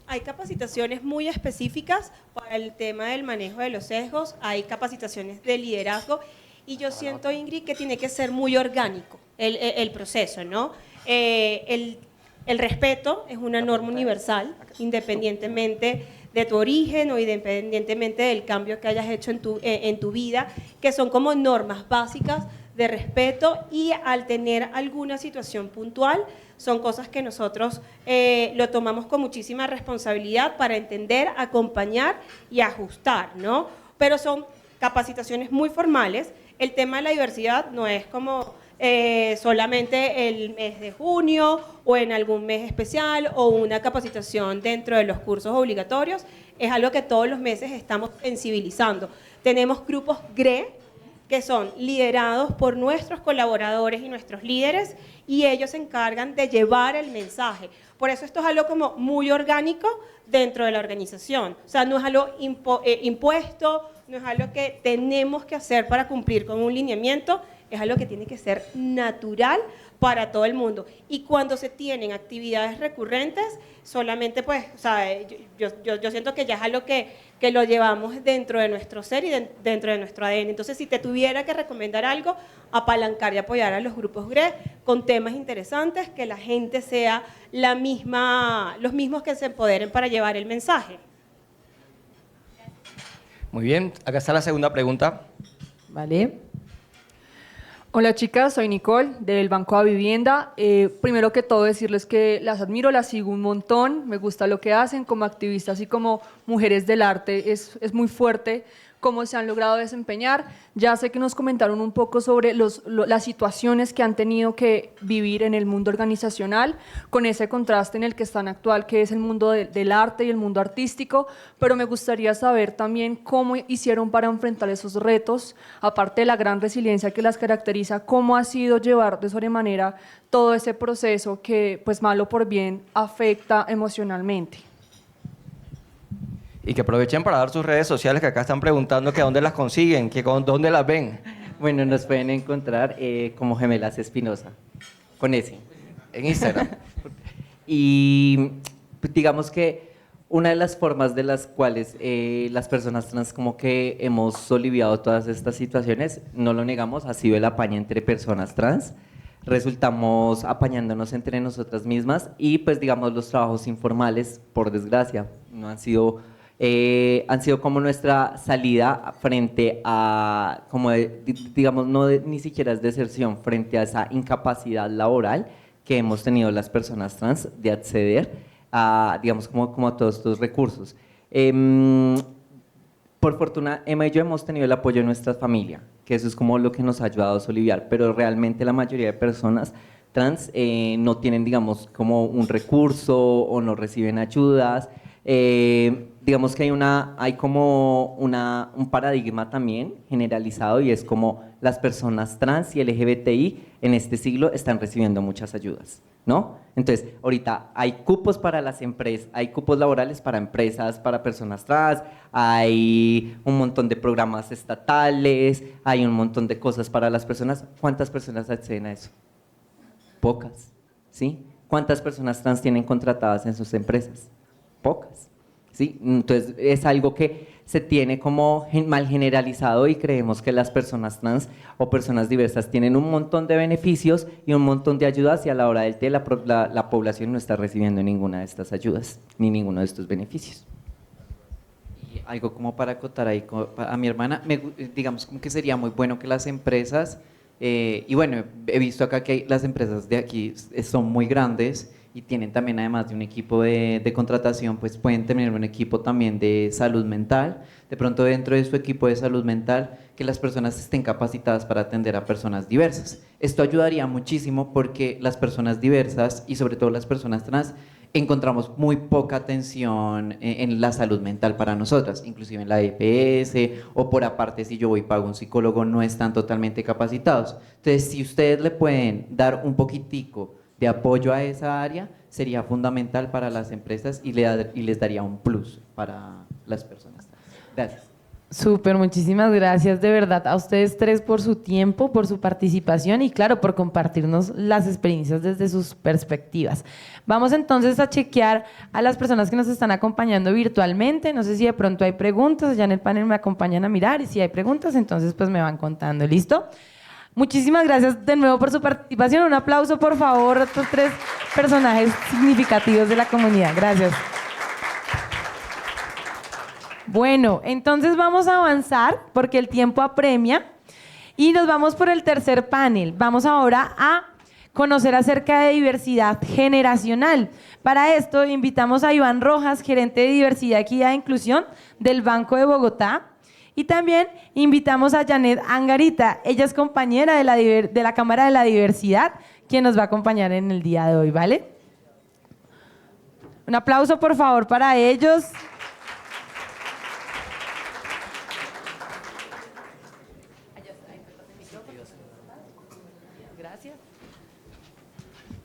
Speaker 11: Hay capacitaciones muy específicas para el tema del manejo de los sesgos, hay capacitaciones de liderazgo. Y yo siento, Ingrid, que tiene que ser muy orgánico el proceso, ¿no? El respeto es una norma universal, independientemente de tu origen o independientemente del cambio que hayas hecho en tu vida, que son como normas básicas de respeto, y al tener alguna situación puntual, son cosas que nosotros lo tomamos con muchísima responsabilidad para entender, acompañar y ajustar, ¿no? Pero son capacitaciones muy formales. El tema de la diversidad no es como solamente el mes de junio o en algún mes especial o una capacitación dentro de los cursos obligatorios, es algo que todos los meses estamos sensibilizando. Tenemos grupos GRE que son liderados por nuestros colaboradores y nuestros líderes, y ellos se encargan de llevar el mensaje. Por eso esto es algo como muy orgánico dentro de la organización. O sea, no es algo impuesto, no es algo que tenemos que hacer para cumplir con un lineamiento, es algo que tiene que ser natural para todo el mundo. Y cuando se tienen actividades recurrentes, solamente pues, o sea, yo siento que ya es algo que lo llevamos dentro de nuestro ser y dentro de nuestro ADN. Entonces, si te tuviera que recomendar algo, apalancar y apoyar a los grupos GRE con temas interesantes, que la gente sea los mismos que se empoderen para llevar el mensaje.
Speaker 7: Muy bien, acá está la segunda pregunta.
Speaker 4: Vale.
Speaker 13: Hola chicas, soy Nicole del Banco de Vivienda. Primero que todo decirles que las admiro, las sigo un montón, me gusta lo que hacen como activistas y como mujeres del arte, es muy fuerte cómo se han logrado desempeñar. Ya sé que nos comentaron un poco sobre las situaciones que han tenido que vivir en el mundo organizacional, con ese contraste en el que están actual, que es el mundo del arte y el mundo artístico, pero me gustaría saber también cómo hicieron para enfrentar esos retos, aparte de la gran resiliencia que las caracteriza, cómo ha sido llevar de sobremanera todo ese proceso que, pues malo por bien, afecta emocionalmente.
Speaker 7: Y que aprovechen para dar sus redes sociales, que acá están preguntando que dónde las consiguen, que dónde las ven.
Speaker 10: Bueno, nos pueden encontrar como Gemelas Espinosa, con S.
Speaker 7: En Instagram.
Speaker 10: Y digamos que una de las formas de las cuales las personas trans como que hemos soliviado todas estas situaciones, no lo negamos, ha sido el apaño entre personas trans. Resultamos apañándonos entre nosotras mismas y pues digamos los trabajos informales, por desgracia, no han sido como nuestra salida frente a, digamos, ni siquiera es deserción, frente a esa incapacidad laboral que hemos tenido las personas trans de acceder a, digamos, como a todos estos recursos. Por fortuna, Emma y yo hemos tenido el apoyo de nuestra familia, que eso es como lo que nos ha ayudado a soliviar, pero realmente la mayoría de personas
Speaker 7: trans no tienen, digamos, como un recurso o no reciben ayudas. Digamos que hay como un paradigma también generalizado y es como las personas trans y LGBTI en este siglo están recibiendo muchas ayudas, ¿no? Entonces, ahorita hay cupos para las empresas, hay cupos laborales para empresas, para personas trans, hay un montón de programas estatales, hay un montón de cosas para las personas. ¿Cuántas personas acceden a eso? Pocas, ¿sí? ¿Cuántas personas trans tienen contratadas en sus empresas? Pocas, ¿sí? Entonces es algo que se tiene como mal generalizado y creemos que las personas trans o personas diversas tienen un montón de beneficios y un montón de ayudas y a la hora del té la población no está recibiendo ninguna de estas ayudas ni ninguno de estos beneficios.
Speaker 10: Y algo como para acotar ahí a mi hermana, digamos como que sería muy bueno que las empresas, y bueno, he visto acá que las empresas de aquí son muy grandes y tienen también, además de un equipo de contratación, pues pueden tener un equipo también de salud mental. De pronto dentro de su equipo de salud mental, que las personas estén capacitadas para atender a personas diversas. Esto ayudaría muchísimo porque las personas diversas y sobre todo las personas trans encontramos muy poca atención en la salud mental para nosotras, inclusive en la EPS o por aparte si yo voy y pago un psicólogo no están totalmente capacitados. Entonces, si ustedes le pueden dar un poquitico de apoyo a esa área, sería fundamental para las empresas y les daría un plus para las personas. Gracias.
Speaker 4: Súper, muchísimas gracias de verdad a ustedes tres por su tiempo, por su participación y claro, por compartirnos las experiencias desde sus perspectivas. Vamos entonces a chequear a las personas que nos están acompañando virtualmente. No sé si de pronto hay preguntas, ya en el panel me acompañan a mirar y si hay preguntas, entonces pues me van contando. ¿Listo? Muchísimas gracias de nuevo por su participación. Un aplauso, por favor, a estos tres personajes significativos de la comunidad. Gracias. Bueno, entonces vamos a avanzar porque el tiempo apremia y nos vamos por el tercer panel. Vamos ahora a conocer acerca de diversidad generacional. Para esto invitamos a Iván Rojas, gerente de diversidad, equidad e inclusión del Banco de Bogotá. Y también invitamos a Janet Angarita, ella es compañera de la Cámara de la Diversidad, quien nos va a acompañar en el día de hoy, ¿vale? Un aplauso, por favor, para ellos. Gracias.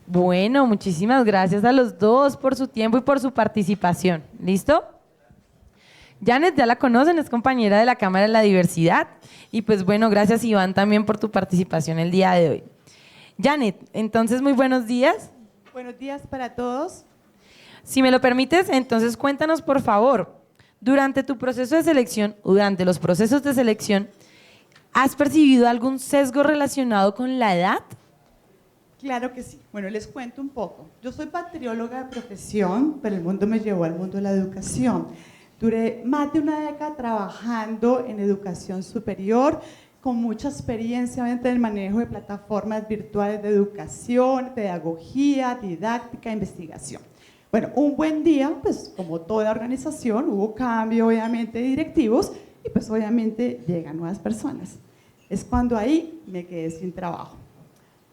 Speaker 4: Bueno, muchísimas gracias a los dos por su tiempo y por su participación. ¿Listo? Janet ya la conocen, es compañera de la Cámara de la Diversidad y pues bueno, gracias Iván también por tu participación el día de hoy. Janet, entonces muy buenos días.
Speaker 14: Buenos días para todos.
Speaker 4: Si me lo permites, entonces cuéntanos por favor, durante tu proceso de selección, durante los procesos de selección, ¿has percibido algún sesgo relacionado con la edad?
Speaker 14: Claro que sí. Bueno, les cuento un poco. Yo soy bacterióloga de profesión, pero el mundo me llevó al mundo de la educación. Duré más de una década trabajando en educación superior, con mucha experiencia en el manejo de plataformas virtuales de educación, pedagogía, didáctica, investigación. Bueno, un buen día, pues como toda organización, hubo cambio obviamente de directivos y pues obviamente llegan nuevas personas. Es cuando ahí me quedé sin trabajo.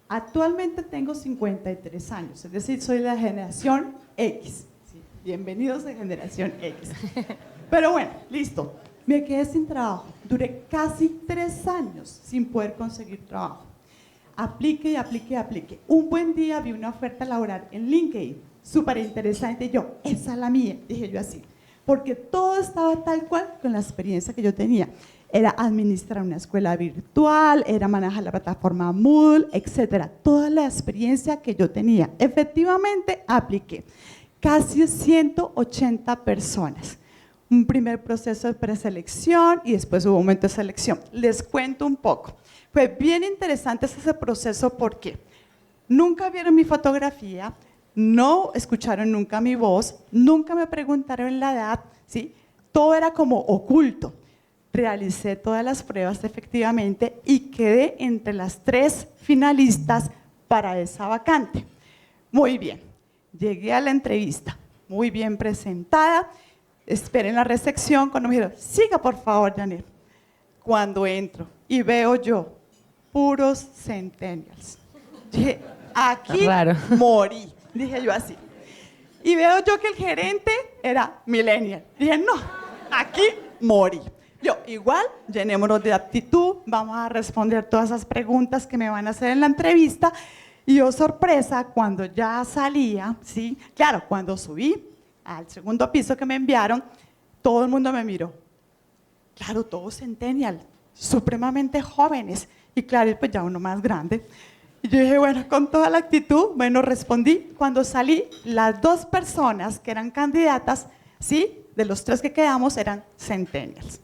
Speaker 14: Actualmente tengo 53 años, es decir, soy de la generación X. Bienvenidos a Generación X. Pero bueno, listo. Me quedé sin trabajo. Duré casi 3 años sin poder conseguir trabajo. Apliqué y apliqué y apliqué. Un buen día vi una oferta laboral en LinkedIn, súper interesante. Yo, esa es la mía, dije yo así. Porque todo estaba tal cual con la experiencia que yo tenía. Era administrar una escuela virtual, era manejar la plataforma Moodle, etcétera. Toda la experiencia que yo tenía. Efectivamente, apliqué. Casi 180 personas. Un primer proceso de preselección y después hubo un momento de selección. Les cuento un poco. Fue bien interesante ese proceso porque nunca vieron mi fotografía, no escucharon nunca mi voz, nunca me preguntaron la edad, ¿sí? Todo era como oculto. Realicé todas las pruebas efectivamente y quedé entre las 3 finalistas para esa vacante. Muy bien. Llegué a la entrevista, muy bien presentada, esperé en la recepción cuando me dijeron, siga por favor, Janet. Cuando entro y veo yo, puros centennials. Dije, aquí
Speaker 4: Raro.
Speaker 14: morí, dije yo así. Y veo yo que el gerente era millennial. Dije, no, aquí morí. Yo, igual, llenémonos de actitud, vamos a responder todas esas preguntas que me van a hacer en la entrevista. Y yo, sorpresa, cuando ya salía, ¿sí? Claro, cuando subí al segundo piso que me enviaron, todo el mundo me miró. Claro, todos centennial, supremamente jóvenes. Y claro, pues ya uno más grande. Y yo dije, bueno, con toda la actitud, bueno, respondí. Cuando salí, las 2 personas que eran candidatas, ¿sí? De los 3 que quedamos, eran centennials.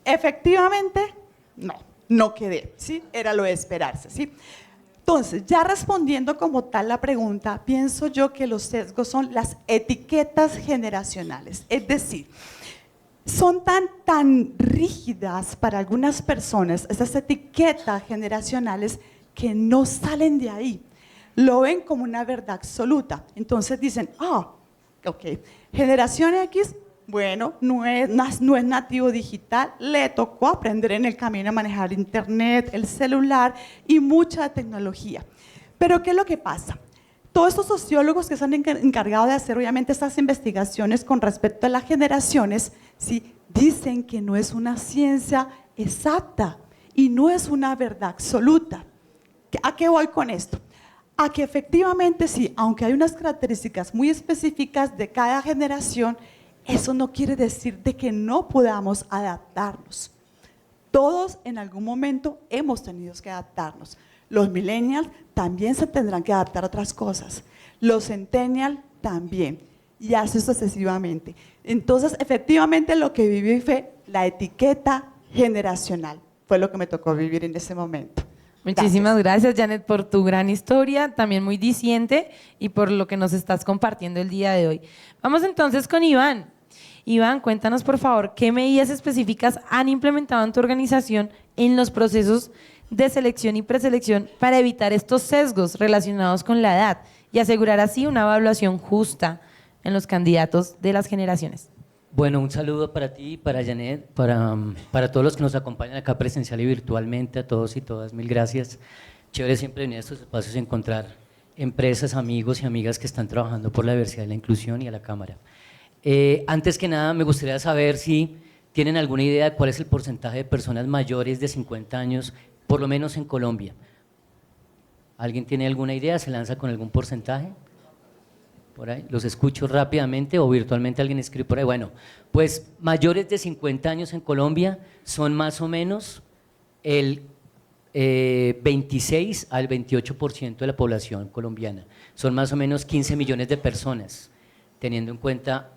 Speaker 14: Efectivamente, no quedé, ¿sí? Era lo de esperarse, ¿sí? Entonces, ya respondiendo como tal la pregunta, pienso yo que los sesgos son las etiquetas generacionales. Es decir, son tan rígidas para algunas personas, esas etiquetas generacionales, que no salen de ahí. Lo ven como una verdad absoluta. Entonces dicen, ok, generación X, bueno, no es nativo digital, le tocó aprender en el camino a manejar internet, el celular y mucha tecnología. Pero ¿qué es lo que pasa? Todos estos sociólogos que se han encargado de hacer obviamente estas investigaciones con respecto a las generaciones, ¿sí? Dicen que no es una ciencia exacta y no es una verdad absoluta. ¿A qué voy con esto? A que efectivamente sí, aunque hay unas características muy específicas de cada generación, eso no quiere decir de que no podamos adaptarnos. Todos en algún momento hemos tenido que adaptarnos. Los millennials también se tendrán que adaptar a otras cosas. Los centennials también. Y así sucesivamente. Entonces, efectivamente, lo que viví fue la etiqueta generacional. Fue lo que me tocó vivir en ese momento.
Speaker 4: Muchísimas gracias, Janet, por tu gran historia, también muy diciente, y por lo que nos estás compartiendo el día de hoy. Vamos entonces con Iván. Iván, cuéntanos por favor, ¿qué medidas específicas han implementado en tu organización en los procesos de selección y preselección para evitar estos sesgos relacionados con la edad y asegurar así una evaluación justa en los candidatos de las generaciones?
Speaker 15: Bueno, un saludo para ti, para Janet, para todos los que nos acompañan acá presencial y virtualmente, a todos y todas, mil gracias. Chévere siempre venir a estos espacios y encontrar empresas, amigos y amigas que están trabajando por la diversidad y la inclusión, y a la Cámara. Antes que nada, me gustaría saber si tienen alguna idea de cuál es el porcentaje de personas mayores de 50 años, por lo menos en Colombia. ¿Alguien tiene alguna idea? ¿Se lanza con algún porcentaje? Por ahí, los escucho rápidamente o virtualmente alguien escribe por ahí. Bueno, pues mayores de 50 años en Colombia son más o menos el 26 al 28% de la población colombiana. Son más o menos 15 millones de personas, teniendo en cuenta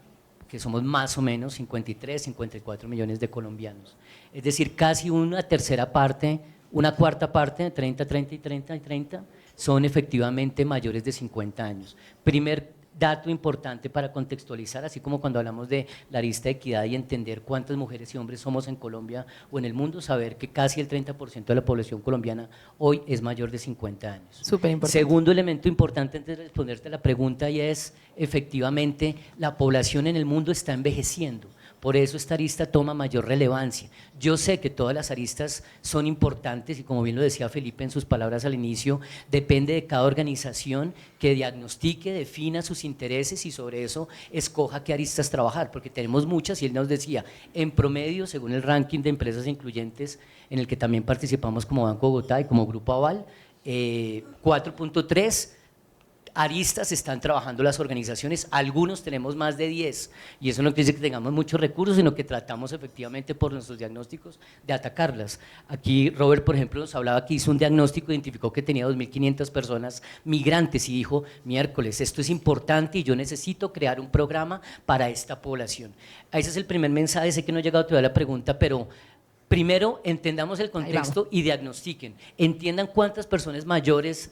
Speaker 15: que somos más o menos 53, 54 millones de colombianos. Es decir, casi una tercera parte, una cuarta parte, 30, 30 y 30 y 30, son efectivamente mayores de 50 años. Primer dato importante para contextualizar, así como cuando hablamos de la arista de equidad y entender cuántas mujeres y hombres somos en Colombia o en el mundo, saber que casi el 30% de la población colombiana hoy es mayor de 50 años.
Speaker 4: Súper importante.
Speaker 15: Segundo elemento importante antes de responderte la pregunta, y es efectivamente la población en el mundo está envejeciendo. Por eso esta arista toma mayor relevancia. Yo sé que todas las aristas son importantes y, como bien lo decía Felipe en sus palabras al inicio, depende de cada organización que diagnostique, defina sus intereses y sobre eso escoja qué aristas trabajar, porque tenemos muchas, y él nos decía, en promedio, según el ranking de empresas incluyentes en el que también participamos como Banco Bogotá y como Grupo Aval, 4.3 aristas están trabajando las organizaciones, algunos tenemos más de 10, y eso no quiere decir que tengamos muchos recursos, sino que tratamos efectivamente por nuestros diagnósticos de atacarlas. Aquí Robert, por ejemplo, nos hablaba que hizo un diagnóstico, identificó que tenía 2.500 personas migrantes y dijo, miércoles, esto es importante y yo necesito crear un programa para esta población. Ese es el primer mensaje. Sé que no ha llegado todavía la pregunta, pero primero, entendamos el contexto y diagnostiquen. Entiendan cuántas personas mayores,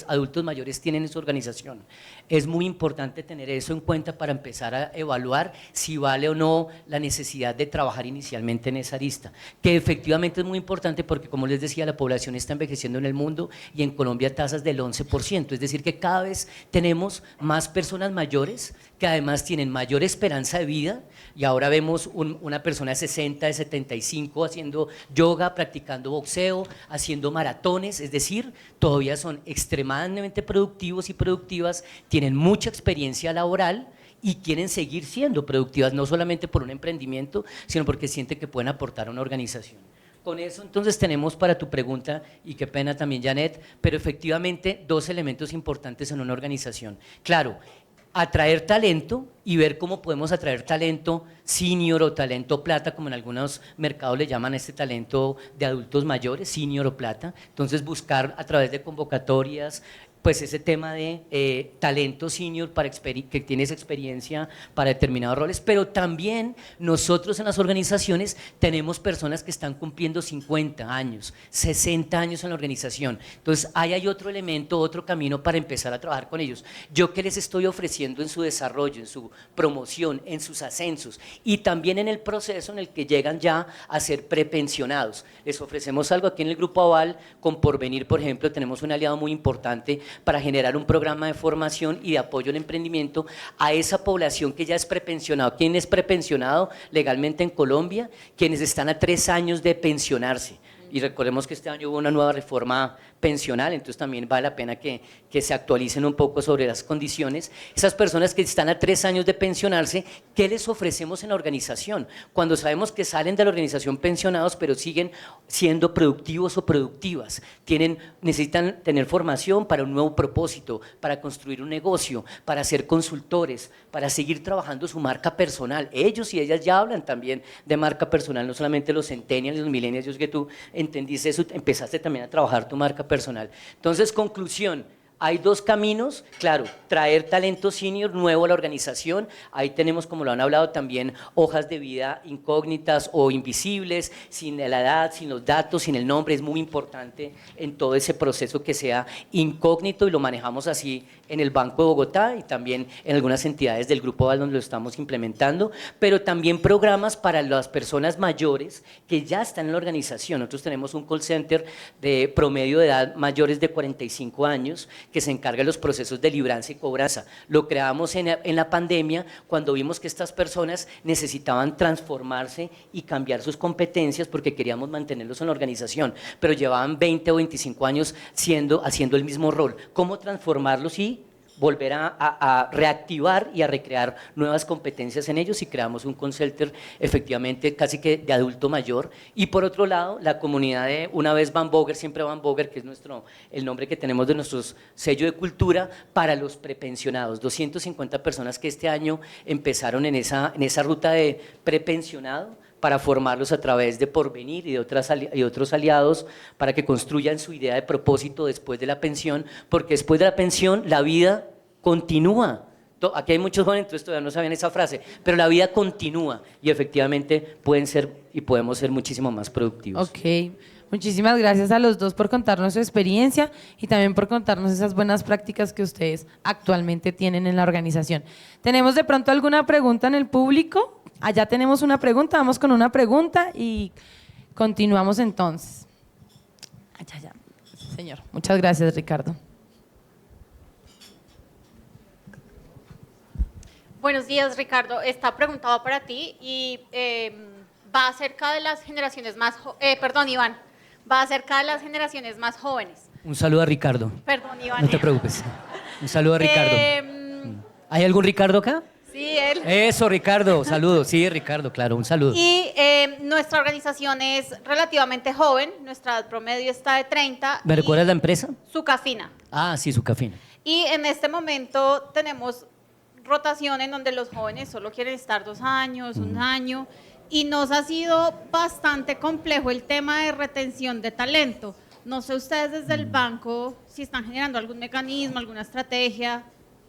Speaker 15: adultos mayores tienen en su organización. Es muy importante tener eso en cuenta para empezar a evaluar si vale o no la necesidad de trabajar inicialmente en esa arista. Que efectivamente es muy importante porque, como les decía, la población está envejeciendo en el mundo y en Colombia tasas del 11%. Es decir, que cada vez tenemos más personas mayores que además tienen mayor esperanza de vida, y ahora vemos una persona de 60, de 75 haciendo yoga, practicando boxeo, haciendo maratones, es decir, todavía son extremadamente productivos y productivas, tienen mucha experiencia laboral y quieren seguir siendo productivas, no solamente por un emprendimiento, sino porque sienten que pueden aportar a una organización. Con eso entonces tenemos para tu pregunta, y qué pena también Janet, pero efectivamente 2 elementos importantes en una organización. Claro, atraer talento y ver cómo podemos atraer talento senior o talento plata, como en algunos mercados le llaman a este talento de adultos mayores, senior o plata. Entonces buscar a través de convocatorias, pues ese tema de talento senior que tienes experiencia para determinados roles, pero también nosotros en las organizaciones tenemos personas que están cumpliendo 50 años, 60 años en la organización. Entonces ahí hay otro elemento, otro camino para empezar a trabajar con ellos. ¿Yo qué les estoy ofreciendo en su desarrollo, en su promoción, en sus ascensos y también en el proceso en el que llegan ya a ser prepensionados? Les ofrecemos algo aquí en el Grupo Aval, con Porvenir, por ejemplo, tenemos un aliado muy importante para generar un programa de formación y de apoyo al emprendimiento a esa población que ya es prepensionado. ¿Quién es prepensionado legalmente en Colombia? Quienes están a 3 años de pensionarse. Y recordemos que este año hubo una nueva reforma pensional, entonces también vale la pena que se actualicen un poco sobre las condiciones. Esas personas que están a 3 años de pensionarse, ¿qué les ofrecemos en la organización? Cuando sabemos que salen de la organización pensionados, pero siguen siendo productivos o productivas, necesitan tener formación para un nuevo propósito, para construir un negocio, para ser consultores, para seguir trabajando su marca personal. Ellos y ellas ya hablan también de marca personal, no solamente los centennials y los millennials. Yo sé que tú entendiste eso, empezaste también a trabajar tu marca personal. Entonces, conclusión, hay 2 caminos, claro, traer talento senior nuevo a la organización, ahí tenemos, como lo han hablado también, hojas de vida incógnitas o invisibles, sin la edad, sin los datos, sin el nombre, es muy importante en todo ese proceso que sea incógnito, y lo manejamos así en el Banco de Bogotá y también en algunas entidades del Grupo Aval donde lo estamos implementando, pero también programas para las personas mayores que ya están en la organización. Nosotros tenemos un call center de promedio de edad mayores de 45 años que se encarga de los procesos de libranza y cobranza. Lo creamos en la pandemia cuando vimos que estas personas necesitaban transformarse y cambiar sus competencias porque queríamos mantenerlos en la organización, pero llevaban 20 o 25 años haciendo el mismo rol. ¿Cómo transformarlos y volver a reactivar y a recrear nuevas competencias en ellos? Y creamos un call center efectivamente casi que de adulto mayor. Y por otro lado, la comunidad de Una Vez Van Boger, siempre Van Boger, que es el nombre que tenemos de nuestro sello de cultura, para los prepensionados. 250 personas que este año empezaron en esa ruta de prepensionado, para formarlos a través de Porvenir y de otros aliados para que construyan su idea de propósito después de la pensión, porque después de la pensión la vida continúa. Aquí hay muchos jóvenes, entonces todavía no saben esa frase, pero la vida continúa y efectivamente pueden ser y podemos ser muchísimo más productivos.
Speaker 4: Ok, muchísimas gracias a los dos por contarnos su experiencia y también por contarnos esas buenas prácticas que ustedes actualmente tienen en la organización. ¿Tenemos de pronto alguna pregunta en el público? Allá tenemos una pregunta, vamos con una pregunta y continuamos entonces. Allá. Señor, muchas gracias, Ricardo.
Speaker 9: Buenos días, Ricardo. Esta pregunta va para ti y va acerca de las generaciones más Iván, va acerca de las generaciones más jóvenes.
Speaker 15: Un saludo a Ricardo.
Speaker 9: Perdón, Iván.
Speaker 15: No te preocupes. Un saludo a Ricardo. ¿Hay algún Ricardo acá?
Speaker 9: Sí, él.
Speaker 15: Eso, Ricardo, saludos. Sí, Ricardo, claro, un saludo.
Speaker 9: Y nuestra organización es relativamente joven, nuestra edad promedio está de 30.
Speaker 15: ¿Me recuerdas la empresa?
Speaker 9: Sucafina.
Speaker 15: Ah, sí, Sucafina.
Speaker 9: Y en este momento tenemos rotación en donde los jóvenes solo quieren estar 2 años, 1 año, y nos ha sido bastante complejo el tema de retención de talento. No sé ustedes desde el banco si están generando algún mecanismo, alguna estrategia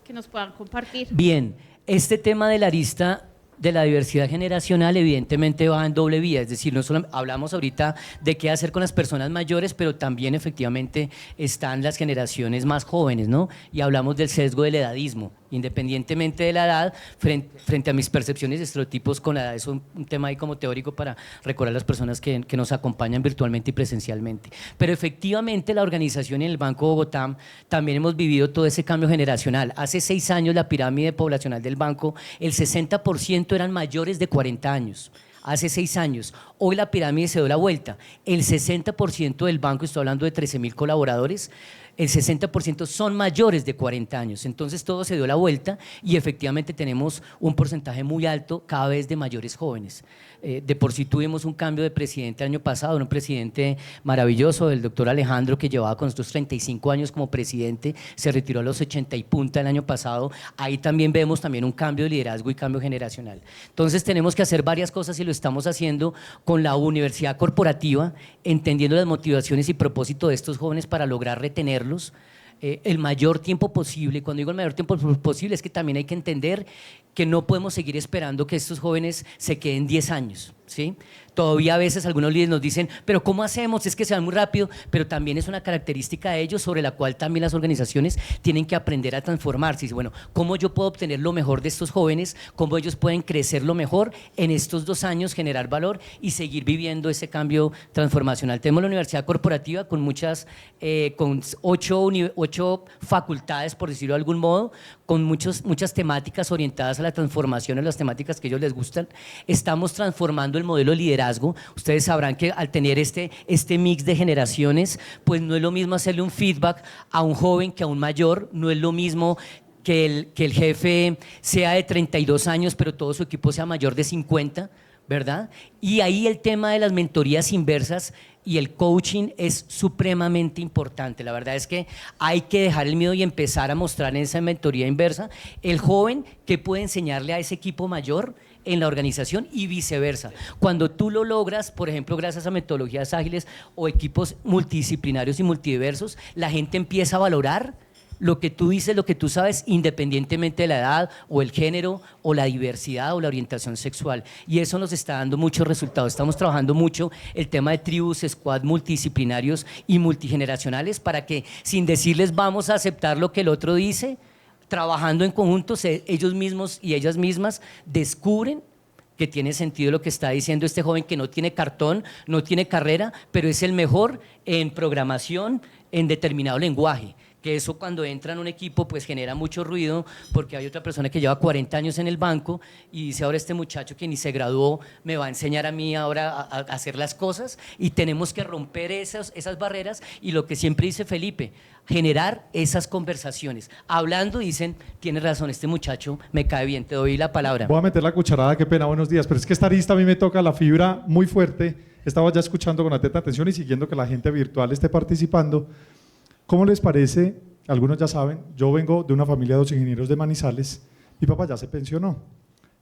Speaker 9: que nos puedan compartir.
Speaker 15: Bien, este tema de la arista de la diversidad generacional evidentemente va en doble vía, es decir, no solo hablamos ahorita de qué hacer con las personas mayores, pero también efectivamente están las generaciones más jóvenes, ¿no? Y hablamos del sesgo del edadismo. independientemente de la edad, frente a mis percepciones y estereotipos con la edad. Es un tema ahí como teórico para recordar a las personas que nos acompañan virtualmente y presencialmente. Pero efectivamente la organización en el Banco Bogotá también hemos vivido todo ese cambio generacional. Hace 6 años la pirámide poblacional del banco, el 60% eran mayores de 40 años. Hace 6 años. Hoy la pirámide se dio la vuelta. El 60% del banco, estoy hablando de 13.000 colaboradores, el 60% son mayores de 40 años. Entonces todo se dio la vuelta y efectivamente tenemos un porcentaje muy alto cada vez de mayores jóvenes. De por sí tuvimos un cambio de presidente el año pasado, un presidente maravilloso, el doctor Alejandro, que llevaba con nosotros 35 años como presidente, se retiró a los 80 y punta el año pasado. Ahí también vemos también un cambio de liderazgo y cambio generacional. Entonces tenemos que hacer varias cosas y lo estamos haciendo con la universidad corporativa, entendiendo las motivaciones y propósito de estos jóvenes para lograr retenerlos el mayor tiempo posible. Cuando digo el mayor tiempo posible es que también hay que entender que no podemos seguir esperando que estos jóvenes se queden 10 años, ¿sí? Todavía a veces algunos líderes nos dicen, pero ¿cómo hacemos? Es que se van muy rápido, pero también es una característica de ellos sobre la cual también las organizaciones tienen que aprender a transformarse. Y dice, bueno, ¿cómo yo puedo obtener lo mejor de estos jóvenes? ¿Cómo ellos pueden crecer lo mejor en estos 2 años, generar valor y seguir viviendo ese cambio transformacional? Tenemos la universidad corporativa con muchas, con 8 facultades, por decirlo de algún modo, con muchas temáticas orientadas a la transformación, en las temáticas que a ellos les gustan. Estamos transformando el modelo de liderazgo. Ustedes sabrán que al tener este mix de generaciones, pues no es lo mismo hacerle un feedback a un joven que a un mayor, no es lo mismo que el jefe sea de 32 años, pero todo su equipo sea mayor de 50, ¿verdad? Y ahí el tema de las mentorías inversas y el coaching es supremamente importante. La verdad es que hay que dejar el miedo y empezar a mostrar en esa mentoría inversa el joven que puede enseñarle a ese equipo mayor en la organización y viceversa. Cuando tú lo logras, por ejemplo, gracias a metodologías ágiles o equipos multidisciplinarios y multidiversos, la gente empieza a valorar lo que tú dices, lo que tú sabes, independientemente de la edad o el género o la diversidad o la orientación sexual. Y eso nos está dando muchos resultados. Estamos trabajando mucho el tema de tribus, squad multidisciplinarios y multigeneracionales para que, sin decirles vamos a aceptar lo que el otro dice, trabajando en conjunto, ellos mismos y ellas mismas descubren que tiene sentido lo que está diciendo este joven que no tiene cartón, no tiene carrera, pero es el mejor en programación en determinado lenguaje. Que eso cuando entra en un equipo pues genera mucho ruido porque hay otra persona que lleva 40 años en el banco y dice ahora este muchacho que ni se graduó me va a enseñar a mí ahora a hacer las cosas, y tenemos que romper esas barreras y lo que siempre dice Felipe, generar esas conversaciones. Hablando dicen, tienes razón, este muchacho me cae bien, te doy la palabra.
Speaker 2: Voy a meter la cucharada, qué pena, buenos días, pero es que esta arista a mí me toca la fibra muy fuerte. Estaba ya escuchando con atenta atención y siguiendo que la gente virtual esté participando. ¿Cómo les parece? Algunos ya saben, yo vengo de una familia de 2 ingenieros de Manizales, mi papá ya se pensionó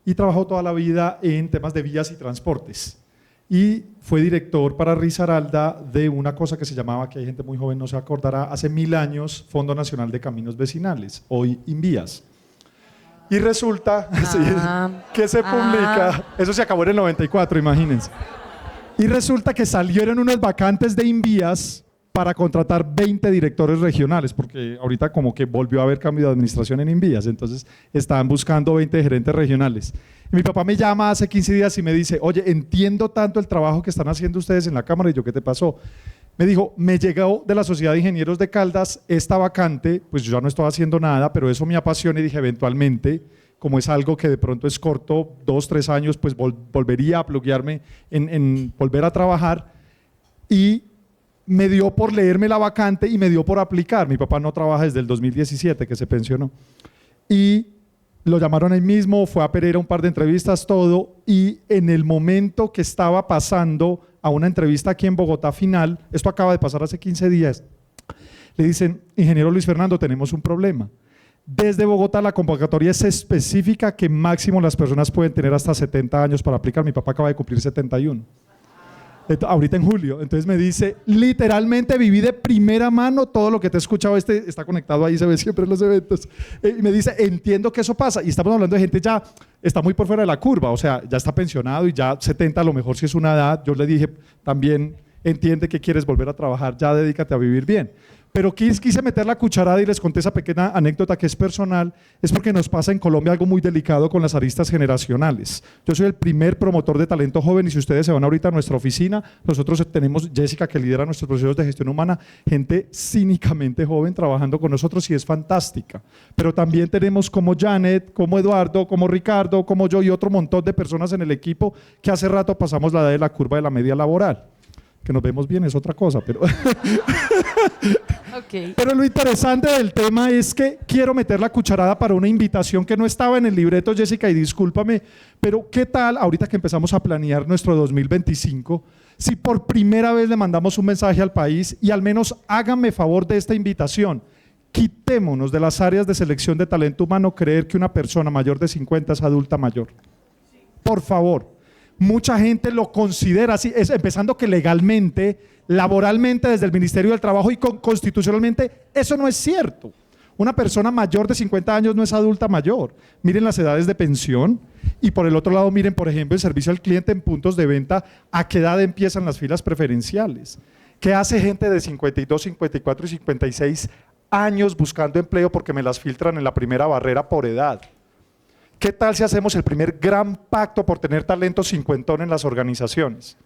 Speaker 2: y trabajó toda la vida en temas de vías y transportes y fue director para Risaralda de una cosa que se llamaba, que hay gente muy joven no se acordará, hace 1000 años, Fondo Nacional de Caminos Vecinales, hoy Invías. Y resulta que se publica, eso se acabó en el 94, imagínense, y resulta que salieron unas vacantes de Invías para contratar 20 directores regionales, porque ahorita como que volvió a haber cambio de administración en Invías, entonces estaban buscando 20 gerentes regionales. Y mi papá me llama hace 15 días y me dice, oye, entiendo tanto el trabajo que están haciendo ustedes en la Cámara. Y yo, ¿qué te pasó? Me dijo, me llegó de la Sociedad de Ingenieros de Caldas esta vacante, pues yo ya no estoy haciendo nada, pero eso me apasiona y dije, eventualmente, como es algo que de pronto es corto, 2, 3 años, pues volvería a pluguearme en volver a trabajar. Y me dio por leerme la vacante y me dio por aplicar. Mi papá no trabaja desde el 2017 que se pensionó. Y lo llamaron ahí mismo, fue a Pereira un par de entrevistas, todo, y en el momento que estaba pasando a una entrevista aquí en Bogotá final, esto acaba de pasar hace 15 días, le dicen, ingeniero Luis Fernando, tenemos un problema. Desde Bogotá la convocatoria es específica que máximo las personas pueden tener hasta 70 años para aplicar. Mi papá acaba de cumplir 71. Ahorita en julio, entonces me dice, literalmente viví de primera mano todo lo que te he escuchado, está conectado ahí, se ve siempre en los eventos, y me dice, entiendo que eso pasa, y estamos hablando de gente ya, está muy por fuera de la curva, o sea, ya está pensionado y ya 70 a lo mejor si es una edad, yo le dije también, entiende que quieres volver a trabajar, ya dedícate a vivir bien. Pero quise meter la cucharada y les conté esa pequeña anécdota que es personal, es porque nos pasa en Colombia algo muy delicado con las aristas generacionales. Yo soy el primer promotor de talento joven y si ustedes se van ahorita a nuestra oficina, nosotros tenemos Jessica que lidera nuestros procesos de gestión humana, gente cínicamente joven trabajando con nosotros y es fantástica. Pero también tenemos como Janet, como Eduardo, como Ricardo, como yo y otro montón de personas en el equipo que hace rato pasamos la edad de la curva de la media laboral. Que nos vemos bien es otra cosa, pero...
Speaker 4: Okay.
Speaker 2: Pero lo interesante del tema es que quiero meter la cucharada para una invitación que no estaba en el libreto, Jessica, y discúlpame, pero ¿qué tal ahorita que empezamos a planear nuestro 2025, si por primera vez le mandamos un mensaje al país y al menos háganme favor de esta invitación? Quitémonos de las áreas de selección de talento humano creer que una persona mayor de 50 es adulta mayor. Por favor. Mucha gente lo considera así, empezando que legalmente, laboralmente desde el Ministerio del Trabajo y constitucionalmente, eso no es cierto. Una persona mayor de 50 años no es adulta mayor. Miren las edades de pensión y por el otro lado miren, por ejemplo, el servicio al cliente en puntos de venta, a qué edad empiezan las filas preferenciales. ¿Qué hace gente de 52, 54 y 56 años buscando empleo porque me las filtran en la primera barrera por edad? ¿Qué tal si hacemos el primer gran pacto por tener talento cincuentón en las organizaciones?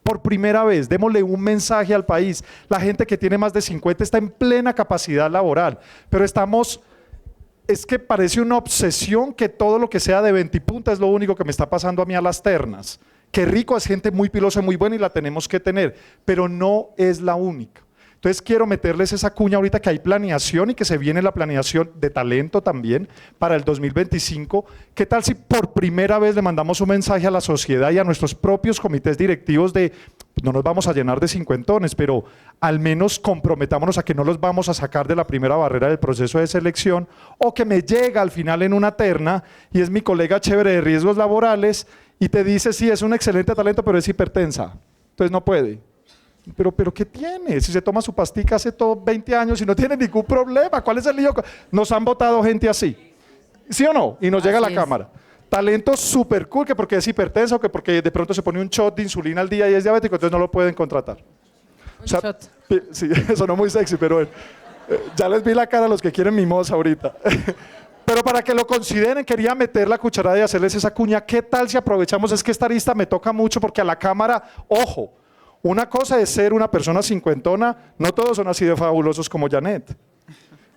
Speaker 2: Por primera vez, démosle un mensaje al país. La gente que tiene más de 50 está en plena capacidad laboral, pero es que parece una obsesión que todo lo que sea de 20 punta es lo único que me está pasando a mí a las ternas. Qué rico, es gente muy pilosa, muy buena y la tenemos que tener, pero no es la única. Entonces quiero meterles esa cuña ahorita que hay planeación y que se viene la planeación de talento también para el 2025. ¿Qué tal si por primera vez le mandamos un mensaje a la sociedad y a nuestros propios comités directivos de no nos vamos a llenar de cincuentones, pero al menos comprometámonos a que no los vamos a sacar de la primera barrera del proceso de selección o que me llega al final en una terna y es mi colega chévere de riesgos laborales y te dice sí, es un excelente talento pero es hipertensa, entonces no puede. Pero ¿qué tiene? Si se toma su pastica hace 20 años y no tiene ningún problema, ¿cuál es el lío? Nos han votado gente así, ¿sí o no? Y nos llega a la cámara. Talento súper cool, que porque es hipertenso, que porque de pronto se pone un shot de insulina al día y es diabético, entonces no lo pueden contratar.
Speaker 4: Un shot.
Speaker 2: Sí, sonó muy sexy, pero ya les vi la cara a los que quieren mimosa ahorita. Pero para que lo consideren, quería meter la cucharada y hacerles esa cuña. ¿Qué tal si aprovechamos? Es que esta arista me toca mucho porque a la cámara, ojo, una cosa es ser una persona cincuentona, no todos son así de fabulosos como Janet.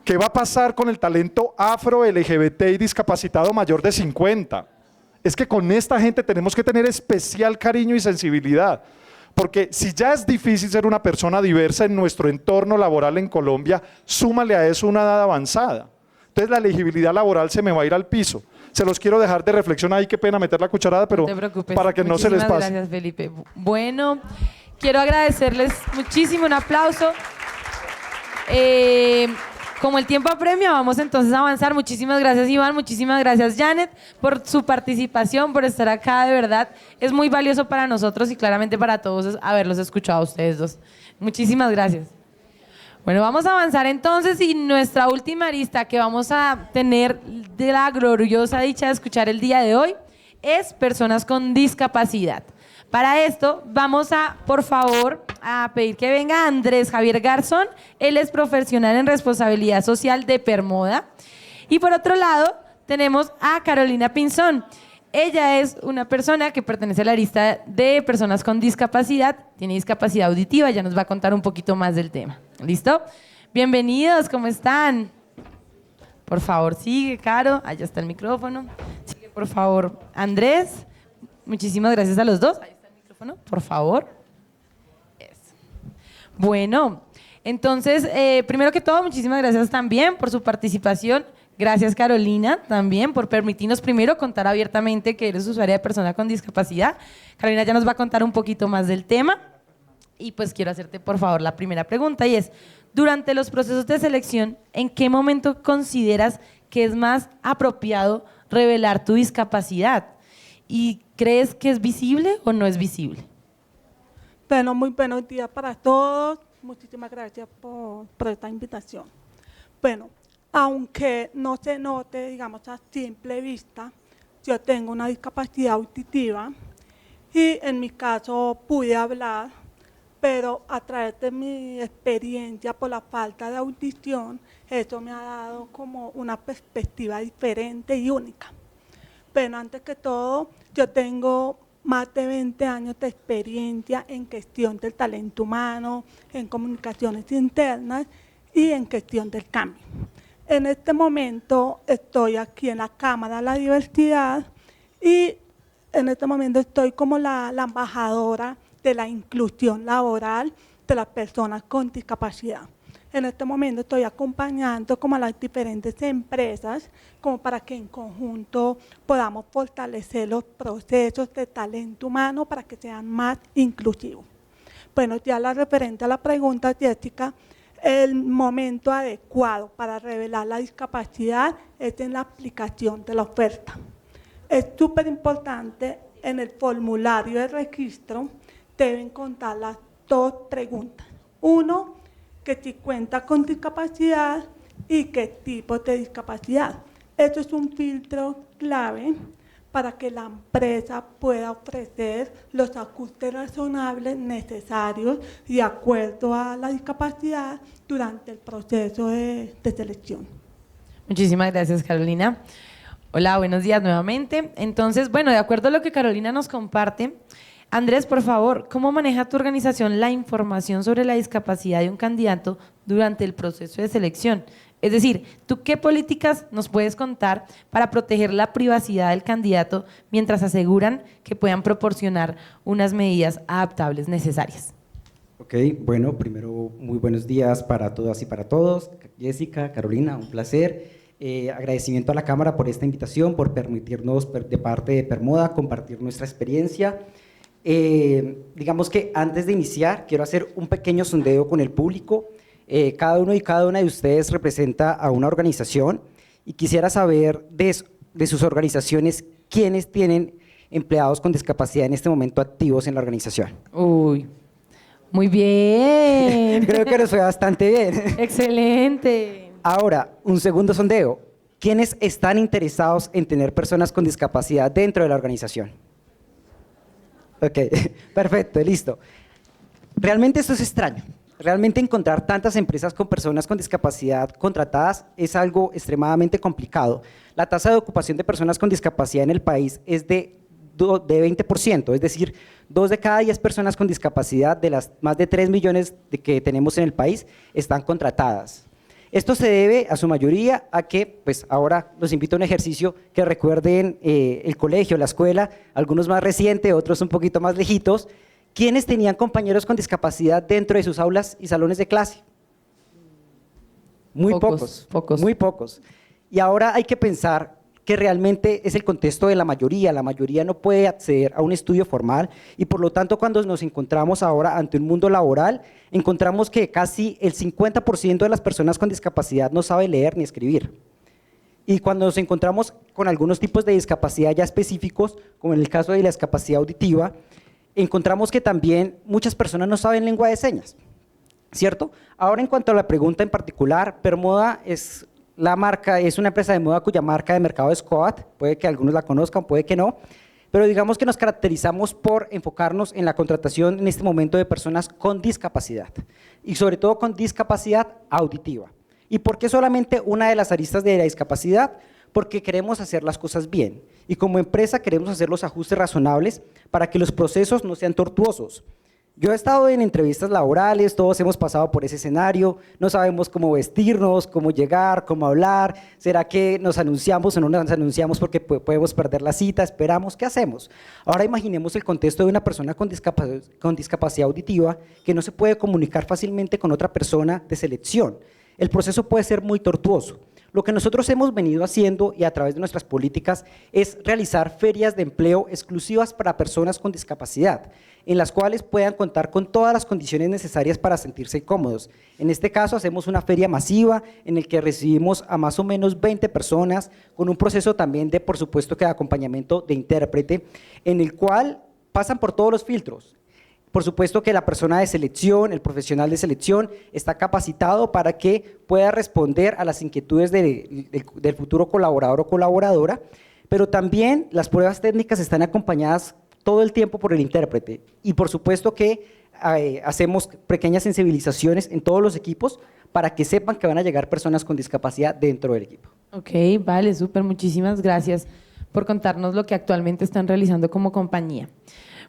Speaker 2: ¿Qué va a pasar con el talento afro, LGBT y discapacitado mayor de 50? Es que con esta gente tenemos que tener especial cariño y sensibilidad, porque si ya es difícil ser una persona diversa en nuestro entorno laboral en Colombia, súmale a eso una edad avanzada. Entonces la elegibilidad laboral se me va a ir al piso. Se los quiero dejar de reflexión ahí, qué pena meter la cucharada, pero para que no se les pase.
Speaker 4: Gracias, Felipe. Bueno, quiero agradecerles muchísimo, un aplauso. Como el tiempo apremia, vamos entonces a avanzar. Muchísimas gracias, Iván, muchísimas gracias, Janet, por su participación, por estar acá, de verdad. Es muy valioso para nosotros y claramente para todos haberlos escuchado a ustedes dos. Muchísimas gracias. Bueno, vamos a avanzar entonces y nuestra última arista que vamos a tener de la gloriosa dicha de escuchar el día de hoy es personas con discapacidad. Para esto vamos a, por favor, a pedir que venga Andrés Javier Garzón. Él es profesional en responsabilidad social de Permoda. Y por otro lado tenemos a Carolina Pinzón. Ella es una persona que pertenece a la lista de personas con discapacidad, tiene discapacidad auditiva, ya nos va a contar un poquito más del tema. ¿Listo? Bienvenidos, ¿cómo están? Por favor, sigue, Caro, allá está el micrófono. Sigue, por favor, Andrés. Muchísimas gracias a los dos. Ahí está el micrófono, por favor. Bueno, entonces, primero que todo, muchísimas gracias también por su participación. Gracias, Carolina, también por permitirnos primero contar abiertamente que eres usuaria de persona con discapacidad. Carolina ya nos va a contar un poquito más del tema. Y pues quiero hacerte, por favor, la primera pregunta y es, durante los procesos de selección, ¿en qué momento consideras que es más apropiado revelar tu discapacidad? ¿Y crees que es visible o no es visible?
Speaker 16: Bueno, muy buenos días para todos. Muchísimas gracias por esta invitación. Bueno, aunque no se note, digamos, a simple vista, yo tengo una discapacidad auditiva y en mi caso pude hablar, pero a través de mi experiencia por la falta de audición, eso me ha dado como una perspectiva diferente y única. Pero antes que todo, yo tengo más de 20 años de experiencia en gestión del talento humano, en comunicaciones internas y en gestión del cambio. En este momento estoy aquí en la Cámara de la Diversidad y en este momento estoy como la embajadora de la inclusión laboral de las personas con discapacidad. En este momento estoy acompañando como a las diferentes empresas como para que en conjunto podamos fortalecer los procesos de talento humano para que sean más inclusivos. Bueno, ya la referente a la pregunta, Jessica, el momento adecuado para revelar la discapacidad es en la aplicación de la oferta. Es súper importante en el formulario de registro, deben contar las dos preguntas. Uno, que si cuenta con discapacidad y qué tipo de discapacidad. Esto es un filtro clave para que la empresa pueda ofrecer los ajustes razonables necesarios de acuerdo a la discapacidad durante el proceso de selección.
Speaker 4: Muchísimas gracias, Carolina. Hola, buenos días nuevamente. Entonces, bueno, de acuerdo a lo que Carolina nos comparte, Andrés, por favor, ¿cómo maneja tu organización la información sobre la discapacidad de un candidato durante el proceso de selección? Es decir, ¿tú qué políticas nos puedes contar para proteger la privacidad del candidato mientras aseguran que puedan proporcionar unas medidas adaptables necesarias?
Speaker 17: Ok, bueno, primero muy buenos días para todas y para todos. Jessica, Carolina, un placer. Agradecimiento a la Cámara por esta invitación, por permitirnos de parte de Permoda compartir nuestra experiencia. Digamos que antes de iniciar quiero hacer un pequeño sondeo con el público. Cada uno y cada una de ustedes representa a una organización y quisiera saber de sus organizaciones quiénes tienen empleados con discapacidad en este momento activos en la organización.
Speaker 4: Uy, muy bien.
Speaker 17: Creo que nos fue bastante bien.
Speaker 4: Excelente.
Speaker 17: Ahora, un segundo sondeo. ¿Quiénes están interesados en tener personas con discapacidad dentro de la organización? Ok, perfecto, listo. Realmente esto es extraño. Realmente encontrar tantas empresas con personas con discapacidad contratadas es algo extremadamente complicado. La tasa de ocupación de personas con discapacidad en el país es de 20%, es decir, 2 de cada 10 personas con discapacidad de las más de 3 millones que tenemos en el país están contratadas. Esto se debe a su mayoría a que, pues ahora los invito a un ejercicio que recuerden el colegio, la escuela, algunos más recientes, otros un poquito más lejitos. ¿Quiénes tenían compañeros con discapacidad dentro de sus aulas y salones de clase? Muy pocos. Muy pocos. Y ahora hay que pensar que realmente es el contexto de la mayoría. La mayoría no puede acceder a un estudio formal y por lo tanto cuando nos encontramos ahora ante un mundo laboral, encontramos que casi el 50% de las personas con discapacidad no sabe leer ni escribir. Y cuando nos encontramos con algunos tipos de discapacidad ya específicos, como en el caso de la discapacidad auditiva, encontramos que también muchas personas no saben lengua de señas, ¿cierto? Ahora en cuanto a la pregunta en particular, Permoda es una empresa de moda cuya marca de mercado es Coat, puede que algunos la conozcan, puede que no, pero digamos que nos caracterizamos por enfocarnos en la contratación en este momento de personas con discapacidad y sobre todo con discapacidad auditiva. ¿Y por qué solamente una de las aristas de la discapacidad? Porque queremos hacer las cosas bien y como empresa queremos hacer los ajustes razonables para que los procesos no sean tortuosos. Yo he estado en entrevistas laborales, todos hemos pasado por ese escenario, no sabemos cómo vestirnos, cómo llegar, cómo hablar, ¿será que nos anunciamos o no nos anunciamos porque podemos perder la cita? ¿Esperamos? ¿Qué hacemos? Ahora imaginemos el contexto de una persona con discapacidad auditiva que no se puede comunicar fácilmente con otra persona de selección. El proceso puede ser muy tortuoso. Lo que nosotros hemos venido haciendo y a través de nuestras políticas es realizar ferias de empleo exclusivas para personas con discapacidad, en las cuales puedan contar con todas las condiciones necesarias para sentirse cómodos. En este caso hacemos una feria masiva en el que recibimos a más o menos 20 personas con un proceso también de, por supuesto, que de acompañamiento de intérprete, en el cual pasan por todos los filtros. Por supuesto que la persona de selección, el profesional de selección, está capacitado para que pueda responder a las inquietudes del futuro colaborador o colaboradora, pero también las pruebas técnicas están acompañadas todo el tiempo por el intérprete y por supuesto que hacemos pequeñas sensibilizaciones en todos los equipos para que sepan que van a llegar personas con discapacidad dentro del equipo.
Speaker 4: Ok, vale, súper, muchísimas gracias por contarnos lo que actualmente están realizando como compañía.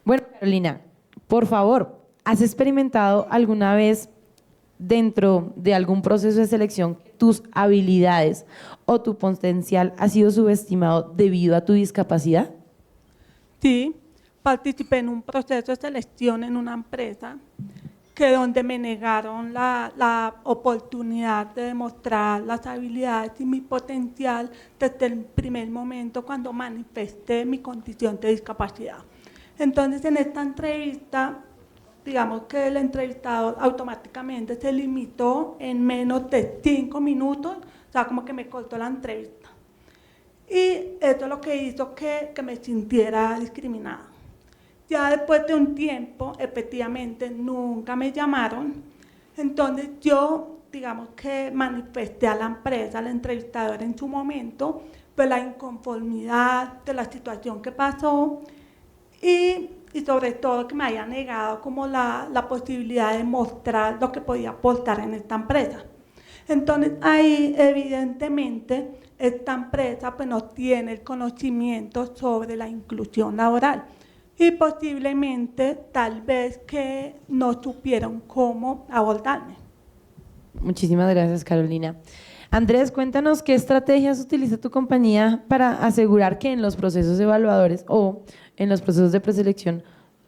Speaker 4: Bueno, Carolina, por favor, ¿has experimentado alguna vez dentro de algún proceso de selección que tus habilidades o tu potencial ha sido subestimado debido a tu discapacidad?
Speaker 16: Sí, participé en un proceso de selección en una empresa que donde me negaron la oportunidad de demostrar las habilidades y mi potencial desde el primer momento cuando manifesté mi condición de discapacidad. Entonces, en esta entrevista, digamos que el entrevistador automáticamente se limitó en menos de 5 minutos, o sea, como que me cortó la entrevista. Y eso es lo que hizo que me sintiera discriminada. Ya después de un tiempo, efectivamente, nunca me llamaron. Entonces yo, digamos que manifesté a la empresa, al entrevistador en su momento, pues la inconformidad de la situación que pasó y sobre todo que me haya negado como la posibilidad de mostrar lo que podía aportar en esta empresa. Entonces ahí evidentemente esta empresa pues no tiene el conocimiento sobre la inclusión laboral. Y posiblemente, tal vez que no supieron cómo abordarme.
Speaker 4: Muchísimas gracias, Carolina. Andrés, cuéntanos qué estrategias utiliza tu compañía para asegurar que en los procesos evaluadores o en los procesos de preselección,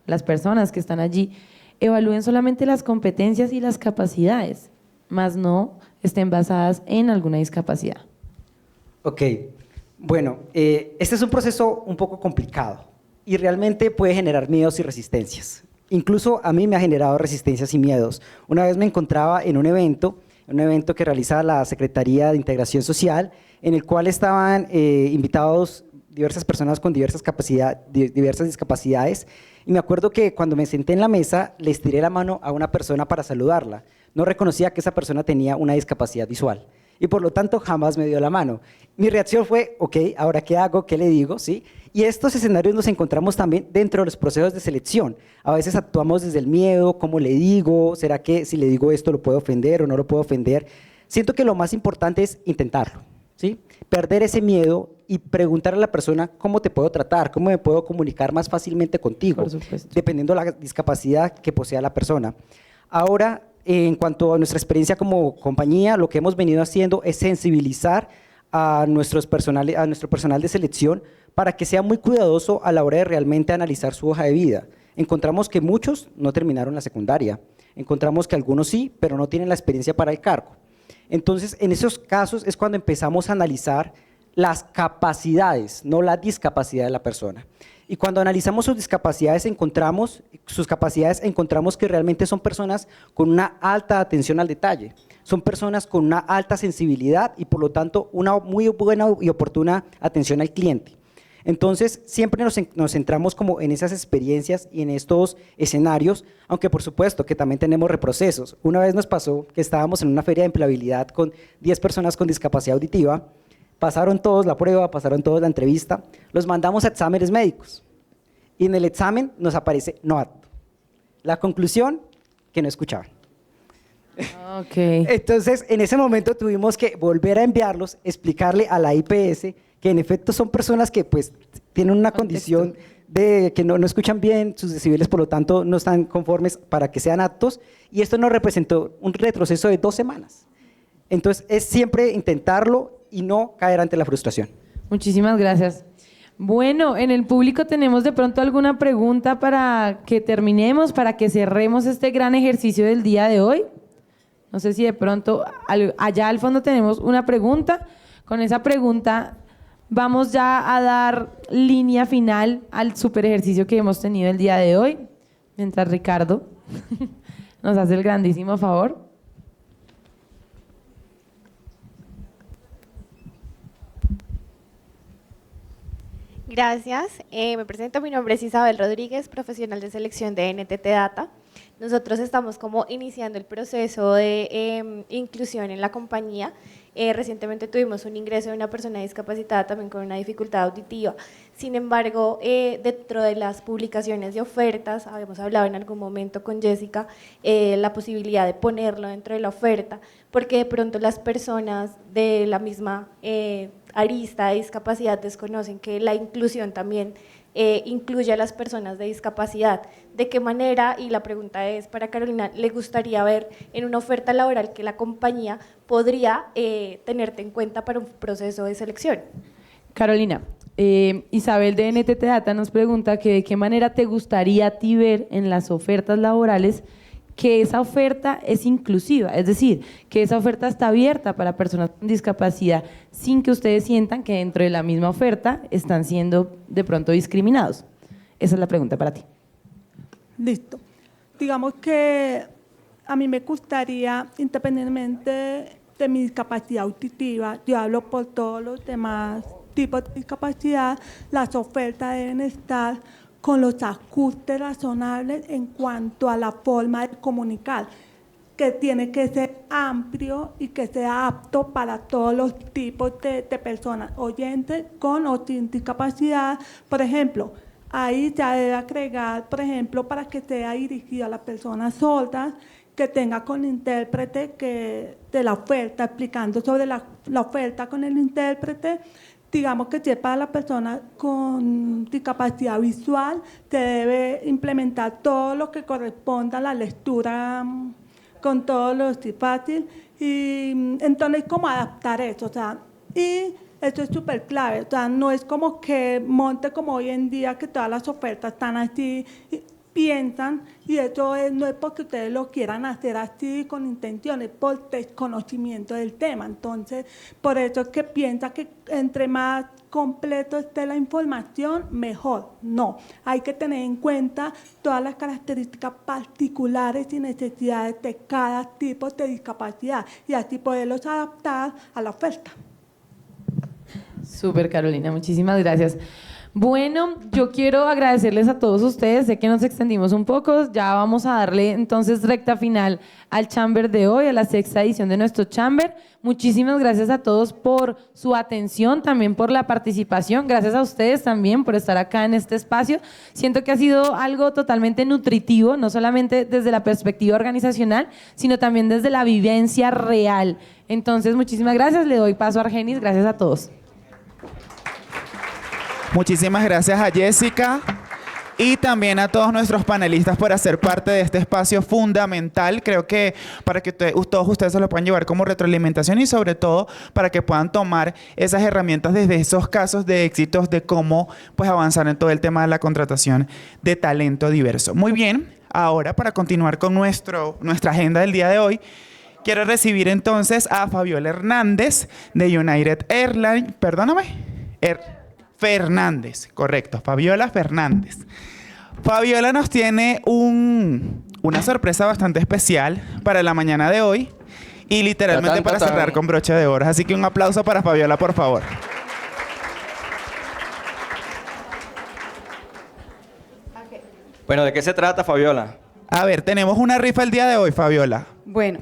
Speaker 4: las personas que están allí evalúen solamente las competencias y las capacidades, más no estén basadas en alguna discapacidad.
Speaker 17: Ok, bueno, este es un proceso un poco complicado y realmente puede generar miedos y resistencias. Incluso a mí me ha generado resistencias y miedos. Una vez me encontraba en un evento que realiza la Secretaría de Integración Social, en el cual estaban invitados diversas personas con diversas discapacidades, y me acuerdo que cuando me senté en la mesa, le estiré la mano a una persona para saludarla. No reconocía que esa persona tenía una discapacidad visual, y por lo tanto jamás me dio la mano. Mi reacción fue, ok, ¿ahora qué hago? ¿Qué le digo? ¿Sí? Y estos escenarios los encontramos también dentro de los procesos de selección. A veces actuamos desde el miedo, ¿cómo le digo? ¿Será que si le digo esto lo puedo ofender o no lo puedo ofender? Siento que lo más importante es intentarlo, ¿sí? Perder ese miedo y preguntar a la persona cómo te puedo tratar, cómo me puedo comunicar más fácilmente contigo, dependiendo de la discapacidad que posea la persona. Ahora, en cuanto a nuestra experiencia como compañía, lo que hemos venido haciendo es sensibilizar a nuestro personal de selección para que sea muy cuidadoso a la hora de realmente analizar su hoja de vida. Encontramos que muchos no terminaron la secundaria, encontramos que algunos sí, pero no tienen la experiencia para el cargo. Entonces, en esos casos es cuando empezamos a analizar las capacidades, no la discapacidad de la persona. Y cuando analizamos sus capacidades, encontramos que realmente son personas con una alta atención al detalle, son personas con una alta sensibilidad y por lo tanto una muy buena y oportuna atención al cliente. Entonces, siempre nos centramos como en esas experiencias y en estos escenarios, aunque por supuesto que también tenemos reprocesos. Una vez nos pasó que estábamos en una feria de empleabilidad con 10 personas con discapacidad auditiva, pasaron todos la prueba, pasaron todos la entrevista, los mandamos a exámenes médicos y en el examen nos aparece no apto. La conclusión, que no escuchaban.
Speaker 4: Okay.
Speaker 17: Entonces, en ese momento tuvimos que volver a enviarlos, explicarle a la IPS que en efecto son personas que pues tienen una condición de que no escuchan bien, sus decibeles por lo tanto no están conformes para que sean aptos, y esto nos representó un retroceso de 2 semanas. Entonces, es siempre intentarlo y no caer ante la frustración.
Speaker 4: Muchísimas gracias. Bueno, en el público tenemos de pronto alguna pregunta para que terminemos, para que cerremos este gran ejercicio del día de hoy. No sé si de pronto allá al fondo tenemos una pregunta. Con esa pregunta vamos ya a dar línea final al super ejercicio que hemos tenido el día de hoy, mientras Ricardo nos hace el grandísimo favor.
Speaker 18: Gracias. Me presento, mi nombre es Isabel Rodríguez, profesional de selección de NTT Data. Nosotros estamos como iniciando el proceso de inclusión en la compañía Recientemente tuvimos un ingreso de una persona discapacitada también con una dificultad auditiva. Sin embargo, dentro de las publicaciones de ofertas, habíamos hablado en algún momento con Jessica, la posibilidad de ponerlo dentro de la oferta, porque de pronto las personas de la misma arista de discapacidad desconocen que la inclusión también incluye a las personas de discapacidad. ¿De qué manera, y la pregunta es para Carolina, le gustaría ver en una oferta laboral que la compañía podría tenerte en cuenta para un proceso de selección?
Speaker 4: Carolina, Isabel de NTT Data nos pregunta que de qué manera te gustaría a ti ver en las ofertas laborales que esa oferta es inclusiva, es decir, que esa oferta está abierta para personas con discapacidad sin que ustedes sientan que dentro de la misma oferta están siendo de pronto discriminados. Esa es la pregunta para ti.
Speaker 16: Listo. Digamos que a mí me gustaría, independientemente de mi discapacidad auditiva, yo hablo por todos los demás tipos de discapacidad, las ofertas deben estar con los ajustes razonables en cuanto a la forma de comunicar, que tiene que ser amplio y que sea apto para todos los tipos de personas, oyentes con o sin discapacidad. Por ejemplo, ahí ya debe agregar, por ejemplo, para que sea dirigido a las personas sordas, que tenga con intérprete que de la oferta, explicando sobre la oferta con el intérprete. Digamos que si es para la persona con discapacidad visual, se debe implementar todo lo que corresponda a la lectura con todo lo fácil, y entonces cómo adaptar eso, o sea, y eso es súper clave, o sea, no es como que monte como hoy en día que todas las ofertas están así, piensan, y eso no es porque ustedes lo quieran hacer así con intenciones, por desconocimiento del tema. Entonces, por eso es que piensa que entre más completo esté la información, mejor. No, hay que tener en cuenta todas las características particulares y necesidades de cada tipo de discapacidad y así poderlos adaptar a la oferta.
Speaker 4: Súper, Carolina, muchísimas gracias. Bueno, yo quiero agradecerles a todos ustedes, sé que nos extendimos un poco, ya vamos a darle entonces recta final al Chamber de hoy, a la 6ª edición de nuestro Chamber. Muchísimas gracias a todos por su atención, también por la participación, gracias a ustedes también por estar acá en este espacio. Siento que ha sido algo totalmente nutritivo, no solamente desde la perspectiva organizacional, sino también desde la vivencia real. Entonces, muchísimas gracias, le doy paso a Argenis, gracias a todos.
Speaker 1: Muchísimas gracias a Jessica y también a todos nuestros panelistas por hacer parte de este espacio fundamental. Creo que para que todos ustedes se lo puedan llevar como retroalimentación y sobre todo para que puedan tomar esas herramientas desde esos casos de éxitos de cómo pues avanzar en todo el tema de la contratación de talento diverso. Muy bien, ahora para continuar con nuestra agenda del día de hoy, quiero recibir entonces a Fabiola Hernández de United Airlines, Fernández, correcto, Fabiola Fernández. Fabiola nos tiene una sorpresa bastante especial para la mañana de hoy y literalmente para cerrar con broche de oro. Así que un aplauso para Fabiola, por favor.
Speaker 7: Bueno, ¿de qué se trata, Fabiola?
Speaker 1: A ver, tenemos una rifa el día de hoy, Fabiola.
Speaker 19: Bueno,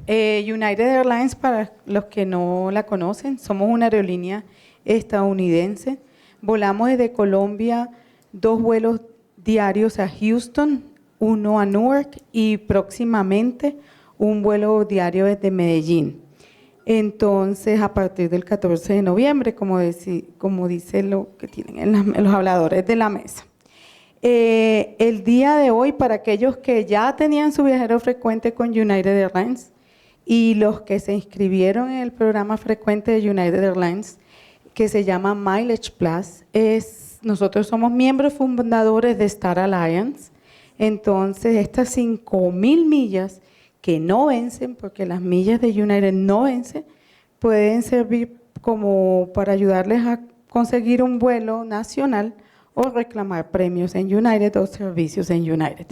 Speaker 19: United Airlines, para los que no la conocen, somos una aerolínea estadounidense. Volamos desde Colombia 2 vuelos diarios a Houston, 1 a Newark y próximamente un vuelo diario desde Medellín. Entonces, a partir del 14 de noviembre, como dice lo que tienen en los habladores de la mesa. El día de hoy, para aquellos que ya tenían su viajero frecuente con United Airlines y los que se inscribieron en el programa frecuente de United Airlines, que se llama Mileage Plus, nosotros somos miembros fundadores de Star Alliance. Entonces, estas 5,000 millas que no vencen, porque las millas de United no vencen, pueden servir como para ayudarles a conseguir un vuelo nacional o reclamar premios en United o servicios en United.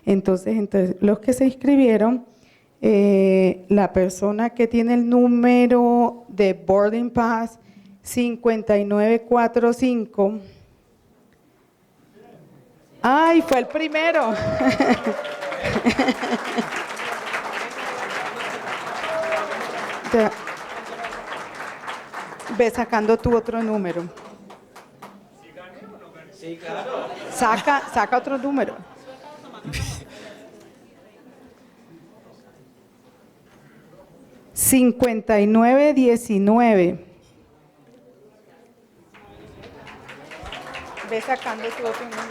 Speaker 19: Entonces los que se inscribieron, la persona que tiene el número de boarding pass 5945. ¡Ay, fue el primero! Ve sacando tu otro número.
Speaker 7: Sí, claro.
Speaker 19: Saca otro número. $59.19. Ve sacando tu otro número.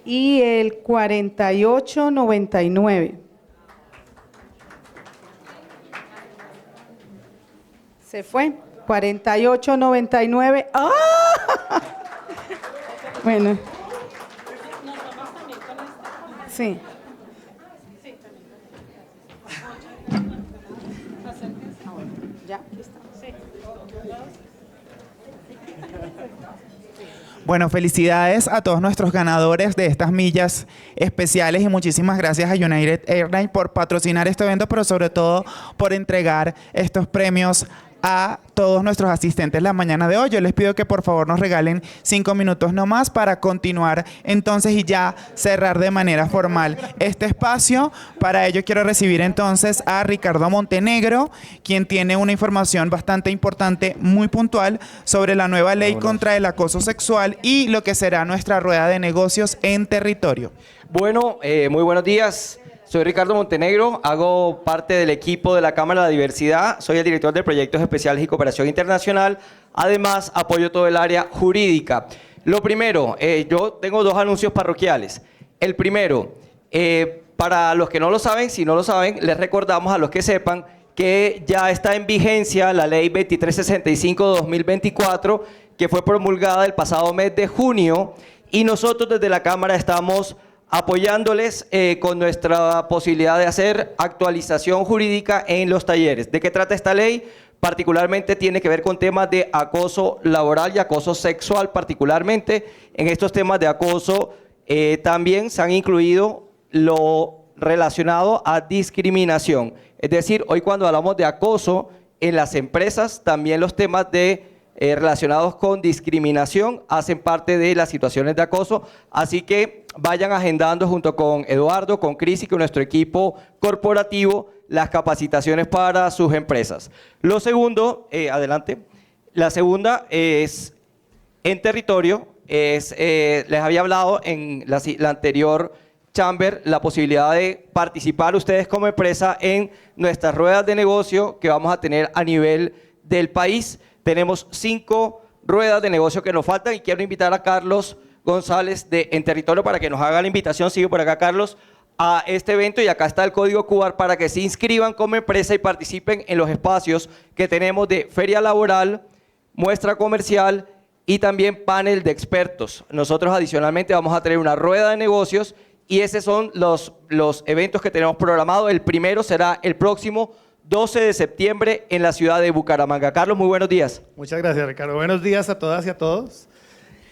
Speaker 19: Y el 48.99. Se fue. 48.99. ¡Ah! Bueno. Sí. Ya, aquí está.
Speaker 1: Bueno, felicidades a todos nuestros ganadores de estas millas especiales y muchísimas gracias a United Airlines por patrocinar este evento, pero sobre todo por entregar estos premios a todos nuestros asistentes la mañana de hoy. Yo les pido que por favor nos regalen 5 minutos nomás para continuar entonces y ya cerrar de manera formal este espacio. Para ello quiero recibir entonces a Ricardo Montenegro, quien tiene una información bastante importante, muy puntual, sobre la nueva ley contra el acoso sexual y lo que será nuestra rueda de negocios en territorio.
Speaker 7: Bueno, muy buenos días. Soy Ricardo Montenegro, hago parte del equipo de la Cámara de la Diversidad, soy el director de Proyectos Especiales y Cooperación Internacional, además apoyo todo el área jurídica. Lo primero, yo tengo 2 anuncios parroquiales. El primero, para los que no lo saben, si no lo saben, les recordamos a los que sepan que ya está en vigencia la Ley 2365-2024, que fue promulgada el pasado mes de junio, y nosotros desde la Cámara estamos apoyándoles con nuestra posibilidad de hacer actualización jurídica en los talleres. ¿De qué trata esta ley? Particularmente tiene que ver con temas de acoso laboral y acoso sexual particularmente. En estos temas de acoso también se han incluido lo relacionado a discriminación. Es decir, hoy cuando hablamos de acoso en las empresas, también los temas de relacionados con discriminación hacen parte de las situaciones de acoso, así que vayan agendando junto con Eduardo, con Cris y con nuestro equipo corporativo las capacitaciones para sus empresas. Lo segundo, adelante, la segunda es en territorio, les había hablado en la anterior Chamber la posibilidad de participar ustedes como empresa en nuestras ruedas de negocio que vamos a tener a nivel del país. Tenemos 5 ruedas de negocio que nos faltan y quiero invitar a Carlos González de En Territorio para que nos haga la invitación, sigue por acá Carlos, a este evento y acá está el código QR para que se inscriban como empresa y participen en los espacios que tenemos de feria laboral, muestra comercial y también panel de expertos. Nosotros adicionalmente vamos a tener una rueda de negocios y esos son los eventos que tenemos programados. El primero será el próximo 12 de septiembre en la ciudad de Bucaramanga. Carlos, muy buenos días.
Speaker 20: Muchas gracias, Ricardo. Buenos días a todas y a todos.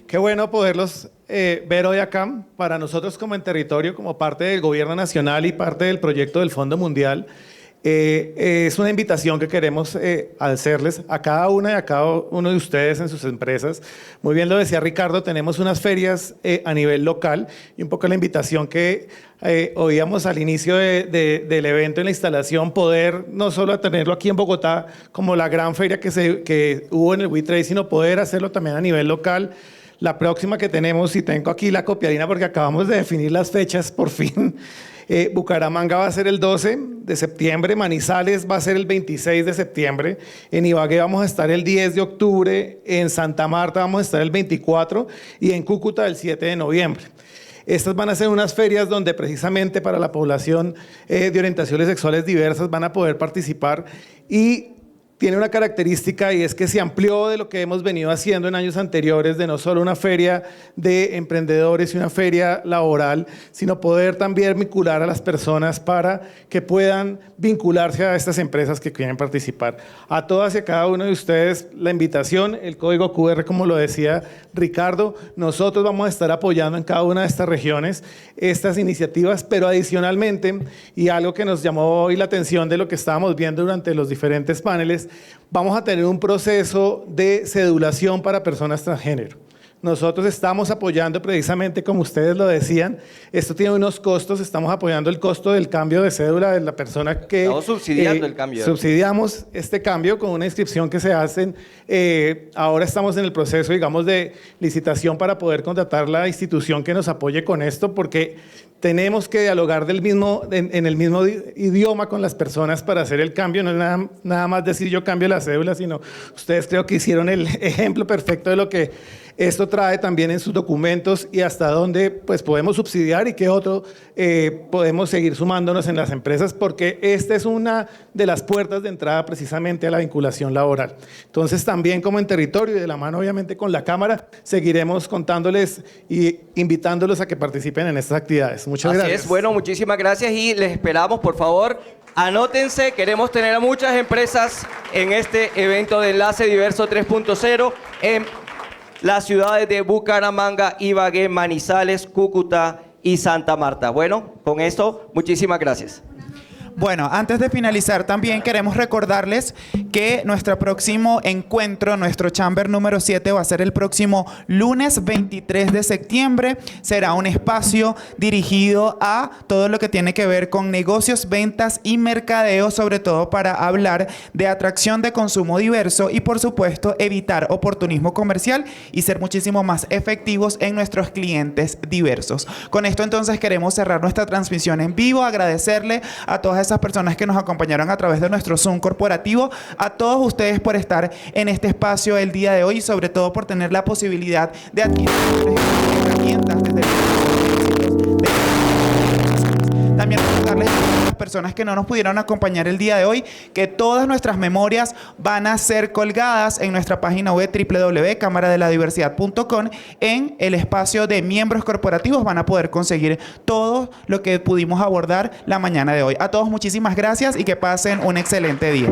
Speaker 20: Qué bueno poderlos ver hoy acá. Para nosotros como En Territorio, como parte del Gobierno Nacional y parte del proyecto del Fondo Mundial, es una invitación que queremos hacerles a cada una y a cada uno de ustedes en sus empresas. Muy bien lo decía Ricardo, tenemos unas ferias a nivel local y un poco la invitación que oíamos al inicio del evento en la instalación, poder no solo tenerlo aquí en Bogotá como la gran feria que hubo en el WeTrade, sino poder hacerlo también a nivel local. La próxima que tenemos, y tengo aquí la copiadina porque acabamos de definir las fechas por fin, Bucaramanga va a ser el 12 de septiembre, Manizales va a ser el 26 de septiembre, en Ibagué vamos a estar el 10 de octubre, en Santa Marta vamos a estar el 24 y en Cúcuta el 7 de noviembre. Estas van a ser unas ferias donde precisamente para la población de orientaciones sexuales diversas van a poder participar y tiene una característica y es que se amplió de lo que hemos venido haciendo en años anteriores, de no solo una feria de emprendedores y una feria laboral, sino poder también vincular a las personas para que puedan vincularse a estas empresas que quieren participar. A todas y a cada uno de ustedes la invitación, el código QR, como lo decía Ricardo, nosotros vamos a estar apoyando en cada una de estas regiones estas iniciativas, pero adicionalmente, y algo que nos llamó hoy la atención de lo que estábamos viendo durante los diferentes paneles, vamos a tener un proceso de cedulación para personas transgénero. nosotros estamos apoyando precisamente, como ustedes lo decían, esto tiene unos costos, estamos apoyando el costo del cambio de cédula de la persona que...
Speaker 7: Estamos subsidiando el cambio.
Speaker 20: Subsidiamos este cambio con una inscripción que se hace. Ahora estamos en el proceso, digamos, de licitación para poder contratar la institución que nos apoye con esto, porque tenemos que dialogar en el mismo idioma con las personas para hacer el cambio. No es nada más decir yo cambio la cédula, sino ustedes creo que hicieron el ejemplo perfecto de lo que esto trae también en sus documentos y hasta dónde pues, podemos subsidiar y qué otro podemos seguir sumándonos en las empresas, porque esta es una de las puertas de entrada precisamente a la vinculación laboral. Entonces también como en territorio y de la mano obviamente con la Cámara, seguiremos contándoles y invitándolos a que participen en estas actividades. Muchas gracias.
Speaker 7: Así es, bueno, muchísimas gracias y les esperamos, por favor, anótense, queremos tener a muchas empresas en este evento de Enlace Diverso 3.0 en las ciudades de Bucaramanga, Ibagué, Manizales, Cúcuta y Santa Marta. Bueno, con esto, muchísimas gracias.
Speaker 1: Bueno, antes de finalizar también queremos recordarles que nuestro próximo encuentro, nuestro Chamber número 7 va a ser el próximo lunes 23 de septiembre. Será un espacio dirigido a todo lo que tiene que ver con negocios, ventas y mercadeo, sobre todo para hablar de atracción de consumo diverso y por supuesto evitar oportunismo comercial y ser muchísimo más efectivos en nuestros clientes diversos. Con esto entonces queremos cerrar nuestra transmisión en vivo, agradecerle a todas esas personas que nos acompañaron a través de nuestro Zoom corporativo, a todos ustedes por estar en este espacio el día de hoy y sobre todo por tener la posibilidad de adquirir herramientas desde también recordarles a las personas que no nos pudieron acompañar el día de hoy que todas nuestras memorias van a ser colgadas en nuestra página web www.cámaradeladiversidad.com. En el espacio de miembros corporativos van a poder conseguir todo lo que pudimos abordar la mañana de hoy. A todos muchísimas gracias y que pasen un excelente día.